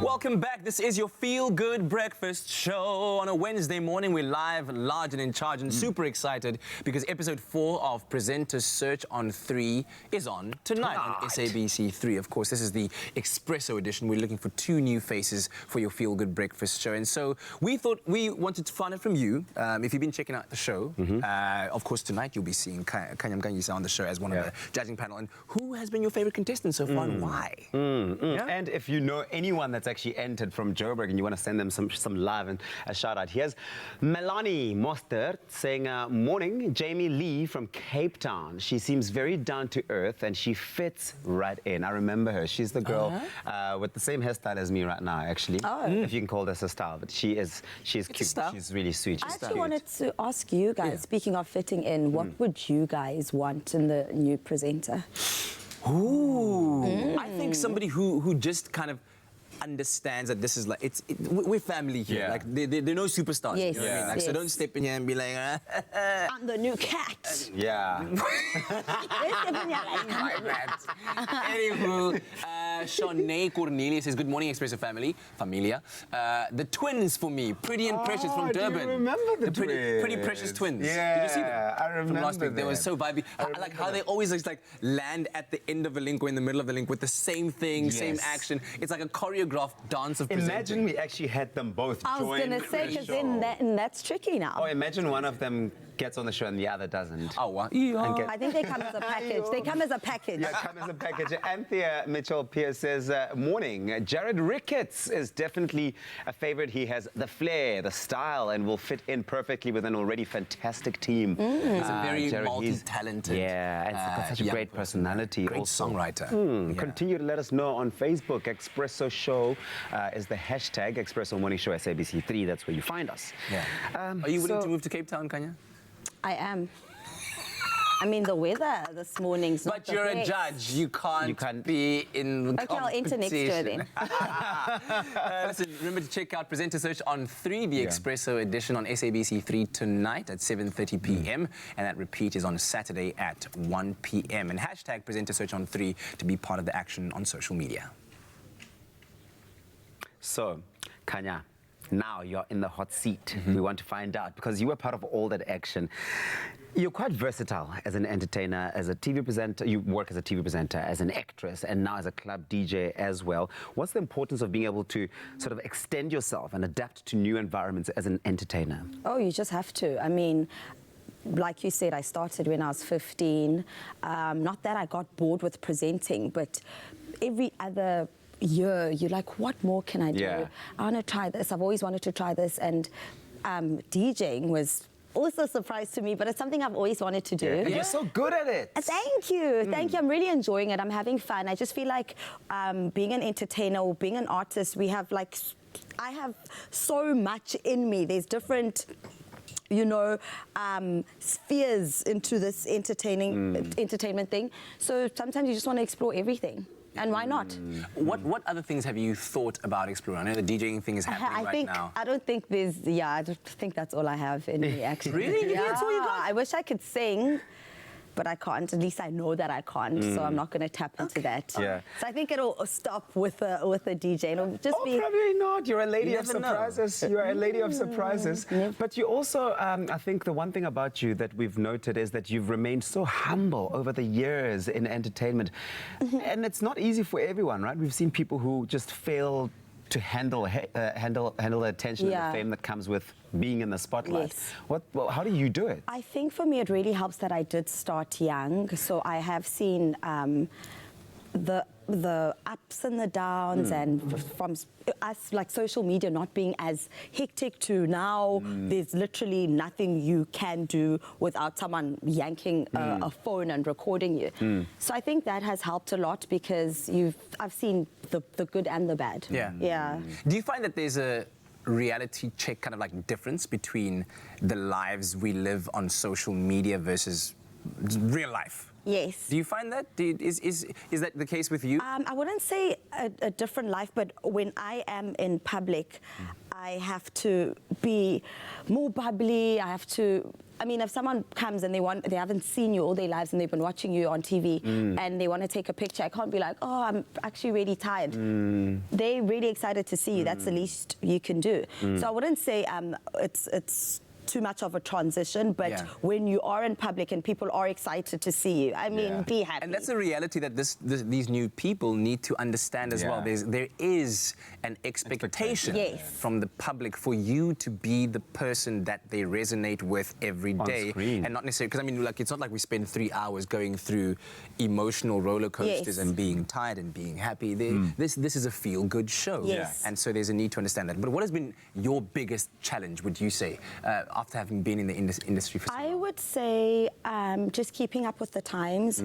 Welcome back. This is your feel-good breakfast show. On a Wednesday morning, we're live, large and in charge, and super excited because episode 4 of Presenter Search on 3 is on tonight on SABC3. Of course, this is the Expresso edition. We're looking for 2 new faces for your feel-good breakfast show. And so we thought we wanted to find out from you, if you've been checking out the show. Of course, tonight you'll be seeing Kanyam Kanyisa on the show as one of the judging panel. And who has been your favorite contestant so far and why? And if you know anyone that's actually entered from Joburg and you want to send them some love and a shout out, here's Melanie Mostert saying, morning, Jamie Lee from Cape Town. She seems very down to earth and she fits right in. I remember her. She's the girl with the same hairstyle as me right now, actually. If you can call this a style, but she's cute. She's really sweet. I actually wanted to ask you guys, speaking of fitting in, what would you guys want in the new presenter? Ooh. I think somebody who just kind of understands that this is like we're family here. Like they're no superstars. Yes, you know what I mean? Like, so don't step in here and be like, I'm the new cat. Anywho, Shanae Cornelia says, good morning, Expresso family, familia. The twins for me, Pretty and Precious from Durban. Do you remember the twins? Pretty Precious twins. Yeah, did you see them? I remember from last week. They were them. so vibey. I like how they always just like land at the end of a link or in the middle of the link with the same thing, same action. It's like a choreographed dance of presenting. Imagine we actually had them both I was going to say, because then that's tricky now. Or imagine one of them gets on the show and the other doesn't. Oh, wow. I think they come as a package. They come as a package. Yeah, come as a package. Anthea Mitchell-Pierce says, morning. Jared Ricketts is definitely a favorite. He has the flair, the style, and will fit in perfectly with an already fantastic team. He's a very multi-talented and he's got such a great personality. Great songwriter. Continue to let us know on Facebook. Expresso Show is the hashtag. Expresso Morning Show SABC3. That's where you find us. Are you willing to move to Cape Town, Kanya? I am. I mean, the weather this morning's not the But you're best. a judge. You can't be in the Okay, I'll enter next year then. Listen, remember to check out Presenter Search on 3, the Expresso edition on SABC3 tonight at 7:30 p.m. And that repeat is on Saturday at 1 p.m. And hashtag Presenter Search on 3 to be part of the action on social media. So, Kanya, Now you're in the hot seat. We want to find out, because you were part of all that action. You're quite versatile as an entertainer, as a TV presenter. You work as a TV presenter, as an actress, and now as a club DJ as well. What's the importance of being able to sort of extend yourself and adapt to new environments as an entertainer? Oh, you just have to. I mean, like you said, I started when I was 15. Not that I got bored with presenting, but every other year you're like, what more can I do? Yeah. I want to try this. I've always wanted to try this. And DJing was also a surprise to me, but it's something I've always wanted to do. Yeah. And you're so good at it. Thank you. Thank you. I'm really enjoying it. I'm having fun. I just feel like being an entertainer or being an artist, I have so much in me. There's different, you know, spheres into this entertainment thing. So sometimes you just want to explore everything. And why not? What other things have you thought about exploring? I know the DJing thing is happening now. I don't think there's, I don't think that's all I have in me, actually. Really? Yeah. That's all you got? I wish I could sing, but I can't. At least I know that I can't, so I'm not going to tap into that. Yeah. So I think it'll stop with the DJ. It'll just be... Probably not. You're a lady of never know. surprises. You are a lady of surprises. But you also, I think the one thing about you that we've noted is that you've remained so humble over the years in entertainment. And it's not easy for everyone, right? We've seen people who just fail to handle the attention and the fame that comes with being in the spotlight. Yes. How do you do it? I think for me it really helps that I did start young, so I have seen the ups and the downs, and from us, like social media not being as hectic to now, there's literally nothing you can do without someone yanking a phone and recording you. So I think that has helped a lot, because I've seen the good and the bad. Yeah. Do you find that there's a reality check kind of like difference between the lives we live on social media versus real life? Yes. Do you find that? Is that the case with you? I wouldn't say a different life, but when I am in public, I have to be more bubbly. I have to... I mean, if someone comes and they haven't seen you all their lives and they've been watching you on TV and they want to take a picture, I can't be like, oh, I'm actually really tired. They're really excited to see you. That's the least you can do. So I wouldn't say it's too much of a transition, but when you are in public and people are excited to see you, I mean, be happy. And that's a reality that these new people need to understand as well. There is an expectation from the public for you to be the person that they resonate with every day, and not necessarily, because I mean, like, it's not like we spend 3 hours going through emotional roller coasters and being tired and being happy. This is a feel-good show, and so there's a need to understand that. But what has been your biggest challenge, would you say, after having been in the industry for so long? I would say just keeping up with the times.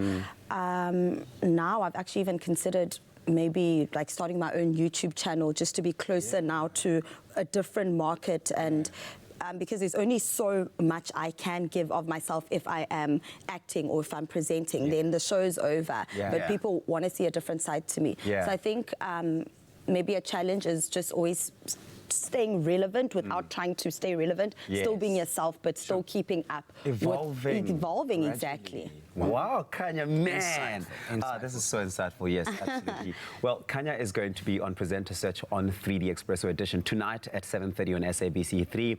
Now I've actually even considered maybe like starting my own YouTube channel just to be closer now to a different market, and because there's only so much I can give of myself if I am acting or if I'm presenting. Then the show's over. But people want to see a different side to me. So I think maybe a challenge is just always staying relevant without trying to stay relevant, still being yourself, but still keeping up. Evolving, exactly. Wow, Kanya, man. Insightful. This is so insightful, yes, absolutely. Well, Kanya is going to be on Presenter Search on 3D Expresso Edition tonight at 7:30 on SABC3.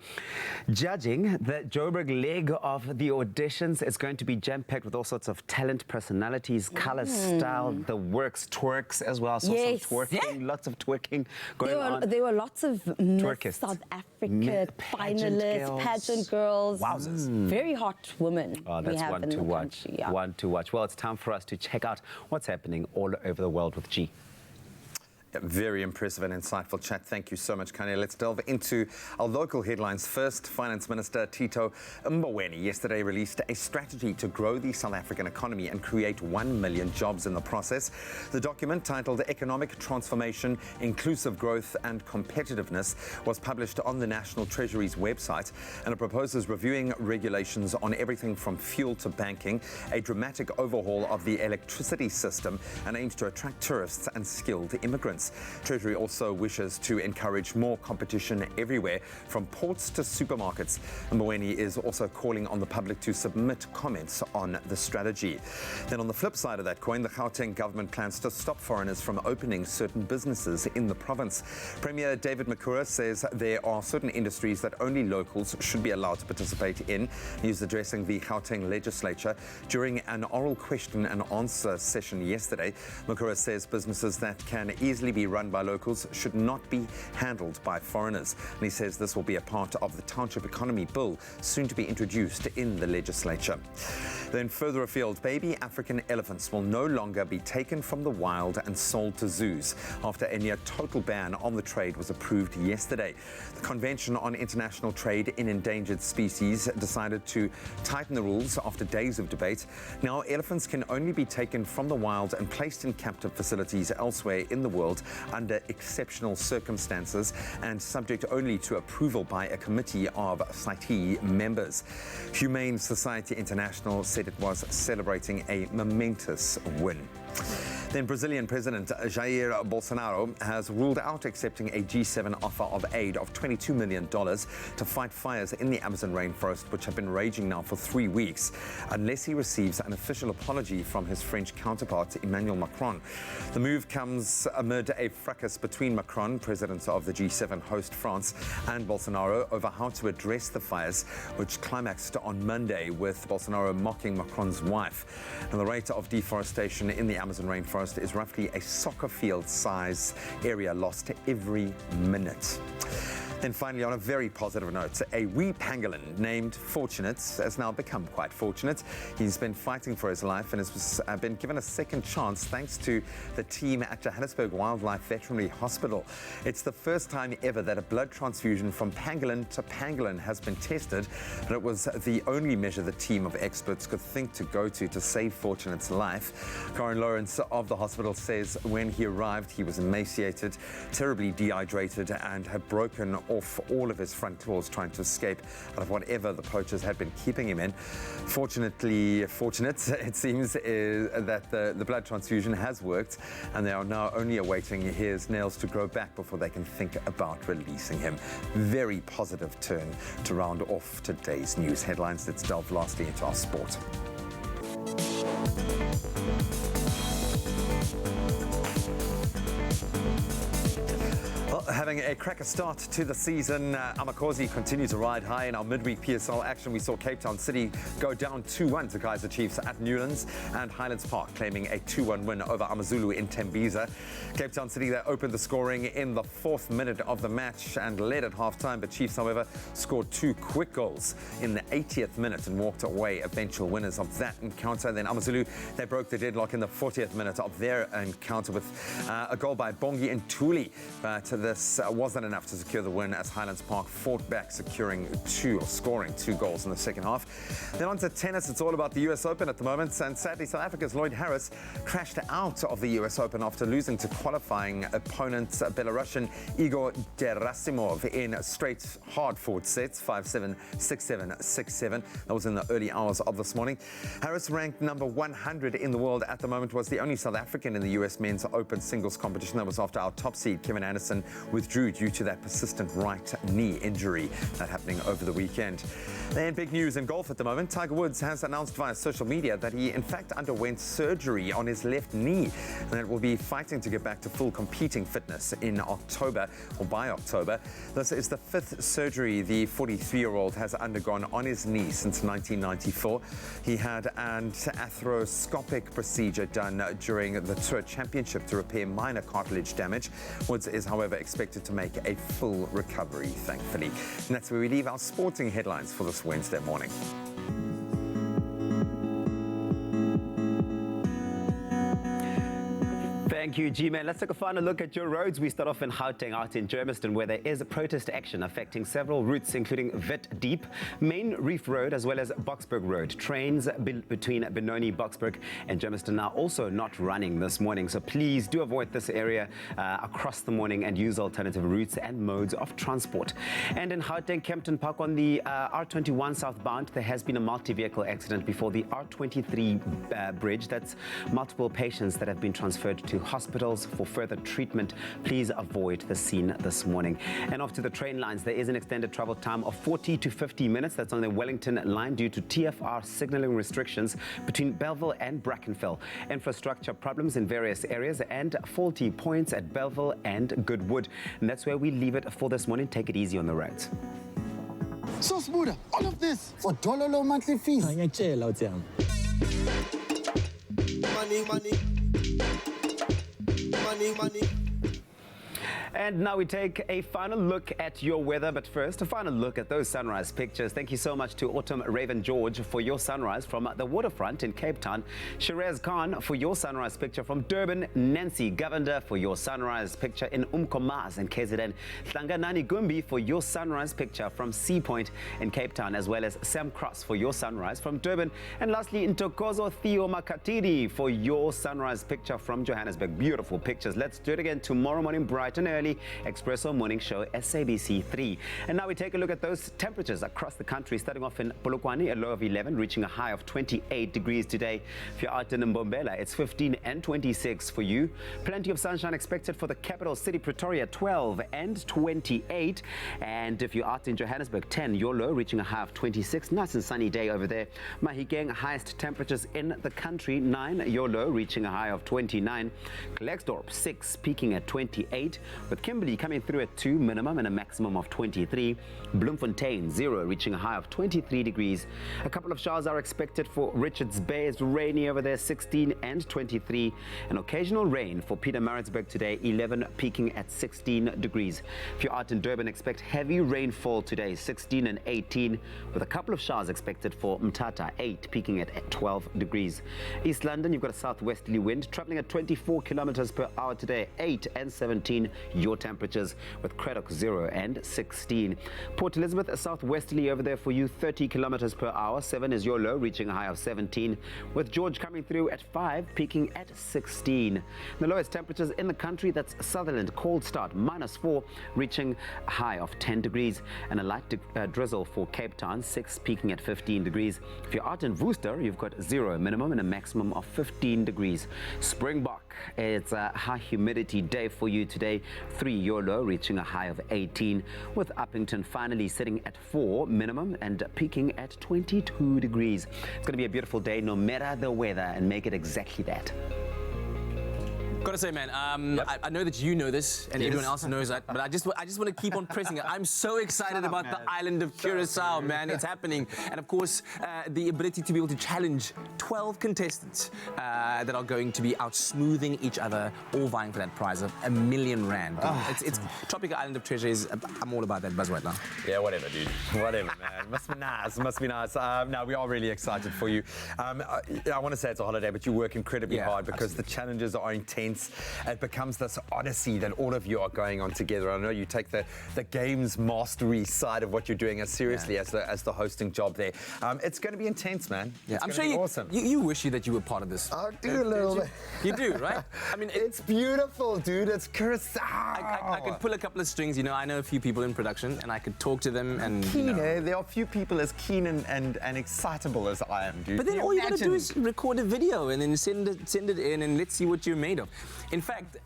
Judging the Joburg leg of the auditions, it's going to be jam-packed with all sorts of talent, personalities, color, style, the works, twerks as well. So some twerking, lots of twerking going on. There were lots of Miss South Africa finalists, pageant girls. Wowzers. Very hot women. Oh, that's one to watch. Country, one to watch. Well, it's time for us to check out what's happening all over the world with G. Very impressive and insightful chat. Thank you so much, Kanye. Let's delve into our local headlines. First, Finance Minister Tito Mboweni yesterday released a strategy to grow the South African economy and create 1 million jobs in the process. The document, titled Economic Transformation, Inclusive Growth and Competitiveness, was published on the National Treasury's website, and it proposes reviewing regulations on everything from fuel to banking, a dramatic overhaul of the electricity system, and aims to attract tourists and skilled immigrants. months. Treasury also wishes to encourage more competition everywhere, from ports to supermarkets. Mboweni is also calling on the public to submit comments on the strategy. Then on the flip side of that coin, the Gauteng government plans to stop foreigners from opening certain businesses in the province. Premier David Makura says there are certain industries that only locals should be allowed to participate in. He was addressing the Gauteng legislature during an oral question and answer session yesterday. Makura says businesses that can easily be run by locals should not be handled by foreigners. And he says this will be a part of the Township Economy Bill soon to be introduced in the legislature. Then further afield, baby African elephants will no longer be taken from the wild and sold to zoos after a near total ban on the trade was approved yesterday. The Convention on International Trade in Endangered Species decided to tighten the rules after days of debate. Now, elephants can only be taken from the wild and placed in captive facilities elsewhere in the world under exceptional circumstances and subject only to approval by a committee of CITES members. Humane Society International said it was celebrating a momentous win. Then Brazilian President Jair Bolsonaro has ruled out accepting a G7 offer of aid of $22 million to fight fires in the Amazon rainforest, which have been raging now for 3 weeks, unless he receives an official apology from his French counterpart, Emmanuel Macron. The move comes amid a fracas between Macron, president of the G7 host France, and Bolsonaro over how to address the fires, which climaxed on Monday with Bolsonaro mocking Macron's wife. And the rate of deforestation in the Amazon rainforest is roughly a soccer field size area lost every minute. Then finally, on a very positive note, a wee pangolin named Fortunate has now become quite fortunate. He's been fighting for his life and has been given a second chance thanks to the team at Johannesburg Wildlife Veterinary Hospital. It's the first time ever that a blood transfusion from pangolin to pangolin has been tested, but it was the only measure the team of experts could think to go to save Fortunate's life. Karen Lawrence of the hospital says when he arrived, he was emaciated, terribly dehydrated, and had broken off all of his front claws trying to escape out of whatever the poachers had been keeping him in. Fortunate, it seems, is that the blood transfusion has worked, and they are now only awaiting his nails to grow back before they can think about releasing him. Very positive turn to round off today's news headlines. Let's delve lastly into our sport. Having a cracker start to the season, Amakosi continue to ride high in our midweek PSL action. We saw Cape Town City go down 2-1 to Kaizer Chiefs at Newlands, and Highlands Park claiming a 2-1 win over Amazulu in Tembisa. Cape Town City, they opened the scoring in the 4th minute of the match and led at half-time, but Chiefs, however, scored 2 quick goals in the 80th minute and walked away eventual winners of that encounter. Then Amazulu, they broke the deadlock in the 40th minute of their encounter with a goal by Bongi and Tuli, but this wasn't enough to secure the win as Highlands Park fought back, scoring 2 goals in the second half. Then on to tennis. It's all about the US Open at the moment, and sadly South Africa's Lloyd Harris crashed out of the US Open after losing to qualifying opponent Belarusian Igor Gerasimov in straight hard-fought sets, 5-7, 6-7, 6-7. That was in the early hours of this morning. Harris, ranked number 100 in the world at the moment, was the only South African in the US Men's Open singles competition. That was after our top seed Kevin Anderson withdrew due to that persistent right knee injury that happening over the weekend. Then big news in golf at the moment. Tiger Woods has announced via social media that he in fact underwent surgery on his left knee and that will be fighting to get back to full competing fitness in October, or by October. This is the 5th surgery the 43-year-old has undergone on his knee since 1994. He had an arthroscopic procedure done during the Tour Championship to repair minor cartilage damage. Woods is, however, expected to make a full recovery, thankfully. And that's where we leave our sporting headlines for this Wednesday morning. Thank you, G-Man. Let's take a final look at your roads. We start off in Gauteng, out in Germiston, where there is a protest action affecting several routes, including Wit Deep, Main Reef Road, as well as Boksburg Road. Trains between Benoni, Boksburg, and Germiston are also not running this morning, so please do avoid this area across the morning and use alternative routes and modes of transport. And in Gauteng, Kempton Park on the R21 southbound, there has been a multi-vehicle accident before the R23 bridge. That's multiple patients that have been transferred to hospital hospitals for further treatment. Please avoid the scene this morning. And off to the train lines, there is an extended travel time of 40 to 50 minutes. That's on the Wellington line due to TFR signalling restrictions between Belleville and Brackenfell. Infrastructure problems in various areas and faulty points at Belleville and Goodwood. And that's where we leave it for this morning. Take it easy on the roads. So Smuda, all of this for dollar low monthly fees. Money, money, money. And now we take a final look at your weather, but first a final look at those sunrise pictures. Thank you so much to Autumn Raven George for your sunrise from the waterfront in Cape Town, Sherez Khan for your sunrise picture from Durban, Nancy Govender for your sunrise picture in Umkomaas in KZN, Hlanganani Gumbi for your sunrise picture from Sea Point in Cape Town, as well as Sam Cross for your sunrise from Durban, and lastly Ntokozo Theo Makatiri for your sunrise picture from Johannesburg. Beautiful pictures. Let's do it again tomorrow morning bright and early. Expresso Morning Show, SABC 3. And now we take a look at those temperatures across the country, starting off in Polokwane, a low of 11, reaching a high of 28 degrees today. If you're out in Mbombela, it's 15 and 26 for you. Plenty of sunshine expected for the capital city, Pretoria, 12 and 28. And if you're out in Johannesburg, 10, your low, reaching a high of 26. Nice and sunny day over there. Mahikeng, highest temperatures in the country, 9, your low, reaching a high of 29. Klerksdorp, 6, peaking at 28. With Kimberley coming through at 2, minimum and a maximum of 23. Bloemfontein, 0, reaching a high of 23 degrees. A couple of showers are expected for Richards Bay. It's rainy over there, 16 and 23. An occasional rain for Pietermaritzburg today, 11, peaking at 16 degrees. If you're out in Durban, expect heavy rainfall today, 16 and 18, with a couple of showers expected for Mthatha, 8, peaking at 12 degrees. East London, you've got a southwesterly wind traveling at 24 kilometers per hour today, 8 and 17. Your temperatures with Craddock 0 and 16. Port Elizabeth, a southwesterly over there for you, 30 kilometers per hour. 7 is your low, reaching a high of 17. With George coming through at 5, peaking at 16. The lowest temperatures in the country, that's Sutherland, cold start, -4, reaching a high of 10 degrees. And a light drizzle for Cape Town, 6, peaking at 15 degrees. If you're out in Worcester, you've got 0 minimum and a maximum of 15 degrees. Springbok, it's a high humidity day for you today. 3, your low, reaching a high of 18, with Uppington finally sitting at 4 minimum and peaking at 22 degrees. It's going to be a beautiful day no matter the weather, and make it exactly that. Gotta say, man, I know that you know this and everyone else knows that, but I just want to keep on pressing it. I'm so excited about the island of Curacao, man. It's happening. And of course, the ability to be able to challenge 12 contestants that are going to be out smoothing each other, all vying for that prize of R1 million. It's Tropical Island of Treasure. I'm all about that buzz right now. Yeah, whatever, dude. Whatever, man. Must be nice. Must be nice. No, we are really excited for you. I want to say it's a holiday, but you work incredibly hard because the challenges are intense. It becomes this odyssey that all of you are going on together. I know you take the games mastery side of what you're doing as seriously as the hosting job there. It's going to be intense, man. Yeah, I'm sure awesome. You wish that you were part of this. I do a little bit. You do, right? I mean, it's beautiful, dude. It's Curacao. I could pull a couple of strings. You know, I know a few people in production, and I could talk to them. And keen, there are few people as keen and excitable as I am, dude. But then all you got to do is record a video and then send it in, and let's see what you're made of. In fact,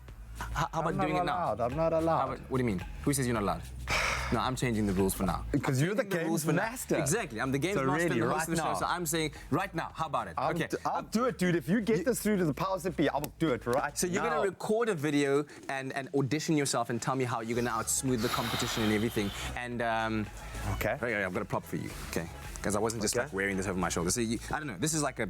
how about doing it now? I'm not allowed. What do you mean? Who says you're not allowed? No, I'm changing the rules for now. Because you're the games master. Exactly, I'm the games master and the host of the show, so I'm saying right now, how about it? Okay. I'll do it, dude. If you get this through to the powers that be, I'll do it right So you're going to record a video and audition yourself and tell me how you're going to outsmooth the competition and everything. And, okay. Right, I've got a prop for you. Okay. Because I wasn't just like wearing this over my shoulder. So I don't know. This is like a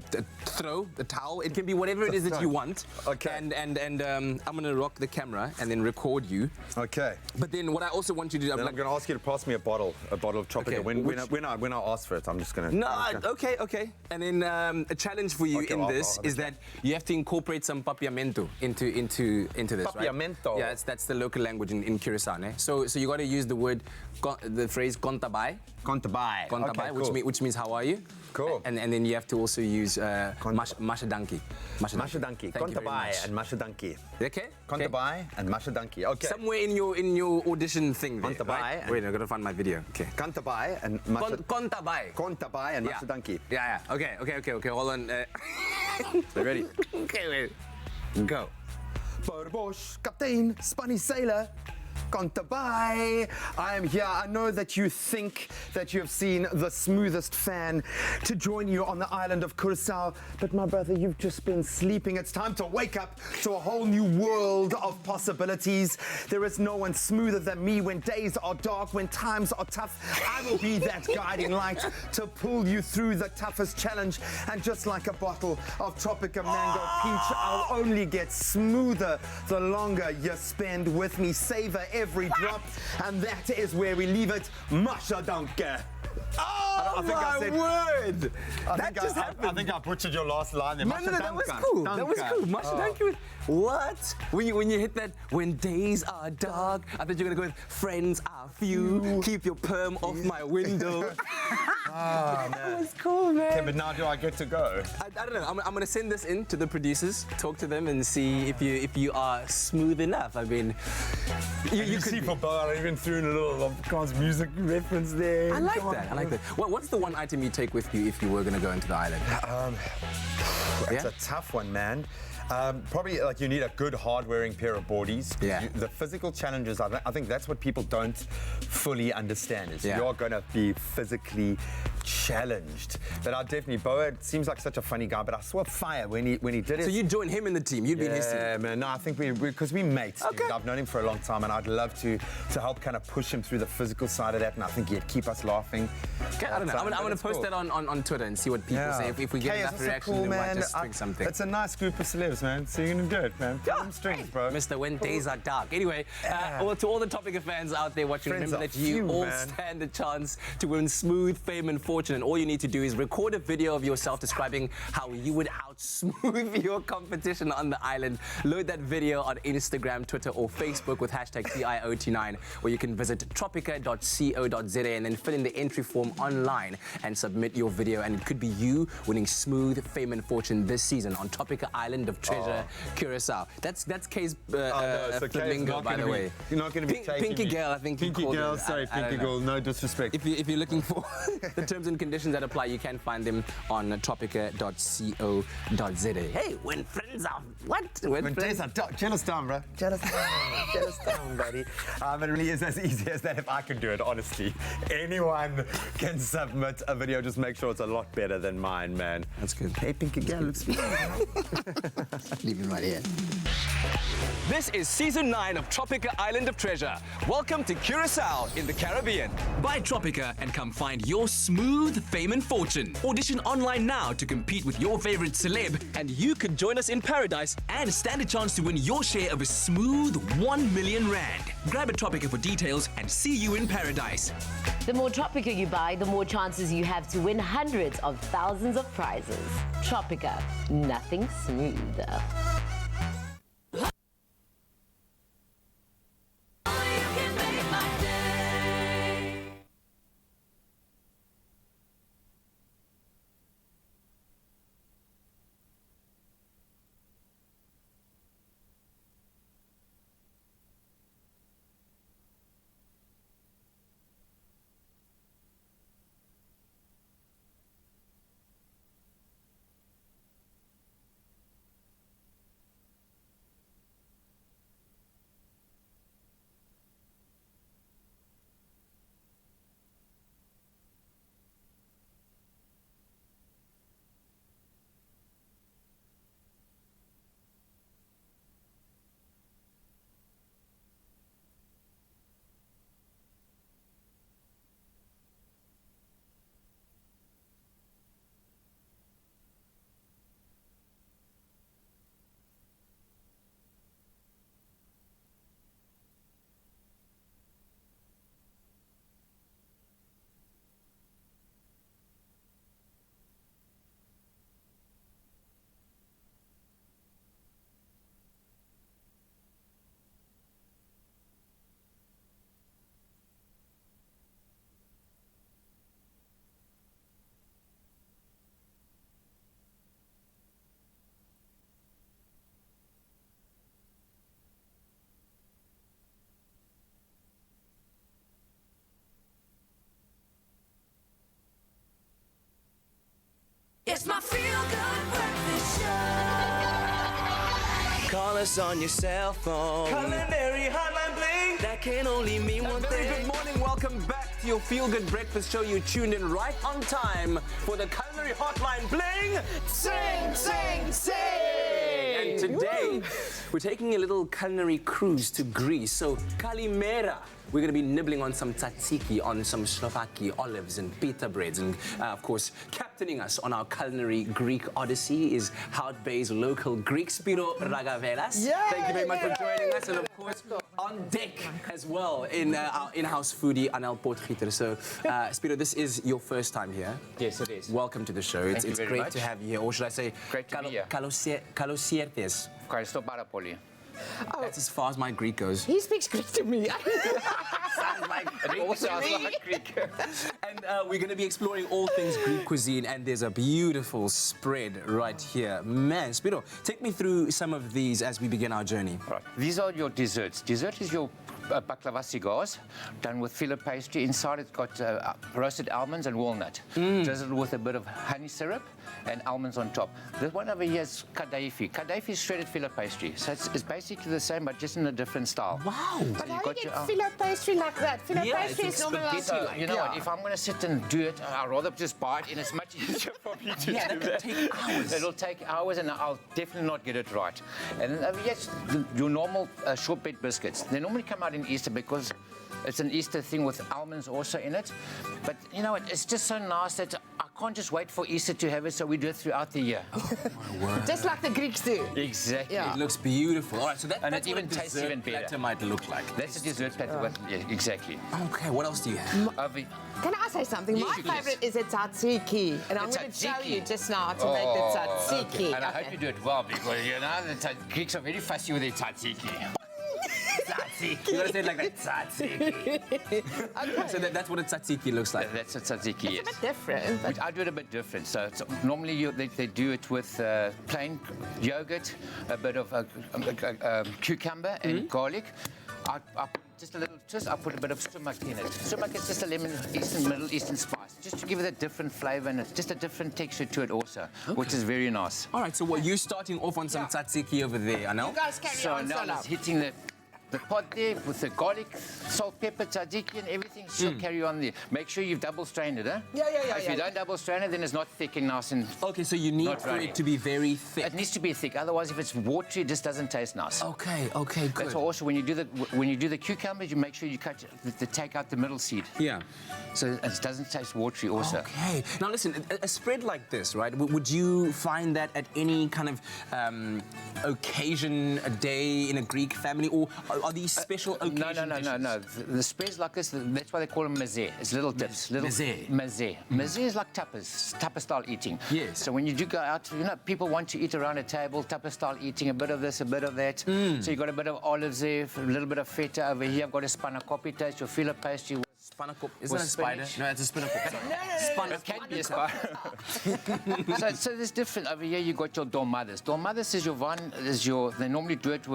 towel. It can be whatever it is that you want. Okay. And I'm gonna rock the camera and then record you. Okay. But then what I also want you to do, I'm gonna ask you to pass me a bottle of Tropica. Okay. When I ask for it, I'm just gonna. No. Okay. And then a challenge for you in this is that you have to incorporate some papiamento into this. Papiamento. Right? Yeah, that's the local language in Curacao. Ne? So you got to use the phrase contabai. Contabai. Okay, cool. Which means how are you? Cool. And then you have to also use mashadanki. Mashadanki. Contabai and mashadanki. Okay. Contabai and mashadanki. Okay. Somewhere in your audition thing there. Contabai. Right? Wait, I gotta find my video. Okay. Contabai and Contabai. Contabai and mashadanki. Yeah. Okay. Hold on. So ready? Okay, wait. Go. Boerbosch, Captain, Spunny Sailor. Contabai. I am here. I know that you think that you have seen the smoothest fan to join you on the island of Curacao, but my brother, you've just been sleeping. It's time to wake up to a whole new world of possibilities. There is no one smoother than me when days are dark, when times are tough. I will be that guiding light to pull you through the toughest challenge. And just like a bottle of Tropica Mango Peach, I'll only get smoother the longer you spend with me. Savor every drop, and that is where we leave it. Masha Danke. Oh, my word! I think I butchered your last line there. No, that was cool. That was cool. Masha Danke. What? When you hit that, when days are dark, I thought you were going to go with friends are few, keep your perm off my window. Man. That was cool, man. Okay, but now do I get to go? I don't know. I'm going to send this in to the producers, talk to them, and see if you are smooth enough. I mean, you see for Bar, even threw in a little Afrikaans music reference there. I like that. I like that. What's the one item you take with you if you were going to go into the island? It's a tough one, man. Probably like you need a good hard-wearing pair of boardies. Yeah. The physical challenges, I think that's what people don't fully understand is you're going to be physically challenged. But I definitely, Boa seems like such a funny guy, but I saw fire when he did it. So you join him in the team, you'd be in his team? Yeah, man, no, I think because we mates, okay. Dude. I've known him for a long time and I'd love to help kind of push him through the physical side of that, and I think he'd keep us laughing. Okay, I don't know. I'm going to post that on Twitter and see what people say. If we get enough reaction, cool, we might man. just string something. It's a nice group of celebs, man, so you're going to do it, man. Pull them strings, bro. Mr. When Days Are Dark. Anyway, well, to all the Tropica fans out there watching, Friends remember are that you few, all man. stand a chance to win smooth fame and fortune, and all you need to do is record a video of yourself describing how you would out-smooth your competition on the island. Load that video on Instagram, Twitter, or Facebook with hashtag TIOT9, or you can visit tropica.co.za and then fill in the entry form online and submit your video, and it could be you winning smooth fame and fortune this season on Tropica Island of Treasure, Curacao. That's Kay's flamingo, by the way. You're not going to be taking Pinky me. Girl, I think Pinky you called Girl, it. sorry, I Pinky don't know. Girl, no disrespect. If you're looking for the terms and conditions that apply, you can find them on tropica.co.za. Hey, when friends are what? When days are dark. Jealous down, bro. Jealous down, buddy. It really is as easy as that. If I could do it, honestly, anyone can submit a video. Just make sure it's a lot better than mine, man. That's good. Hey, Pinky Girl, looks good. Leave him right here. This is Season 9 of Tropica Island of Treasure. Welcome to Curacao in the Caribbean. Buy Tropica and come find your smooth fame and fortune. Audition online now to compete with your favorite celeb, and you could join us in paradise and stand a chance to win your share of a smooth 1 million rand. Grab a Tropica for details and see you in paradise. The more Tropica you buy, the more chances you have to win hundreds of thousands of prizes. Tropica, nothing smoother. Call us on your cell phone. Culinary Hotline Bling. That can only mean one thing. Very good morning. Welcome back to your feel-good breakfast show. You tuned in right on time for the Culinary Hotline Bling. Sing, sing, sing. And today, we're taking a little culinary cruise to Greece. So, Kalimera. We're going to be nibbling on some tzatziki, on some Slovaki olives and pita breads. And, of course, captaining us on our culinary Greek odyssey is Hout Bay's local Greek, Spiro Ragavelas. Thank you very much for joining us. And, of course, on deck as well, in our in-house foodie, Anel Potgieter. So, Spiro, this is your first time here. Yes, it is. Welcome to the show. Thank you it's very great much. to have you here. Or should I say, great to be here. Kalosiertes. Ευχαριστώ πάρα πολύ. That's as far as my Greek goes. He speaks Greek to me. Sounds like Greek. And we're going to be exploring all things Greek cuisine, and there's a beautiful spread right here. Man, Spiro, take me through some of these as we begin our journey. Right. These are your desserts. Dessert is your baklava cigars, done with filler pastry. Inside it's got roasted almonds and walnut, drizzled with a bit of honey syrup and almonds on top. This one over here is kadaifi. Kadaifi is shredded filler pastry. So it's basically the same, but just in a different style. Wow. But how do you get filler pastry like that? Filler pastry is normal. You know what, if I'm going to sit and do it, I'd rather just buy it, and it's much easier for me to do that. It'll take hours. It'll take hours, and I'll definitely not get it right. And then yes, your normal shortbread biscuits. They normally come out in Easter because it's an Easter thing with almonds also in it. But you know, it's just so nice that I can't just wait for Easter to have it, so we do it throughout the year. Oh, my word. Just like the Greeks do. Exactly. It looks beautiful. All right, so and that's it even what a tastes dessert even better. platter might look like. That's a dessert platter. Yeah, exactly. Okay, what else do you have? Can I say something? Yes, My you can. favorite is a tzatziki. And I'm going to show tzatziki. you just now to make the tzatziki. Okay. And I hope you do it well, because you know the Greeks are very fussy with their tzatziki. Tzatziki. You gotta say it like that. Tzatziki. Okay. So that's what a tzatziki looks like. That's a tzatziki, yes. It's a bit different. Which I do it a bit different. So normally they do it with plain yogurt, a bit of cucumber and garlic. I put just a little twist. I put a bit of sumac in it. Sumac is just a Middle Eastern spice, just to give it a different flavor and just a different texture to it also, which is very nice. All right, so what, you're starting off on some tzatziki over there, I know? You guys carry on, now it's hitting the pot there with the garlic, salt, pepper, tzatziki and everything. She'll carry on there. Make sure you've double strained it, huh? Yeah. If you don't double strain it, then it's not thick and nice and okay, so you need for it to be very thick. It needs to be thick. Otherwise, if it's watery, it just doesn't taste nice. Okay, good. That's why also when you do the cucumbers, you make sure you take out the middle seed. Yeah. So it doesn't taste watery also. Okay. Now listen, a spread like this, right? Would you find that at any kind of occasion, a day in a Greek family, or are these special occasions? No. The spreads like this, that's why they call them mezze. It's little dips. Mezze. Mezze is like tapas style eating. Yes. So when you do go out, you know, people want to eat around a table, tapas style eating, a bit of this, a bit of that. So you've got a bit of olives there, a little bit of feta over here. I've got a spanakopita, your filler pastry. Is that a spider? No, it's a spinnacle. No. It can be a spider. so there's different. Over here you got your dolmades. Dolmades is they normally do it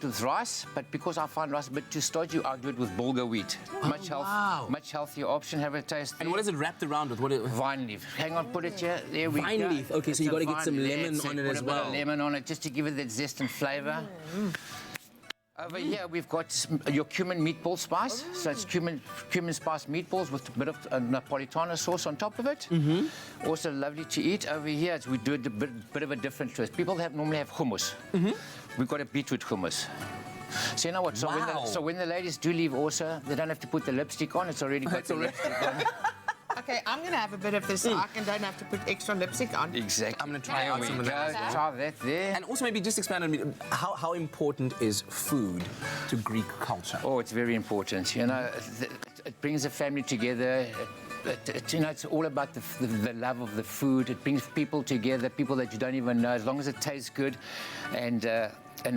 with rice, but because I find rice a bit too starchy, I'll do it with bulgur wheat. Much healthier option. Have a taste. And what is it wrapped around with? Vine leaf. Hang on, put it here. There we go. Vine leaf. Okay, so you got to get some lemon on it as well. Put a bit of lemon on it just to give it that zest and flavour. Over here we've got your cumin meatball spice. So it's cumin spice meatballs with a bit of Napolitano sauce on top of it. Also lovely to eat. Over here we do a bit of a different twist. People normally have hummus. We've got a beetroot hummus. So you know what? So when the ladies do leave also, they don't have to put the lipstick on. It's already got the lipstick on. Okay, I'm going to have a bit of this so I don't have to put extra lipstick on. Exactly. I'm going to try out some of that. Try that there. And also maybe just expand on me, how important is food to Greek culture? Oh, it's very important. You know, it brings a family together. You know, it's all about the love of the food. It brings people together, people that you don't even know, as long as it tastes good and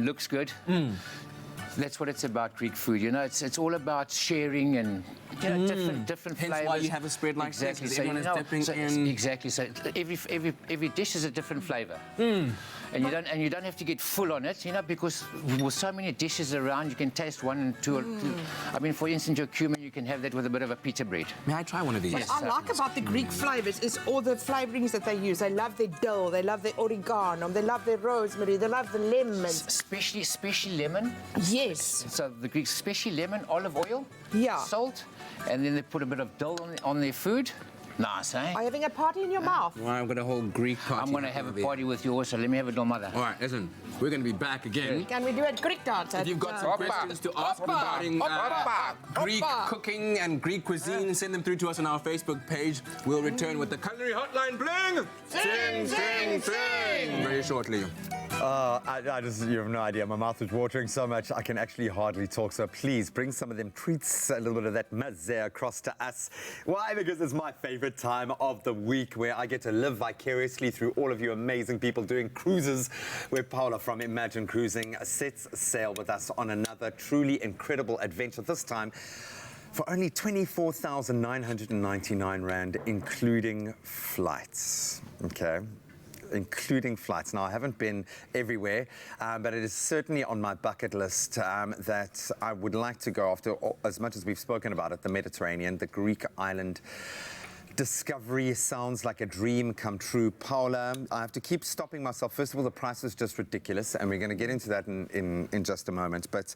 looks good. That's what it's about, Greek food. You know, it's all about sharing and different Hence flavors. why you have a spread like exactly. this, So everyone is dipping in. Exactly. So every dish is a different flavor. And you don't have to get full on it, you know, because with so many dishes around, you can taste one and two. I mean, for instance, your cumin, you can have that with a bit of a pita bread. May I try one of these? What I like about the Greek flavors is all the flavorings that they use. They love their dill, they love their oregano, they love their rosemary, they love the lemon. Especially lemon. Yes. So the Greeks, especially lemon, olive oil, yeah, salt, and then they put a bit of dill on their food. Nice, eh? Are you having a party in your mouth? Well, I'm going to hold Greek party. I'm going to have a party with you also. Let me have a little mother. All right, listen. We're going to be back again. Can we do a Greek dance? If you've got some questions to ask regarding Greek cooking and Greek cuisine, send them through to us on our Facebook page. We'll return with the culinary hotline bling! Sing, sing, sing! Very shortly. You have no idea. My mouth is watering so much I can actually hardly talk. So please bring some of them treats, a little bit of that mazze across to us. Why? Because it's my favorite time of the week where I get to live vicariously through all of you amazing people doing cruises, where Paula from Imagine Cruising sets sail with us on another truly incredible adventure, this time for only 24,999 Rand, including flights. Okay. Including flights. Now, I haven't been everywhere, but it is certainly on my bucket list that I would like to go after, as much as we've spoken about it, the Mediterranean, the Greek island. Discovery sounds like a dream come true. Paula, I have to keep stopping myself. First of all, the price is just ridiculous, and we're going to get into that in just a moment. But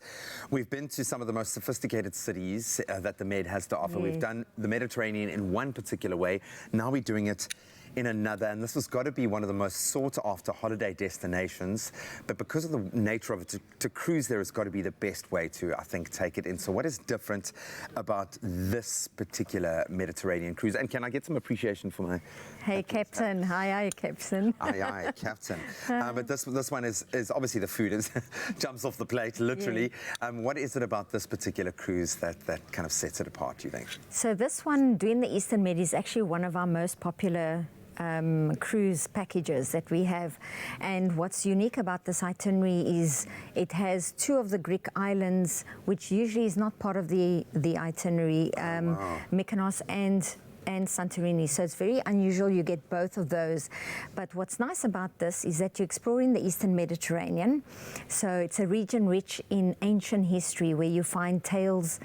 we've been to some of the most sophisticated cities that the Med has to offer. We've done the Mediterranean in one particular way. Now we're doing it in another, and this has got to be one of the most sought-after holiday destinations. But because of the nature of it, to cruise there has got to be the best way to, I think, take it in. So what is different about this particular Mediterranean cruise? And can I get some appreciation for my... Hey, Captain. Hi, Captain. Aye, Captain. But this one is obviously the food is jumps off the plate, literally. Yeah. What is it about this particular cruise that kind of sets it apart, do you think? So this one, doing the Eastern Med, is actually one of our most popular cruise packages that we have. And what's unique about this itinerary is it has two of the Greek islands, which usually is not part of the itinerary, Mykonos and Santorini. So it's very unusual you get both of those. But what's nice about this is that you're exploring the Eastern Mediterranean. So it's a region rich in ancient history where you find tales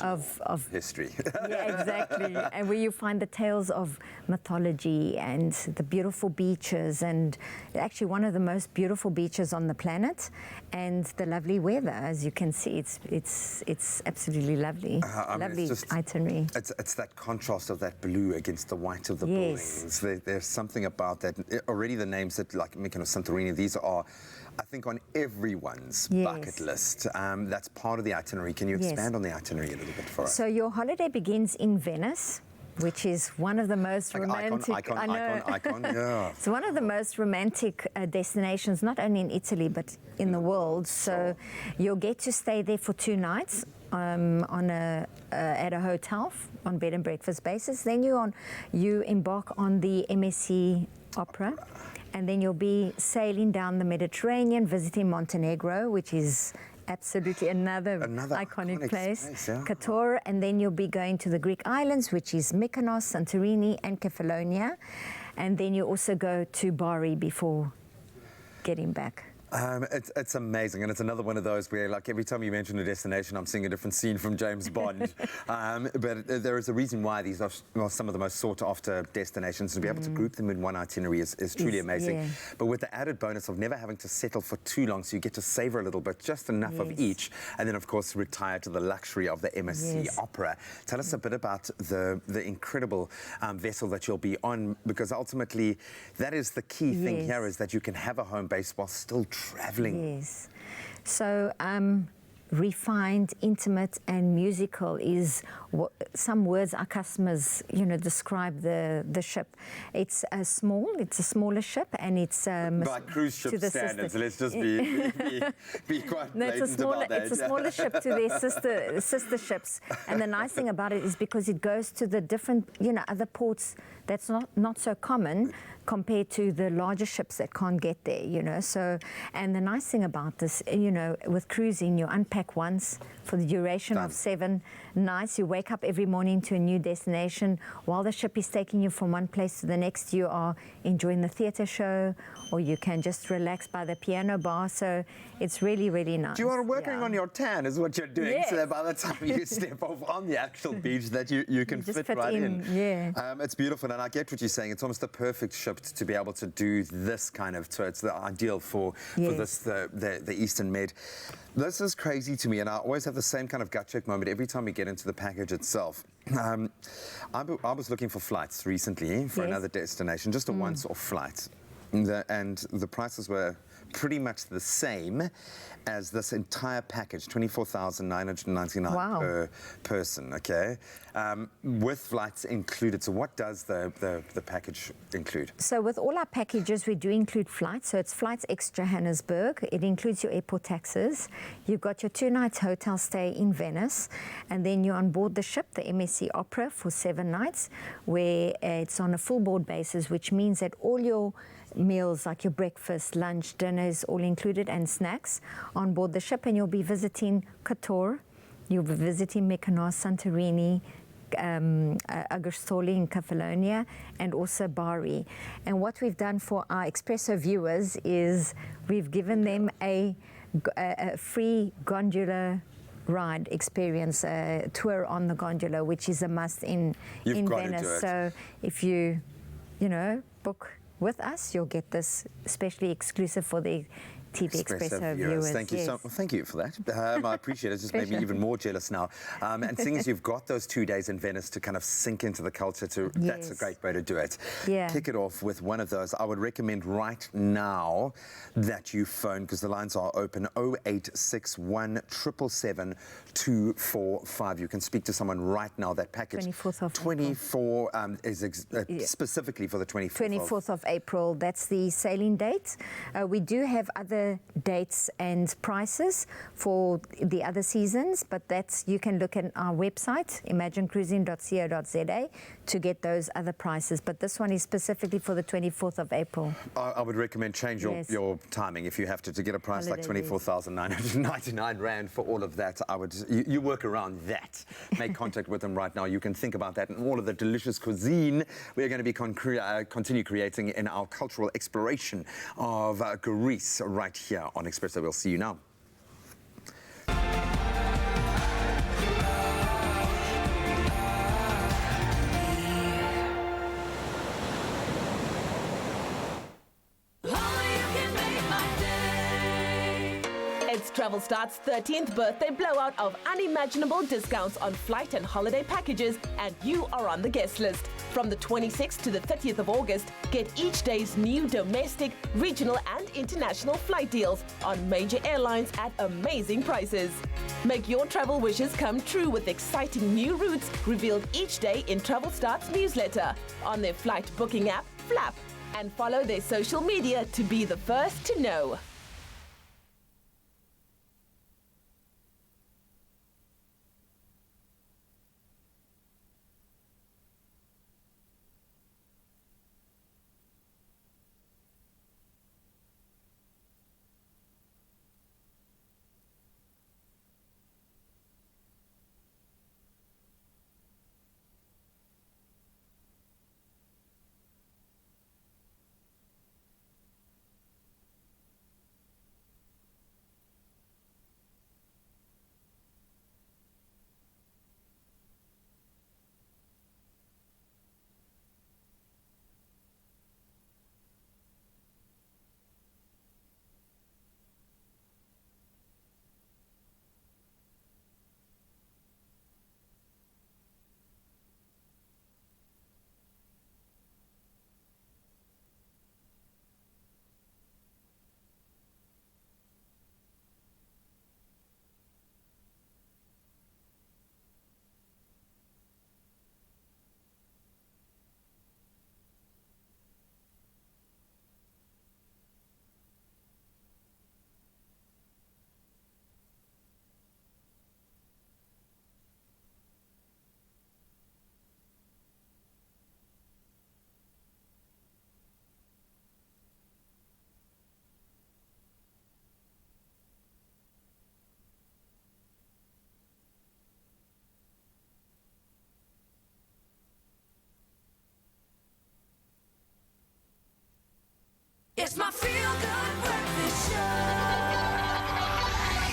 of history. Yeah, exactly. And where you find the tales of mythology and the beautiful beaches, and actually one of the most beautiful beaches on the planet, and the lovely weather. As you can see, it's absolutely lovely. Lovely itinerary. It's that contrast of that blue against the white of the buildings. There's something about that. Already the names that, like Mykonos, Santorini, these are, I think, on everyone's bucket list. That's part of the itinerary. Can you expand on the itinerary a little bit for us? So your holiday begins in Venice, which is one of the most romantic... Icon, yeah. It's one of the most romantic destinations, not only in Italy, but in the world. So you'll get to stay there for 2 nights. At a hotel on bed and breakfast basis. Then you embark on the MSC Oprah, and then you'll be sailing down the Mediterranean, visiting Montenegro, which is absolutely another iconic place, Kator, and then you'll be going to the Greek islands, which is Mykonos, Santorini, and Kefalonia, and then you also go to Bari before getting back. It's amazing, and it's another one of those where, like, every time you mention a destination, I'm seeing a different scene from James Bond. But there is a reason why these are some of the most sought-after destinations. To be able to group them in one itinerary is truly amazing. Yeah. But with the added bonus of never having to settle for too long, so you get to savor a little bit, just enough of each, and then, of course, retire to the luxury of the MSC Opera. Tell us a bit about the incredible vessel that you'll be on, because ultimately that is the key thing here, is that you can have a home base while still traveling. Yes. So refined, intimate, and musical is what some words our customers, describe the ship. It's a smaller ship, and it's by cruise ship standards. Let's just be quite blatant about that. It's a smaller ship to their sister ships, and the nice thing about it is because it goes to the different, other ports that's not so common. compared to the larger ships that can't get there, you know. So, and the nice thing about this, you know, with cruising, you unpack once for the duration of 7 nights. You wake up every morning to a new destination. While the ship is taking you from one place to the next, you are enjoying the theatre show, or you can just relax by the piano bar. So it's really, really nice. You are working on your tan is what you're doing. Yes. So that by the time you step off on the actual beach that you can just fit right in. Yeah. It's beautiful, and I get what you're saying. It's almost the perfect ship to be able to do this kind of tour. It's the ideal for this the Eastern Med. This is crazy to me, and I always have the same kind of gut check moment every time we get into the package itself. I was looking for flights recently for another destination, just a once-off flight, and the prices were pretty much the same as this entire package, 24,999 per person, okay? With flights included. So what does the package include? So with all our packages, we do include flights. So it's flights extra Johannesburg. It includes your airport taxes. You've got your 2 nights hotel stay in Venice. And then you're on board the ship, the MSC Oprah, for 7 nights, where it's on a full board basis, which means that all your meals like your breakfast, lunch, dinner is all included, and snacks on board the ship. And you'll be visiting Kotor, you'll be visiting Mykonos, Santorini, Agostoli in Kefalonia, and also Bari. And what we've done for our Expresso viewers is we've given them a free gondola ride experience, a tour on the gondola, which is a must in Venice. So if you book with us, you'll get this especially exclusive for the TV Expresso viewers. Thank you thank you for that. I appreciate it. It just made me even more jealous now. And seeing as you've got those 2 days in Venice to kind of sink into the culture, that's a great way to do it. Kick it off with one of those. I would recommend right now that you phone, because the lines are open, 0861 777 245. You can speak to someone right now. That package 24 is specifically for the 24th of April. That's the sailing date. We do have other dates and prices for the other seasons, but you can look at our website, imaginecruising.co.za, to get those other prices. But this one is specifically for the 24th of April. I would recommend change your timing if you have to get a price like 24,999 Rand for all of that. You work around that. Make contact with them right now. You can think about that and all of the delicious cuisine we're going to be continue creating in our cultural exploration of Greece right here on Expresso. We'll see you now. It's Travel Start's 13th birthday blowout of unimaginable discounts on flight and holiday packages, and you are on the guest list. From the 26th to the 30th of August, get each day's new domestic, regional and international flight deals on major airlines at amazing prices. Make your travel wishes come true with exciting new routes revealed each day in Travel Start's newsletter, on their flight booking app, Flap, and follow their social media to be the first to know.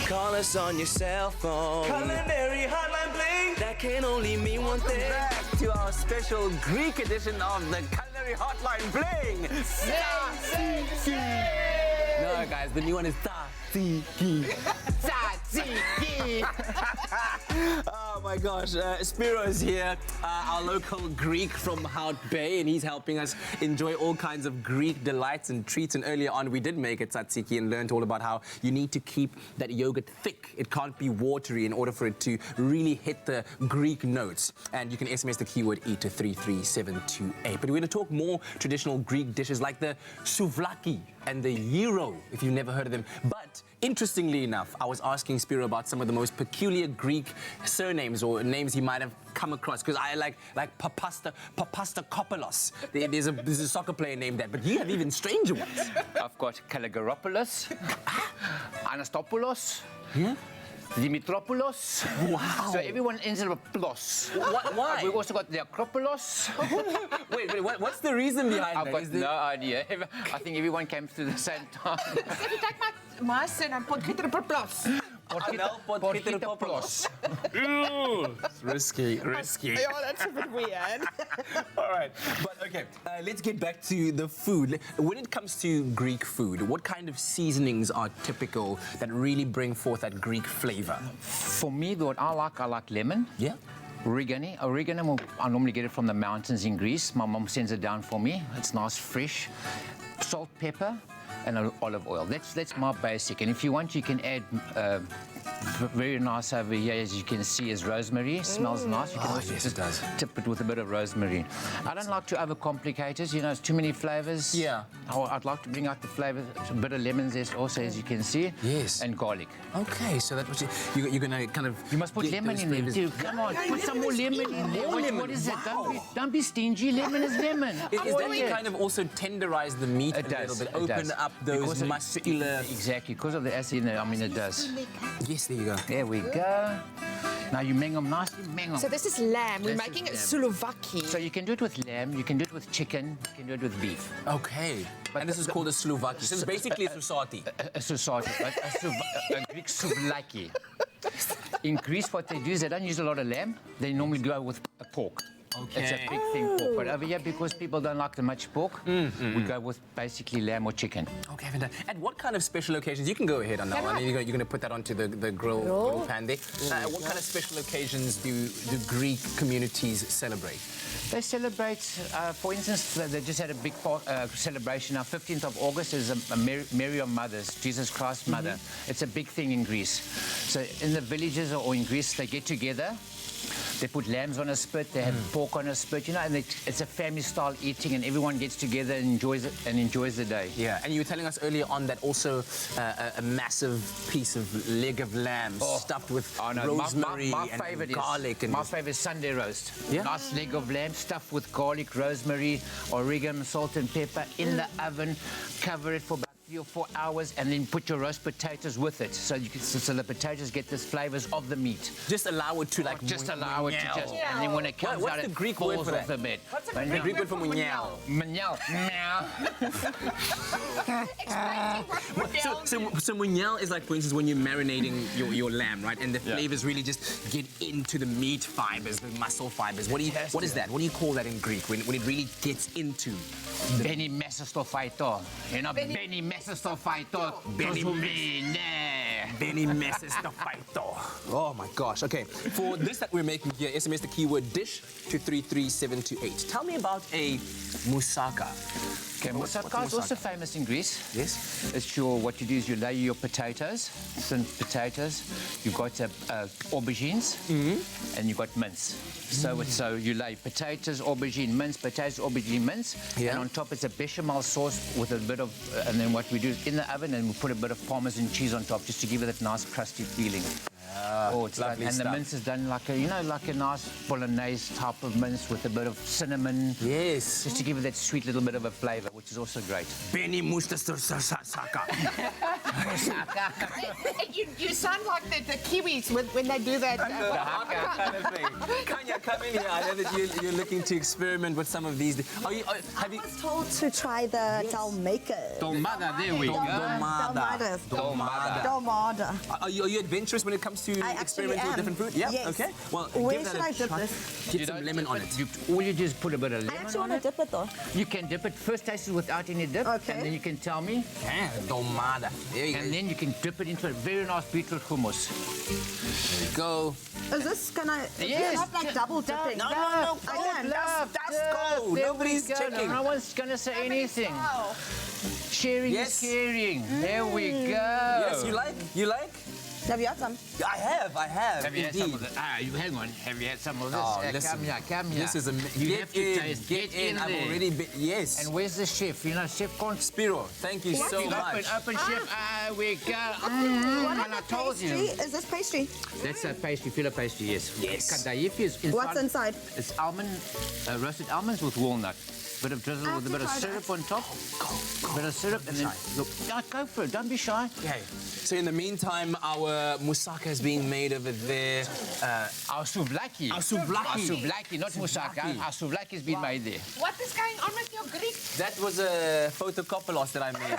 Call us on your cell phone. Culinary hotline bling. That can only mean one thing. Back to our special Greek edition of the Culinary Hotline Bling. No, guys, the new one is tzatziki. Tzatziki. Oh my gosh, Spiro is here, our local Greek from Hout Bay, and he's helping us enjoy all kinds of Greek delights and treats. And earlier on, we did make a tzatziki and learned all about how you need to keep that yogurt thick. It can't be watery in order for it to really hit the Greek notes. And you can SMS the keyword E to 33728. But we're going to talk more traditional Greek dishes like the souvlaki and the gyro, if you've never heard of them. But interestingly enough, I was asking Spiro about some of the most peculiar Greek surnames or names he might have come across, because I like Papastokopoulos. There's a soccer player named that, but you have even stranger ones. I've got Kalogeropoulos, Anastopoulos. Yeah. Dimitropoulos. Wow. So everyone ends up with plus. Why? We've also got the Acropolis. wait, what's the reason behind that? I've got no idea. I think everyone came through the same time. If you take my surname, Potgieterpopoulos. Potgieterpopoulos. It's risky. Yeah, that's a bit weird. All right, but okay, let's get back to the food. When it comes to Greek food, what kind of seasonings are typical that really bring forth that Greek flavor? For me, what I like lemon. Yeah. Oregano, I normally get it from the mountains in Greece. My mom sends it down for me. It's nice, fresh. Salt, pepper, and olive oil. That's my basic. And if you want, you can add very nice over here, as you can see, is rosemary. Smells nice. You can also yes, it does. Tip it with a bit of rosemary. I don't like to overcomplicate it. You know, it's too many flavors. Yeah. I'd like to bring out the flavor. A bit of lemons there also, as you can see. Yes. And garlic. Okay, so that was you're gonna kind of. You must put lemon in there too. Come on, put some more lemon in there. What is it? Don't be stingy. Lemon is lemon. Is that to kind of also tenderize the meat a little bit? Open up those muscular. Exactly, because of the acid in there. I mean, it does. Yes, there you go. There we go. Now you meng them nicely, meng them. So this is lamb. We're making it souvlaki. So you can do it with lamb, you can do it with chicken, you can do it with beef. Okay. And this is called a souvlaki. So it's basically a sousati. A sousati, but a Greek souvlaki. In Greece, what they do is they don't use a lot of lamb. They normally go with pork. Okay. It's a big thing, pork. But over here, because people don't like the much pork, we go with basically lamb or chicken. Okay, fantastic. And what kind of special occasions? You can go ahead on that one. You're going to put that onto the grill pan there. What kind of special occasions do Greek communities celebrate? They celebrate, for instance, they just had a big celebration. Now, 15th of August is a Mary of Mothers, Jesus Christ's mother. It's a big thing in Greece. So in the villages or in Greece, they get together. They put lambs on a spit, they have pork on a spit, you know, and it's a family-style eating, and everyone gets together and enjoys it and enjoys the day. Yeah, and you were telling us earlier on that also a massive piece of leg of lamb stuffed with rosemary and garlic. My favorite is Sunday roast. Yeah? Nice leg of lamb stuffed with garlic, rosemary, oregano, salt and pepper in the oven. Cover it for about 3 or 4 hours, and then put your roast potatoes with it, so the potatoes get the flavors of the meat. Just allow it to allow it to just, and then when it comes what's out, the it Greek falls word for off that? the bed. What's the Greek word for munyal? Munyal. So munyal is like, for instance, when you're marinating your lamb, right? And the flavors really just get into the meat fibers, the muscle fibers. What is that? What do you call that in Greek when it really gets into? Beni μέσα στο φαϊτό. Beni μέσα στο φαϊτό. Beni μέσα στο φαϊτό. Oh my gosh. Okay. For this that we're making here, SMS the keyword dish to 33728. Tell me about a moussaka. Okay, moussaka is also famous in Greece. Yes. It's what you do is you lay your potatoes, thin potatoes. You've got aubergines, and you've got mince. So you lay potatoes, aubergine, mince, potatoes, aubergine, mince, and on top it's a bechamel sauce with a bit of, and then what we do is in the oven, and we put a bit of Parmesan cheese on top just to give it that nice crusty feeling. It's lovely and stuff. The mince is done like a, like a nice bolognese type of mince with a bit of cinnamon. Yes. Just to give it that sweet little bit of a flavour, which is also great. Benny Mustasaka. You sound like the Kiwis when they do that. Kanya, come in here. I know that you're looking to experiment with some of these. Have you? I was told to try the dalmada. Dolmada, there we go. Dolmada. Are you adventurous when it comes to experimenting with different food? Yeah. Yes. Okay. Well, where give should that I a dip try. this? Get some lemon on it. All you do is put a bit of lemon I actually want to dip it though. You can dip it. First taste is without any dip. Okay. And then you can tell me. Dolmada. There you go. And then you can dip it into a very nice beetroot hummus. There you go. Is this gonna? Yes. Not like double dipping. No. Again. That's go. Nobody's checking. No one's gonna say anything. Sharing is caring. There we go. Yes, you like? Have you had some? I have. Have you had some of this? Hang on. Have you had some of this? Oh, listen. Come here. This is You have to taste. Get in. I've already been. Yes. And where's the chef? Chef can't. Spiro, thank you so much. Open, chef. We go. What And I told you. Is this pastry? That's a pastry, filler pastry, yes. Yes. Kadayif is inside. What's inside? It's roasted almonds with walnut. Bit of drizzle with a bit of syrup on top. Bit of syrup and then look. Go for it. Don't be shy. Okay. So in the meantime, our moussaka has been made over there. Our souvlaki. Not moussaka. Our souvlaki has been made there. What is going on with your Greek? That was a photocopylos that I made.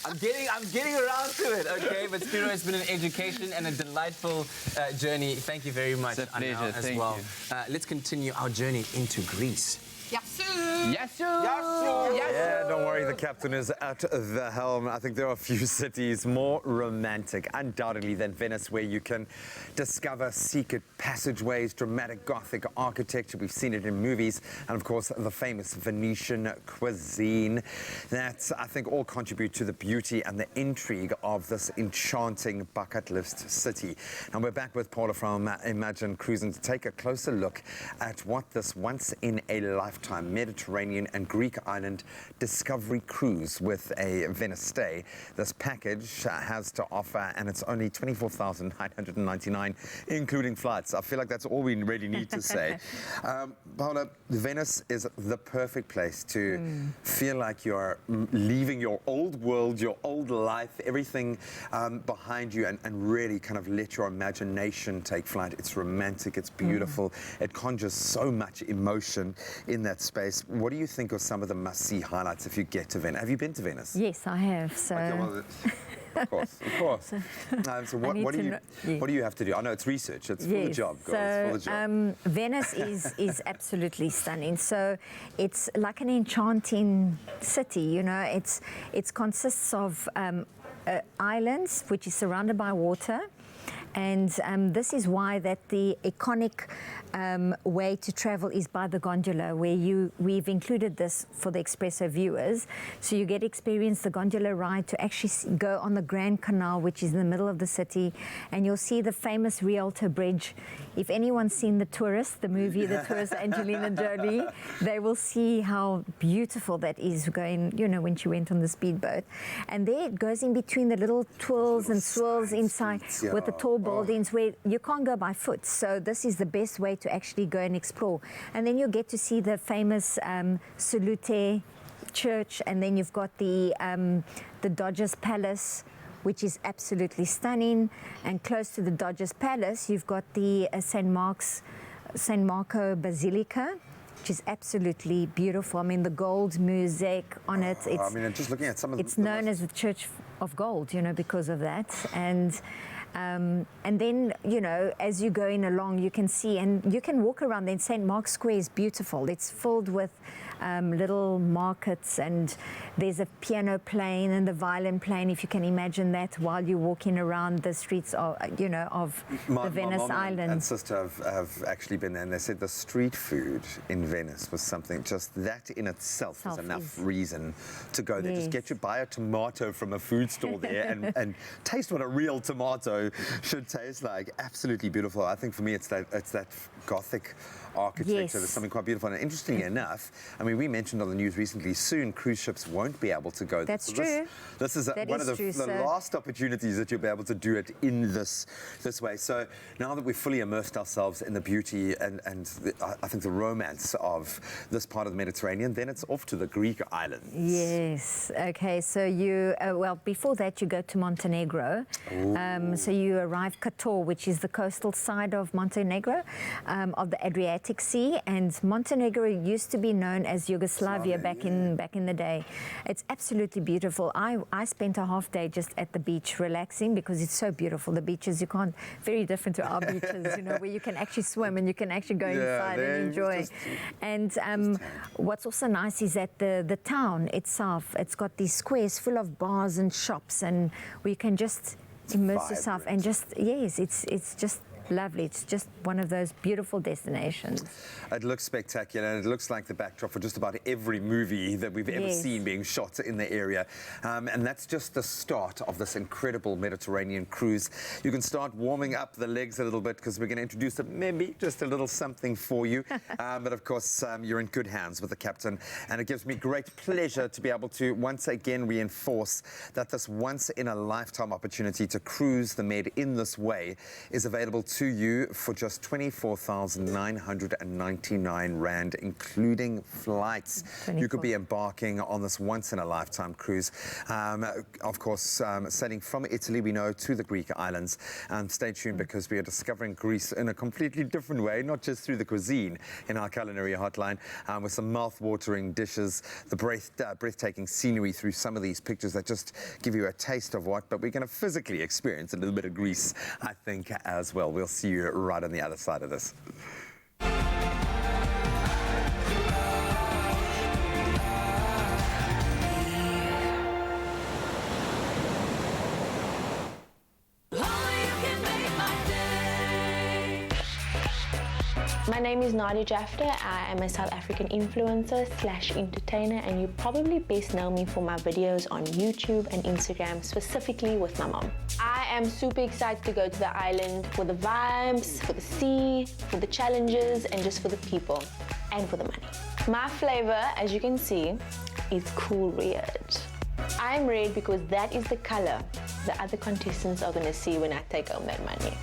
I'm getting around to it. Okay, but Spiro, it's been an education and a delightful journey. Thank you very much. It's a pleasure. As Thank well. you. Let's continue our journey into Greece. Yasu. Yeah, don't worry, the captain is at the helm. I think there are a few cities more romantic, undoubtedly, than Venice, where you can discover secret passageways, dramatic Gothic architecture. We've seen it in movies, and of course, the famous Venetian cuisine. That, I think, all contribute to the beauty and the intrigue of this enchanting bucket list city. And we're back with Paula from Imagine Cruising to take a closer look at what this once-in-a-lifetime Mediterranean and Greek island discovery cruise with a Venice stay this package has to offer, and it's only $24,999, including flights. I feel like that's all we really need to say. Paula, Venice is the perfect place to feel like you're leaving your old world, your old life, everything behind you, and really kind of let your imagination take flight. It's romantic, it's beautiful, it conjures so much emotion in that space. What do you think are some of the must-see highlights if you get to Venice? Have you been to Venice? Yes, I have. So. Okay, well, of course. So what do you have to do? I know it's research. It's for the job, guys. So Venice is absolutely stunning. So it's like an enchanting city. It consists of islands, which is surrounded by water. And this is why that the iconic way to travel is by the gondola, where we've included this for the Expresso viewers. So you get experience the gondola ride to actually go on the Grand Canal, which is in the middle of the city, and you'll see the famous Rialto Bridge. If anyone's seen The Tourist, the movie The Tourist, Angelina Jolie, they will see how beautiful that is going, when she went on the speedboat. And there it goes in between the little twirls and swirls inside with the tall buildings where you can't go by foot. So this is the best way to actually go and explore. And then you'll get to see the famous Salute Church, and then you've got the Dodgers Palace, which is absolutely stunning. And close to the Dodgers Palace, you've got the San Marco Basilica, which is absolutely beautiful. I mean, the gold mosaic on it. Just looking at some of it's known as the Church of Gold, because of that. And then, as you're going along, you can see, and you can walk around. Then St. Mark's Square is beautiful. It's filled with little markets, and there's a piano playing and the violin playing, if you can imagine that, while you're walking around the streets of, the Venice island. And sister have actually been there, and they said the street food in Venice was something, just that in itself is enough reason to go there. Yes. Just buy a tomato from a food store there and taste what a real tomato should taste like. Absolutely beautiful. I think for me it's that Gothic architecture. Yes. There's something quite beautiful. And interestingly enough, I mean, we mentioned on the news recently, soon cruise ships won't be able to go there. That's true. This is That one is of true, the last opportunities that you'll be able to do it in this way. So now that we've fully immersed ourselves in the beauty and I think the romance of this part of the Mediterranean, then it's off to the Greek islands. Yes. Okay. So you well, before that you go to Montenegro. So you arrive Kotor, which is the coastal side of Montenegro, of the Adriatic Sea, and Montenegro used to be known as Yugoslavia back in the day. It's absolutely beautiful. I spent a half day just at the beach relaxing because it's so beautiful. The beaches, very different to our beaches, you know, where you can actually swim and you can actually go inside and enjoy. And what's also nice is that the town itself, it's got these squares full of bars and shops, and where you can just immerse yourself and just, yes, it's just lovely. It's just one of those beautiful destinations. It looks spectacular, and it looks like the backdrop for just about every movie that we've ever seen being shot in the area. And that's just the start of this incredible Mediterranean cruise. You can start warming up the legs a little bit because we're going to introduce maybe just a little something for you. But of course, you're in good hands with the captain. And it gives me great pleasure to be able to once again reinforce that this once-in-a-lifetime opportunity to cruise the Med in this way is available to you for just 24,999 Rand, including flights. You could be embarking on this once-in-a-lifetime cruise. Of course, sailing from Italy, we know, to the Greek islands. Stay tuned because we are discovering Greece in a completely different way, not just through the cuisine in our culinary hotline, with some mouth-watering dishes, the breathtaking scenery through some of these pictures that just give you a taste of what, but we're going to physically experience a little bit of Greece, I think, as well. We'll see you right on the other side of this. My name is Nadia Jafta. I am a South African influencer / entertainer, and you probably best know me for my videos on YouTube and Instagram, specifically with my mom. I am super excited to go to the island for the vibes, for the sea, for the challenges, and just for the people, and for the money. My flavor, as you can see, is cool red. I am red because that is the color the other contestants are going to see when I take home that money.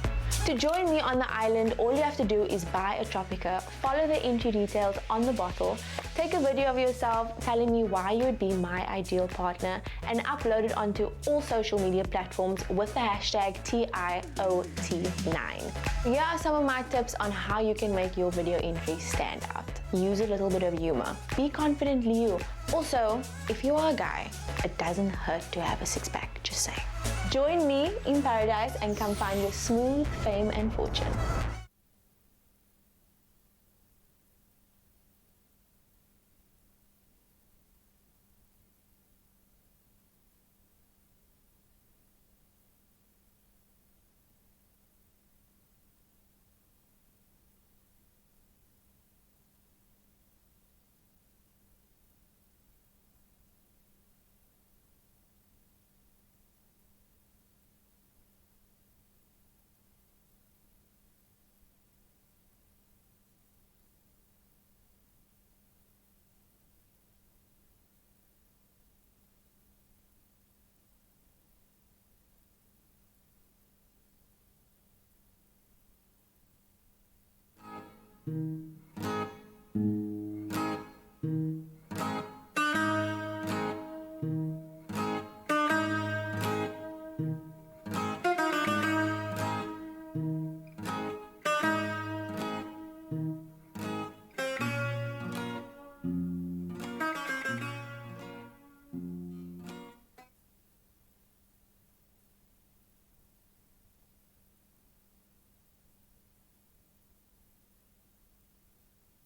To join me on the island, all you have to do is buy a Tropica, follow the entry details on the bottle, take a video of yourself telling me why you would be my ideal partner, and upload it onto all social media platforms with the hashtag TIOT9. Here are some of my tips on how you can make your video entry stand out. Use a little bit of humor. Be confidently you. Also, if you are a guy, it doesn't hurt to have a six-pack, just saying. Join me in paradise and come find your smooth fame and fortune.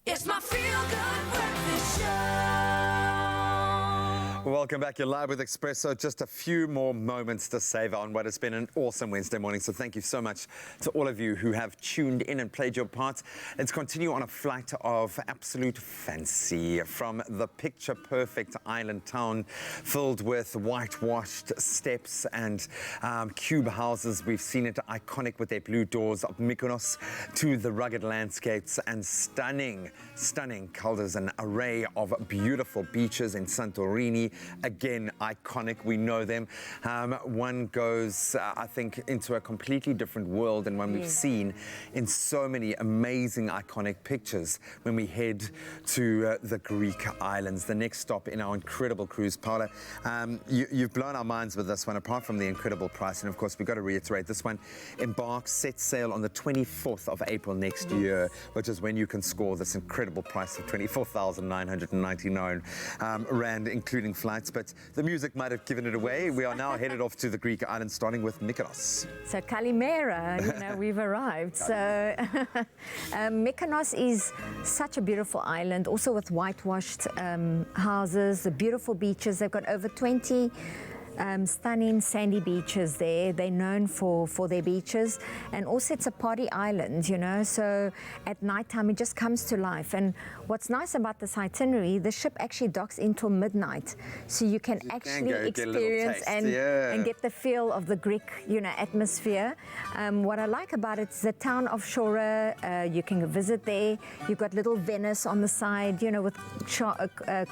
It's my feel-good breakfast show. Welcome back. You're live with Expresso. Just a few more moments to savor on what has been an awesome Wednesday morning. So thank you so much to all of you who have tuned in and played your part. Let's continue on a flight of absolute fancy from the picture-perfect island town filled with whitewashed steps and cube houses. We've seen it iconic with their blue doors of Mykonos to the rugged landscapes and stunning colours, an array of beautiful beaches in Santorini. Again, iconic, we know them. One goes, I think, into a completely different world than one we've seen in so many amazing, iconic pictures when we head to the Greek islands. The next stop in our incredible cruise, Paula. You've blown our minds with this one, apart from the incredible price. And of course, we've got to reiterate, this one embarks, sets sail on the 24th of April next year, which is when you can score this incredible price of 24,999 Rand, including flights, but the music might have given it away. We are now headed off to the Greek islands, starting with Mykonos. So Kalimera, we've arrived. So Mykonos is such a beautiful island, also with whitewashed houses, the beautiful beaches. They've got over 20 stunning sandy beaches there. They're known for their beaches, and also it's a party island, so at night time it just comes to life. And what's nice about this itinerary, the ship actually docks until midnight, so you can experience and get the feel of the Greek atmosphere. What I like about it is the town of Shora. You can visit there. You've got little Venice on the side, with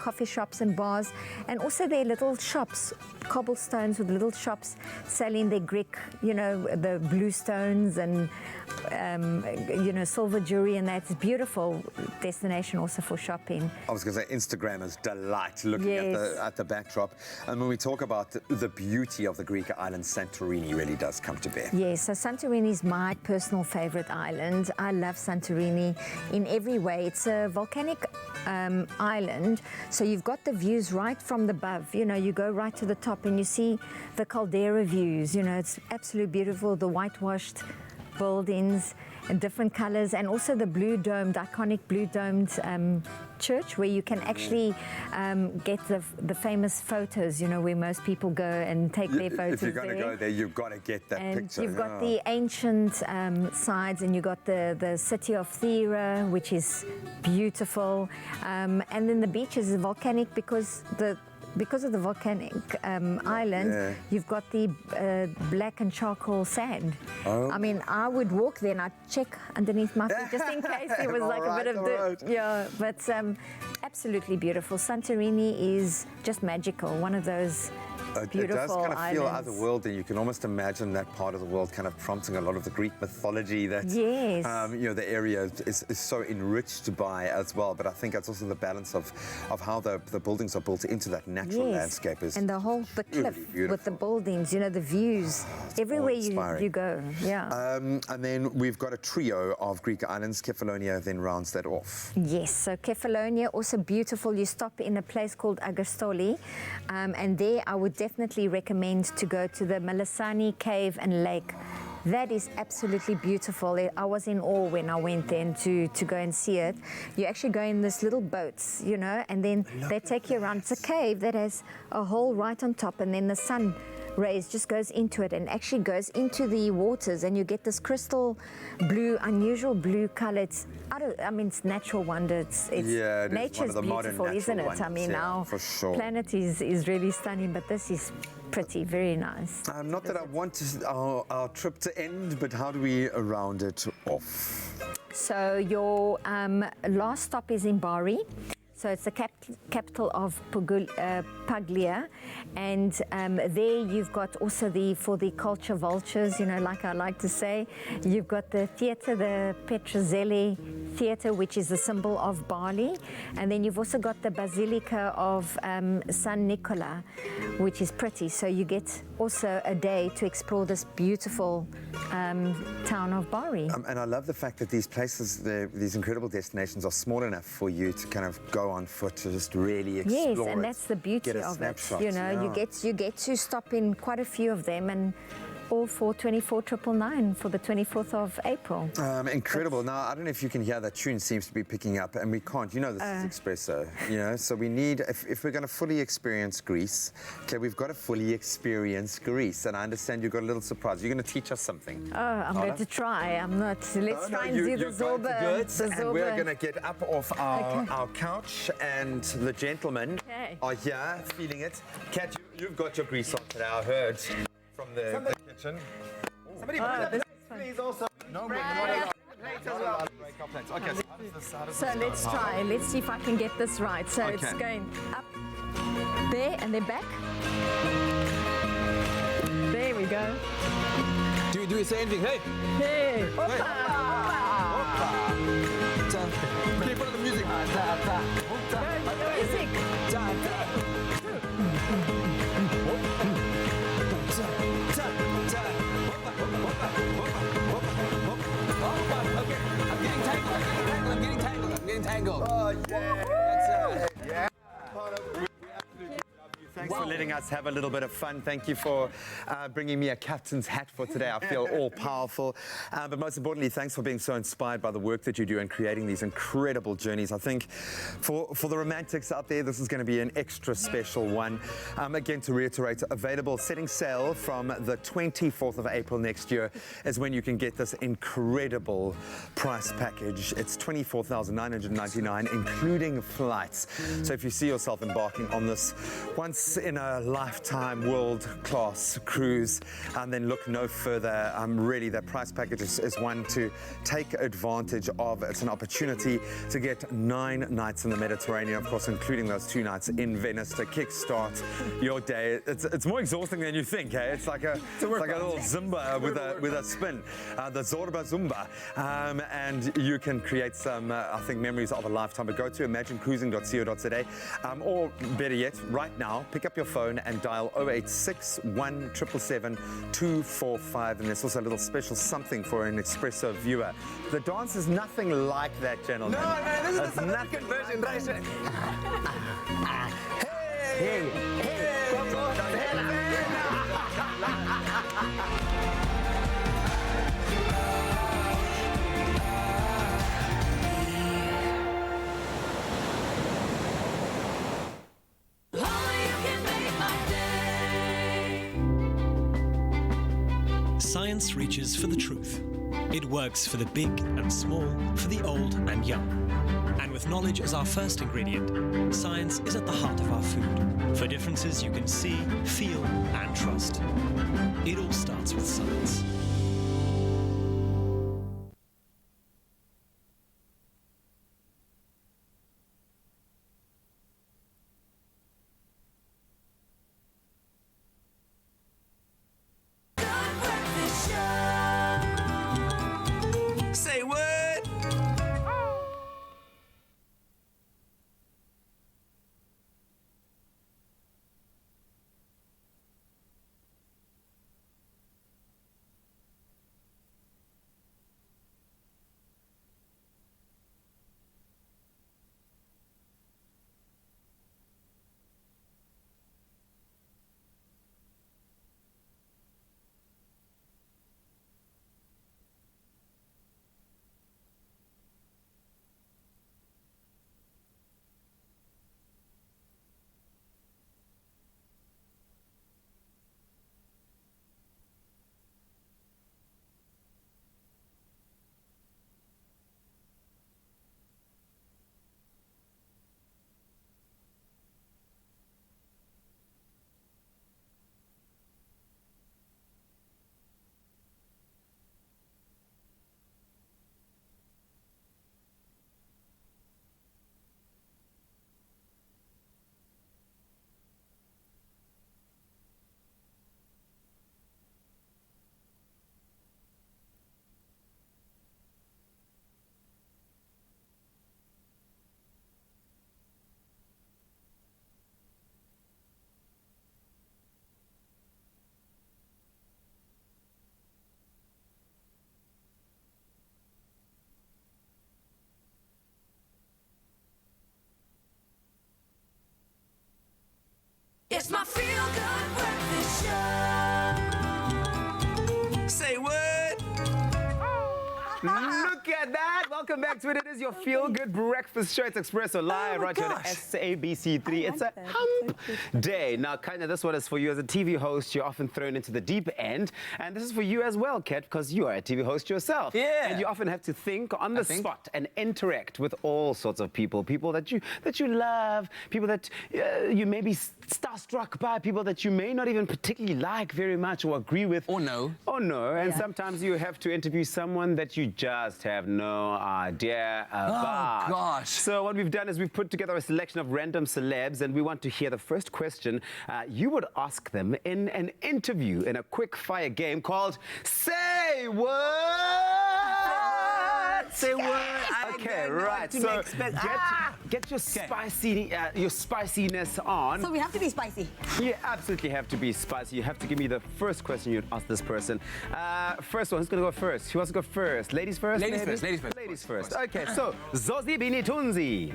coffee shops and bars, and also their little shops, cobblestones with little shops selling their Greek, the blue stones and, silver jewelry, and that's a beautiful destination also for shopping. I was going to say, Instagrammers delight looking at the backdrop. And when we talk about the beauty of the Greek island, Santorini really does come to bear. Yes, so Santorini is my personal favorite island. I love Santorini in every way. It's a volcanic island, so you've got the views right from the above. You go right to the top and you see the caldera views. It's absolutely beautiful, the whitewashed buildings in different colors, and also the iconic blue domed church, where you can actually get the famous photos, where most people go and take their photos. If you're going to go there, you've got to get that picture. You've got the ancient sides, and you've got the city of Thera, which is beautiful, and then the beaches is volcanic because of the volcanic island, you've got the black and charcoal sand. I mean, I would walk there and I'd check underneath my feet just in case there was like a bit of dirt. Yeah, but absolutely beautiful. Santorini is just magical, one of those beautiful It does kind of feel islands. otherworldly. You can almost imagine that part of the world kind of prompting a lot of the Greek mythology that the area is so enriched by as well. But I think it's also the balance of how the buildings are built into that natural landscape is and the cliff with the buildings, the views everywhere you go. Yeah. And then we've got a trio of Greek islands. Kefalonia then rounds that off. Yes, so Kefalonia, also beautiful. You stop in a place called Agostoli, and there I would definitely recommend to go to the Melisani Cave and Lake. That is absolutely beautiful. I was in awe when I went there to go and see it. You actually go in this little boats, and then they take you around. It's a cave that has a hole right on top, and then the sun rays just goes into it and actually goes into the waters, and you get this crystal blue, unusual blue color. It's it's natural wonder. It's nature's beautiful, isn't it? I mean, our planet is really stunning, but this is pretty, very nice. Not that I want our trip to end, but how do we round it off? So your last stop is in Bari. So it's the capital of Puglia, and there you've got also for the culture vultures, like I like to say, you've got the theatre, the Petrozelli Theatre, which is the symbol of Bali, and then you've also got the Basilica of San Nicola, which is pretty. So you get also a day to explore this beautiful town of Bari. And I love the fact that these places, these incredible destinations, are small enough for you to kind of go on foot to just really explore. Yes, and that's the beauty of it. You get to stop in quite a few of them, and all for 24,999 for the 24th of April. Incredible. Now, I don't know if you can hear that tune seems to be picking up, and we can't. You know this is Expresso, you know, so we need, if we're going to fully experience Greece, okay, we've got to fully experience Greece, and I understand you've got a little surprise. You're going to teach us something. Oh, I'm going to try. I'm not. Let's try and do the Zorba. And we're going to get up off our couch, and the gentlemen are here feeling it. Kat, you've got your grease on today, I heard from the kitchen. Somebody bring up the please also. No, we're not plates as well. Okay, so let's try. Let's see if I can get this right. So it's going up there and then back. There we go. Do we say anything? Hey! Hey! Oprah! Okay, put on the music. Music! I'm getting tangled. Oh, yeah. Yeah. Thanks for letting us have a little bit of fun. Thank you for bringing me a captain's hat for today. I feel all powerful. But most importantly, thanks for being so inspired by the work that you do and creating these incredible journeys. I think for the romantics out there, this is going to be an extra special one. Again, to reiterate, available, setting sail from the 24th of April next year is when you can get this incredible price package. It's $24,999, including flights. So if you see yourself embarking on this once in a lifetime world-class cruise, and then look no further. Really, that price package is one to take advantage of. It's an opportunity to get 9 nights in the Mediterranean, of course, including those 2 nights in Venice to kickstart your day. It's more exhausting than you think, eh? It's like a little Zumba with a spin, the Zorba Zumba, and you can create some, I think, memories of a lifetime. But go to imaginecruising.co.za, or better yet, right now, pick up your phone and dial 086 1777 245, and there's also a little special something for an Expresso viewer. The dance is nothing like that, gentlemen. No, this is the South African version, right? Hey! Science reaches for the truth. It works for the big and small, for the old and young. And with knowledge as our first ingredient, science is at the heart of our food. For differences you can see, feel, and trust. It all starts with science. Say what? It's my feel-good breakfast show. Say what? Look at that. Welcome back to it. It is your feel-good breakfast show. It's Expresso live right here on SABC3. It's a hump day. Now, Kanya, this one is for you. As a TV host, you're often thrown into the deep end. And this is for you as well, Kat, because you are a TV host yourself. Yeah. And you often have to think on the spot and interact with all sorts of people. People that you love, people that you may be starstruck by, people that you may not even particularly like very much or agree with. Or no. And sometimes you have to interview someone that you just have no idea about. Oh, gosh. So what we've done is we've put together a selection of random celebs, and we want to hear the first question you would ask them in an interview in a quick-fire game called Say What? Say what? Okay, right. So get your spiciness on. So we have to be spicy. You absolutely have to be spicy. You have to give me the first question you'd ask this person. First one, who's going to go first? Who wants to go first? Ladies first? Ladies maybe? first, ladies first. Ladies first. Okay, so Zozi Binitunzi.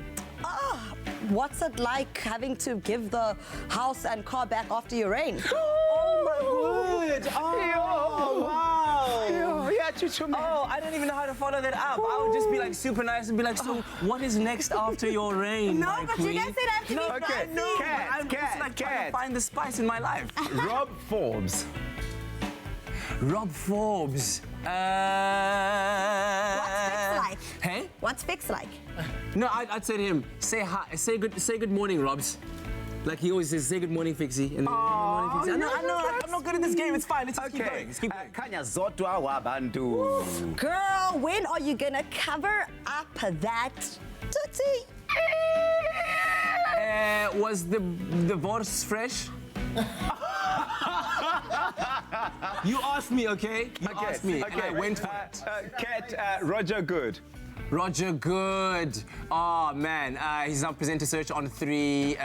What's it like having to give the house and car back after your rain? Oh my word! Oh, wow! Yeah, oh, I don't even know how to follow that up. I would just be like super nice and be like, so what is next after your rain? No, but you guys said I have to be spicy. No, I'm just like trying to find the spice in my life. Rob Forbes. Rob Forbes. What's fix like? Hey? What's fix like? No, I'd say to him, say hi, say good morning, Robs. Like he always says, say good morning, Fixie. And then, morning, Fixie. I know, I'm not good at this game. It's fine. Let's just keep going. Let's keep going. Kanya Zotwa Wabantu. Girl, when are you gonna cover up that tootsie? Was the divorce fresh? You asked me, okay? You asked me, and I went for it. Kat, Roger Good. Roger Good. Oh, man. He's on presenter search on 3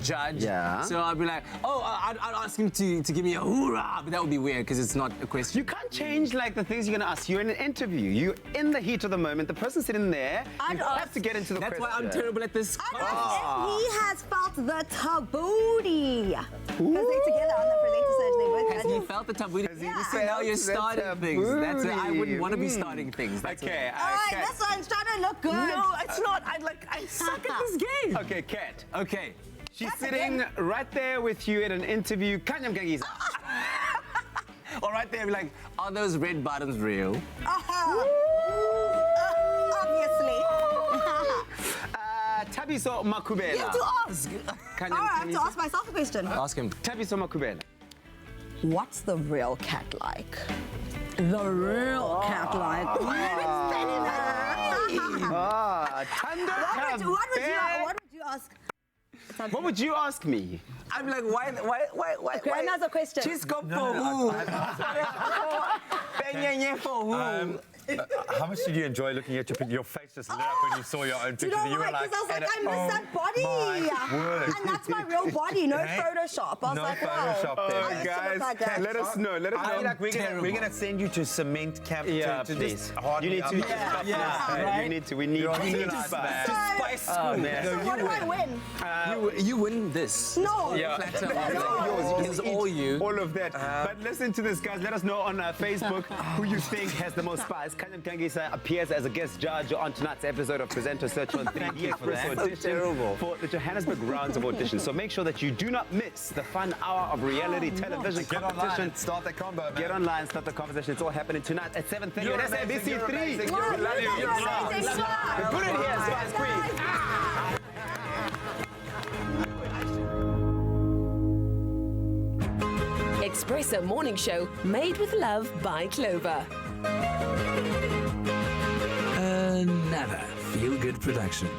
judge. Yeah. So I'd be like, I'd ask him to give me a hoorah, but that would be weird because it's not a question. You can't change like the things you're going to ask. You're in an interview. You're in the heat of the moment. The person's sitting there. You have to get into the question. That's why I'm terrible at this. I'd ask if he has felt the tabooty. Because they're together on the presenter search. They work. Has he felt the taboo? So now you're starting things. That's it. I wouldn't want to be starting things. That's okay. All right, that's why I'm trying to look good. No, it's not. I suck at this game. Okay, Kat. Okay. She's sitting right there with you in an interview. Kanyam Gangiza. Or right there, be like, are those red buttons real? Obviously. Tabiso Makubela. You have to ask. I have to ask myself a question. Ask him. Tabiso Makubela. What's the real cat like? The real cat like. What would you ask? What would you ask me? I'm like, why? Okay, another question. She's got for who? For who? How much did you enjoy looking at your face just lit up when you saw your own picture? Do you know why? Because I was like, I miss that body. And that's my real body, no Photoshop. I was like, Photoshop wow. Guys, let us know. Let us know. I feel like we're gonna send you to cement camp to please. Just you need to. right? We need to spice school. So what do I win? You win this. No. This is all you. All of that. But listen to this, guys. Let us know on Facebook who you think has the most spice. Kanyam Kangisa appears as a guest judge on tonight's episode of Presenter Search on 3D Expresso audition for the Johannesburg rounds of auditions. So make sure that you do not miss the fun hour of reality television competition. Start the combo, man. Get online, start the conversation. It's all happening tonight at 7:30 on SABC3. We love you. Put it here, Spice Queen. Expresso Morning Show, made with love by Clover. Another feel-good production.